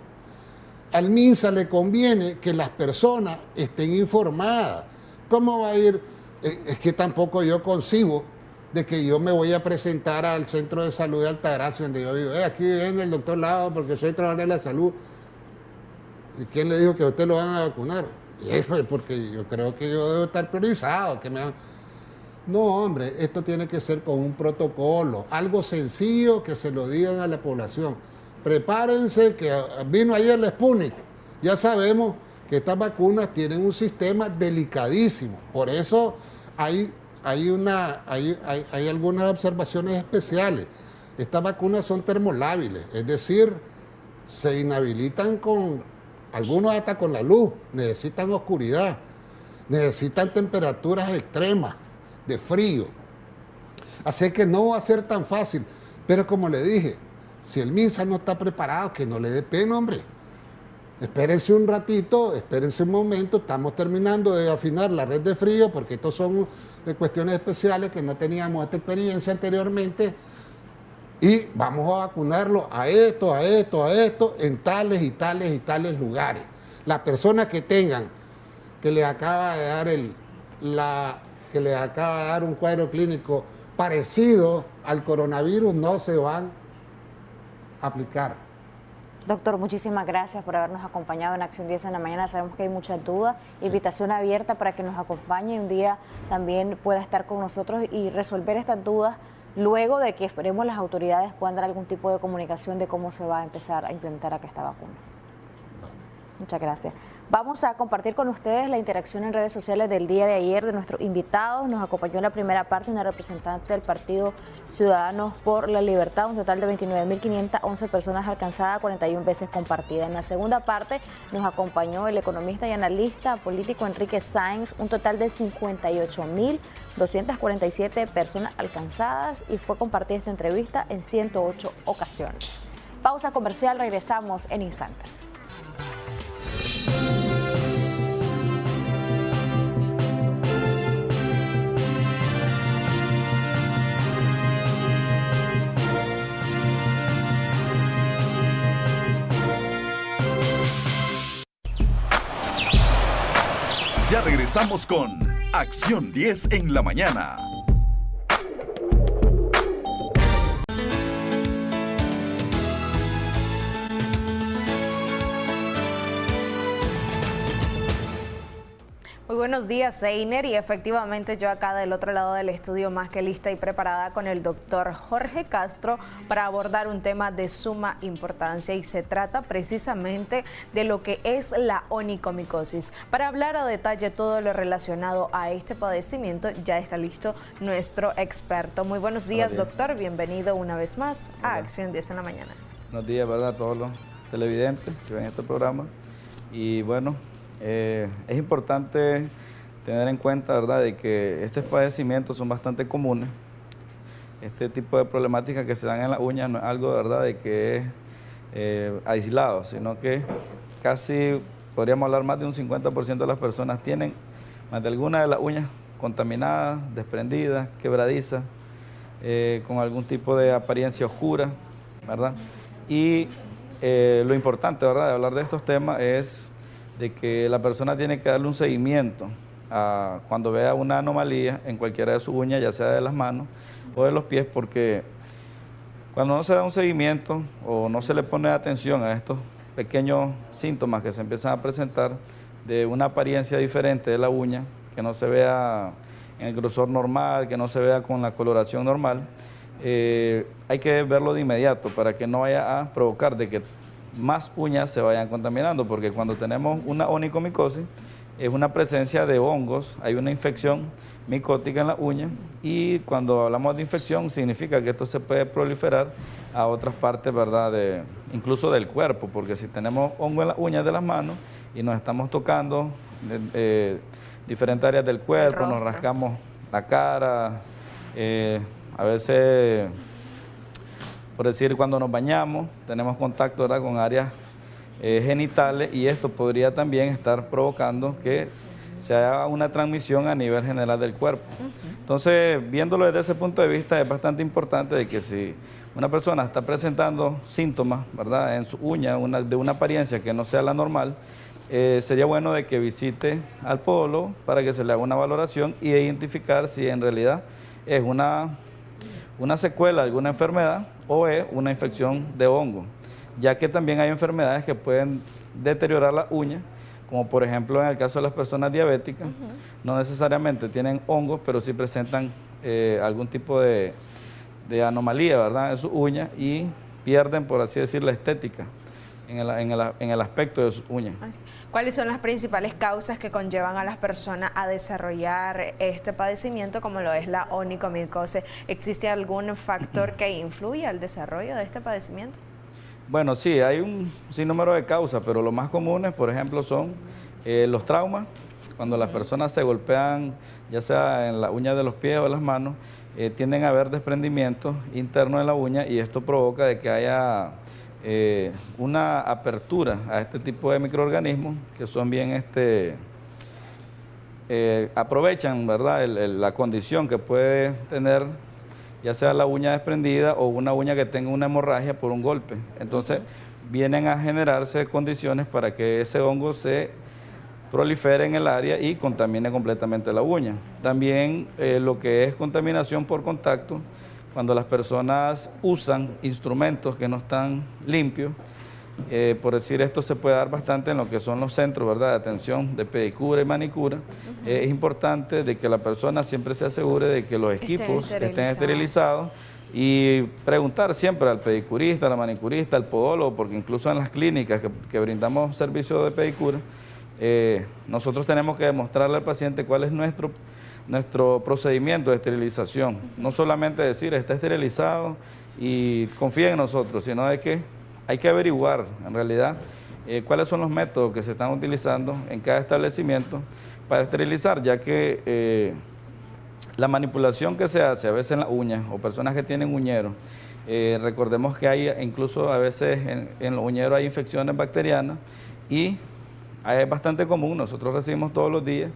Al MINSA le conviene que las personas estén informadas. ¿Cómo va a ir? Es que tampoco yo concibo de que yo me voy a presentar al Centro de Salud de Altagracia, donde yo digo, aquí viene el doctor Lado porque soy trabajador de la salud. ¿Y quién le dijo que a usted lo van a vacunar? Y eso es porque yo creo que yo debo estar priorizado. No, hombre, esto tiene que ser con un protocolo, algo sencillo que se lo digan a la población. Prepárense, que vino ayer la Sputnik. Ya sabemos que estas vacunas tienen un sistema delicadísimo. Por eso hay algunas observaciones especiales. Estas vacunas son termolábiles, es decir, se inhabilitan algunos hasta con la luz, necesitan oscuridad, necesitan temperaturas extremas de frío. Así que no va a ser tan fácil. Pero como le dije, si el MINSA no está preparado, que no le dé pena, hombre. Espérense un ratito, espérense un momento, estamos terminando de afinar la red de frío, porque estos son cuestiones especiales que no teníamos esta experiencia anteriormente, y vamos a vacunarlo a esto, en tales y tales y tales lugares. Las personas que tengan, que les acaba de dar un cuadro clínico parecido al coronavirus, no se van a aplicar. Doctor, muchísimas gracias por habernos acompañado en Acción 10 en la mañana. Sabemos que hay muchas dudas. Invitación abierta para que nos acompañe y un día también pueda estar con nosotros y resolver estas dudas luego de que esperemos las autoridades puedan dar algún tipo de comunicación de cómo se va a empezar a implementar acá esta vacuna. Muchas gracias. Vamos a compartir con ustedes la interacción en redes sociales del día de ayer de nuestros invitados. Nos acompañó en la primera parte una representante del Partido Ciudadanos por la Libertad, un total de 29.511 personas alcanzadas, 41 veces compartidas. En la segunda parte nos acompañó el economista y analista político Enrique Sáenz, un total de 58.247 personas alcanzadas y fue compartida esta entrevista en 108 ocasiones. Pausa comercial, regresamos en instantes. regresamos con Acción 10 en la mañana. Muy buenos días, Einer, y efectivamente yo acá del otro lado del estudio más que lista y preparada con el doctor Jorge Castro para abordar un tema de suma importancia, y se trata precisamente de lo que es la onicomicosis. Para hablar a detalle todo lo relacionado a este padecimiento ya está listo nuestro experto. Muy buenos días, doctor, bienvenido una vez más a Acción 10 en la mañana. Buenos días, ¿verdad?, a todos los televidentes que ven este programa. Y bueno, es importante tener en cuenta, ¿verdad?, de que estos padecimientos son bastante comunes. Este tipo de problemáticas que se dan en las uñas no es algo, ¿verdad?, de que es aislado, sino que casi podríamos hablar más de un 50% de las personas tienen más de alguna de las uñas contaminadas, desprendidas, quebradizas, con algún tipo de apariencia oscura, ¿verdad? Y lo importante, ¿verdad?, de hablar de estos temas es de que la persona tiene que darle un seguimiento cuando vea una anomalía en cualquiera de sus uñas, ya sea de las manos o de los pies, porque cuando no se da un seguimiento o no se le pone atención a estos pequeños síntomas que se empiezan a presentar de una apariencia diferente de la uña, que no se vea en el grosor normal, que no se vea con la coloración normal, hay que verlo de inmediato para que no vaya a provocar de que más uñas se vayan contaminando, porque cuando tenemos una onicomicosis es una presencia de hongos, hay una infección micótica en la uña, y cuando hablamos de infección significa que esto se puede proliferar a otras partes, ¿verdad?, incluso del cuerpo, porque si tenemos hongo en las uñas de las manos y nos estamos tocando diferentes áreas del cuerpo, nos rascamos la cara, a veces, por decir, cuando nos bañamos, tenemos contacto, ¿verdad?, con áreas genitales, y esto podría también estar provocando que se haga una transmisión a nivel general del cuerpo. Entonces, viéndolo desde ese punto de vista, es bastante importante de que si una persona está presentando síntomas, ¿verdad?, en su uña, de una apariencia que no sea la normal, sería bueno de que visite al podólogo para que se le haga una valoración y identificar si en realidad es una secuela de alguna enfermedad o es una infección de hongo, ya que también hay enfermedades que pueden deteriorar la uña, como por ejemplo en el caso de las personas diabéticas, no necesariamente tienen hongos, pero sí presentan algún tipo de anomalía, ¿verdad?, en sus uñas, y pierden, por así decir, la estética en el aspecto de sus uñas. ¿Cuáles son las principales causas que conllevan a las personas a desarrollar este padecimiento, como lo es la onicomicosis? ¿Existe algún factor que influye al desarrollo de este padecimiento? Bueno, sí, hay un sinnúmero de causas, pero los más comunes, por ejemplo, son los traumas, cuando las personas se golpean, ya sea en la uña de los pies o de las manos, tienden a haber desprendimientos internos en la uña, y esto provoca de que haya una apertura a este tipo de microorganismos que son bien, aprovechan, ¿verdad?, la condición que puede tener ya sea la uña desprendida o una uña que tenga una hemorragia por un golpe. Entonces vienen a generarse condiciones para que ese hongo se prolifere en el área y contamine completamente la uña. También lo que es contaminación por contacto, cuando las personas usan instrumentos que no están limpios, por decir, esto se puede dar bastante en lo que son los centros, ¿verdad?, de atención de pedicura y manicura. Es importante de que la persona siempre se asegure de que los equipos estén esterilizados, y preguntar siempre al pedicurista, al manicurista, al podólogo, porque incluso en las clínicas que brindamos servicios de pedicura, nosotros tenemos que demostrarle al paciente cuál es nuestro procedimiento de esterilización. No solamente decir está esterilizado y confía en nosotros, sino de que hay que averiguar en realidad cuáles son los métodos que se están utilizando en cada establecimiento para esterilizar, ya que la manipulación que se hace a veces en las uñas, o personas que tienen uñeros, recordemos que hay incluso a veces en los uñeros hay infecciones bacterianas, y es bastante común, nosotros recibimos todos los días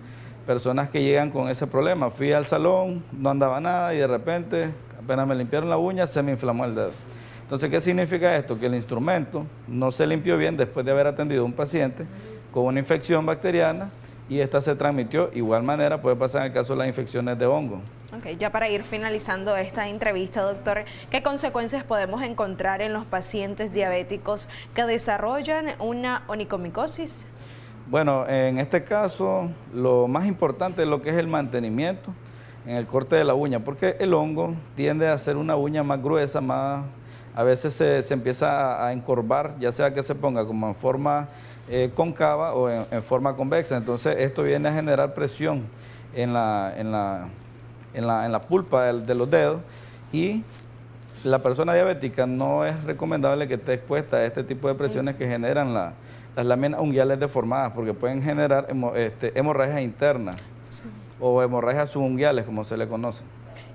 personas que llegan con ese problema. Fui al salón, no andaba nada, y de repente apenas me limpiaron la uña, se me inflamó el dedo. Entonces, ¿qué significa esto? Que el instrumento no se limpió bien después de haber atendido a un paciente con una infección bacteriana, y esta se transmitió. Igual manera puede pasar en el caso de las infecciones de hongo. Ok, ya para ir finalizando esta entrevista, doctor, ¿qué consecuencias podemos encontrar en los pacientes diabéticos que desarrollan una onicomicosis? Bueno, en este caso lo más importante es lo que es el mantenimiento en el corte de la uña, porque el hongo tiende a hacer una uña más gruesa, a veces se empieza a encorvar, ya sea que se ponga como en forma cóncava o en forma convexa. Entonces esto viene a generar presión en la pulpa de los dedos, y la persona diabética no es recomendable que esté expuesta a este tipo de presiones que generan las láminas unguiales deformadas, porque pueden generar hemorragias internas o hemorragias subunguiales, como se le conoce.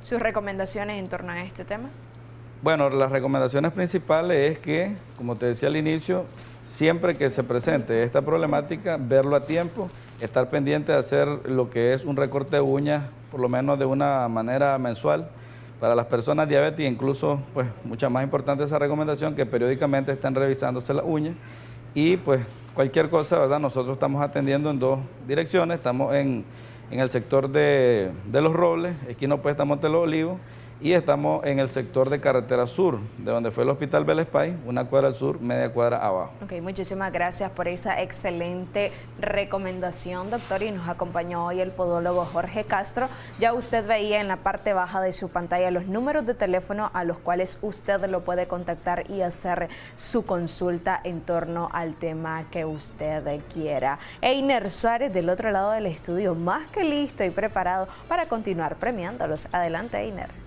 ¿Sus recomendaciones en torno a este tema? Bueno, las recomendaciones principales es que, como te decía al inicio, siempre que se presente esta problemática, verlo a tiempo, estar pendiente de hacer lo que es un recorte de uñas, por lo menos de una manera mensual. Para las personas diabéticas, incluso, pues, mucha más importante esa recomendación, que periódicamente estén revisándose las uñas. Y pues cualquier cosa, ¿verdad? Nosotros estamos atendiendo en 2 direcciones. Estamos en el sector de Los Robles, esquina opuesta a Monte Los Olivos, y estamos en el sector de Carretera Sur, de donde fue el Hospital Belespay, 1 cuadra al sur, media cuadra abajo. Ok, muchísimas gracias por esa excelente recomendación, doctor, y nos acompañó hoy el podólogo Jorge Castro. Ya usted veía en la parte baja de su pantalla los números de teléfono a los cuales usted lo puede contactar y hacer su consulta en torno al tema que usted quiera. Einer Suárez, del otro lado del estudio, más que listo y preparado para continuar premiándolos. Adelante, Einer.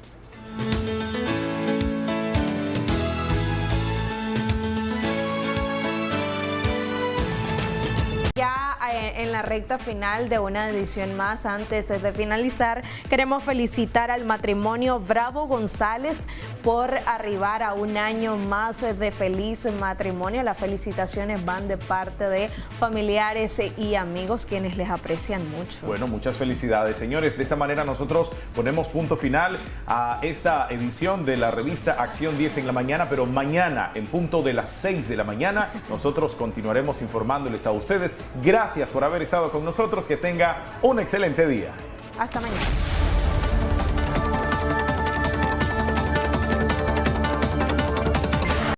Ya en la recta final de una edición más, antes de finalizar, queremos felicitar al matrimonio Bravo González por arribar a 1 año más de feliz matrimonio. Las felicitaciones van de parte de familiares y amigos, quienes les aprecian mucho. Bueno, muchas felicidades, señores. De esta manera nosotros ponemos punto final a esta edición de la revista Acción 10 en la mañana, pero mañana, en punto de las 6 de la mañana, nosotros continuaremos informándoles a ustedes. Gracias por haber estado con nosotros. Que tenga un excelente día. Hasta mañana.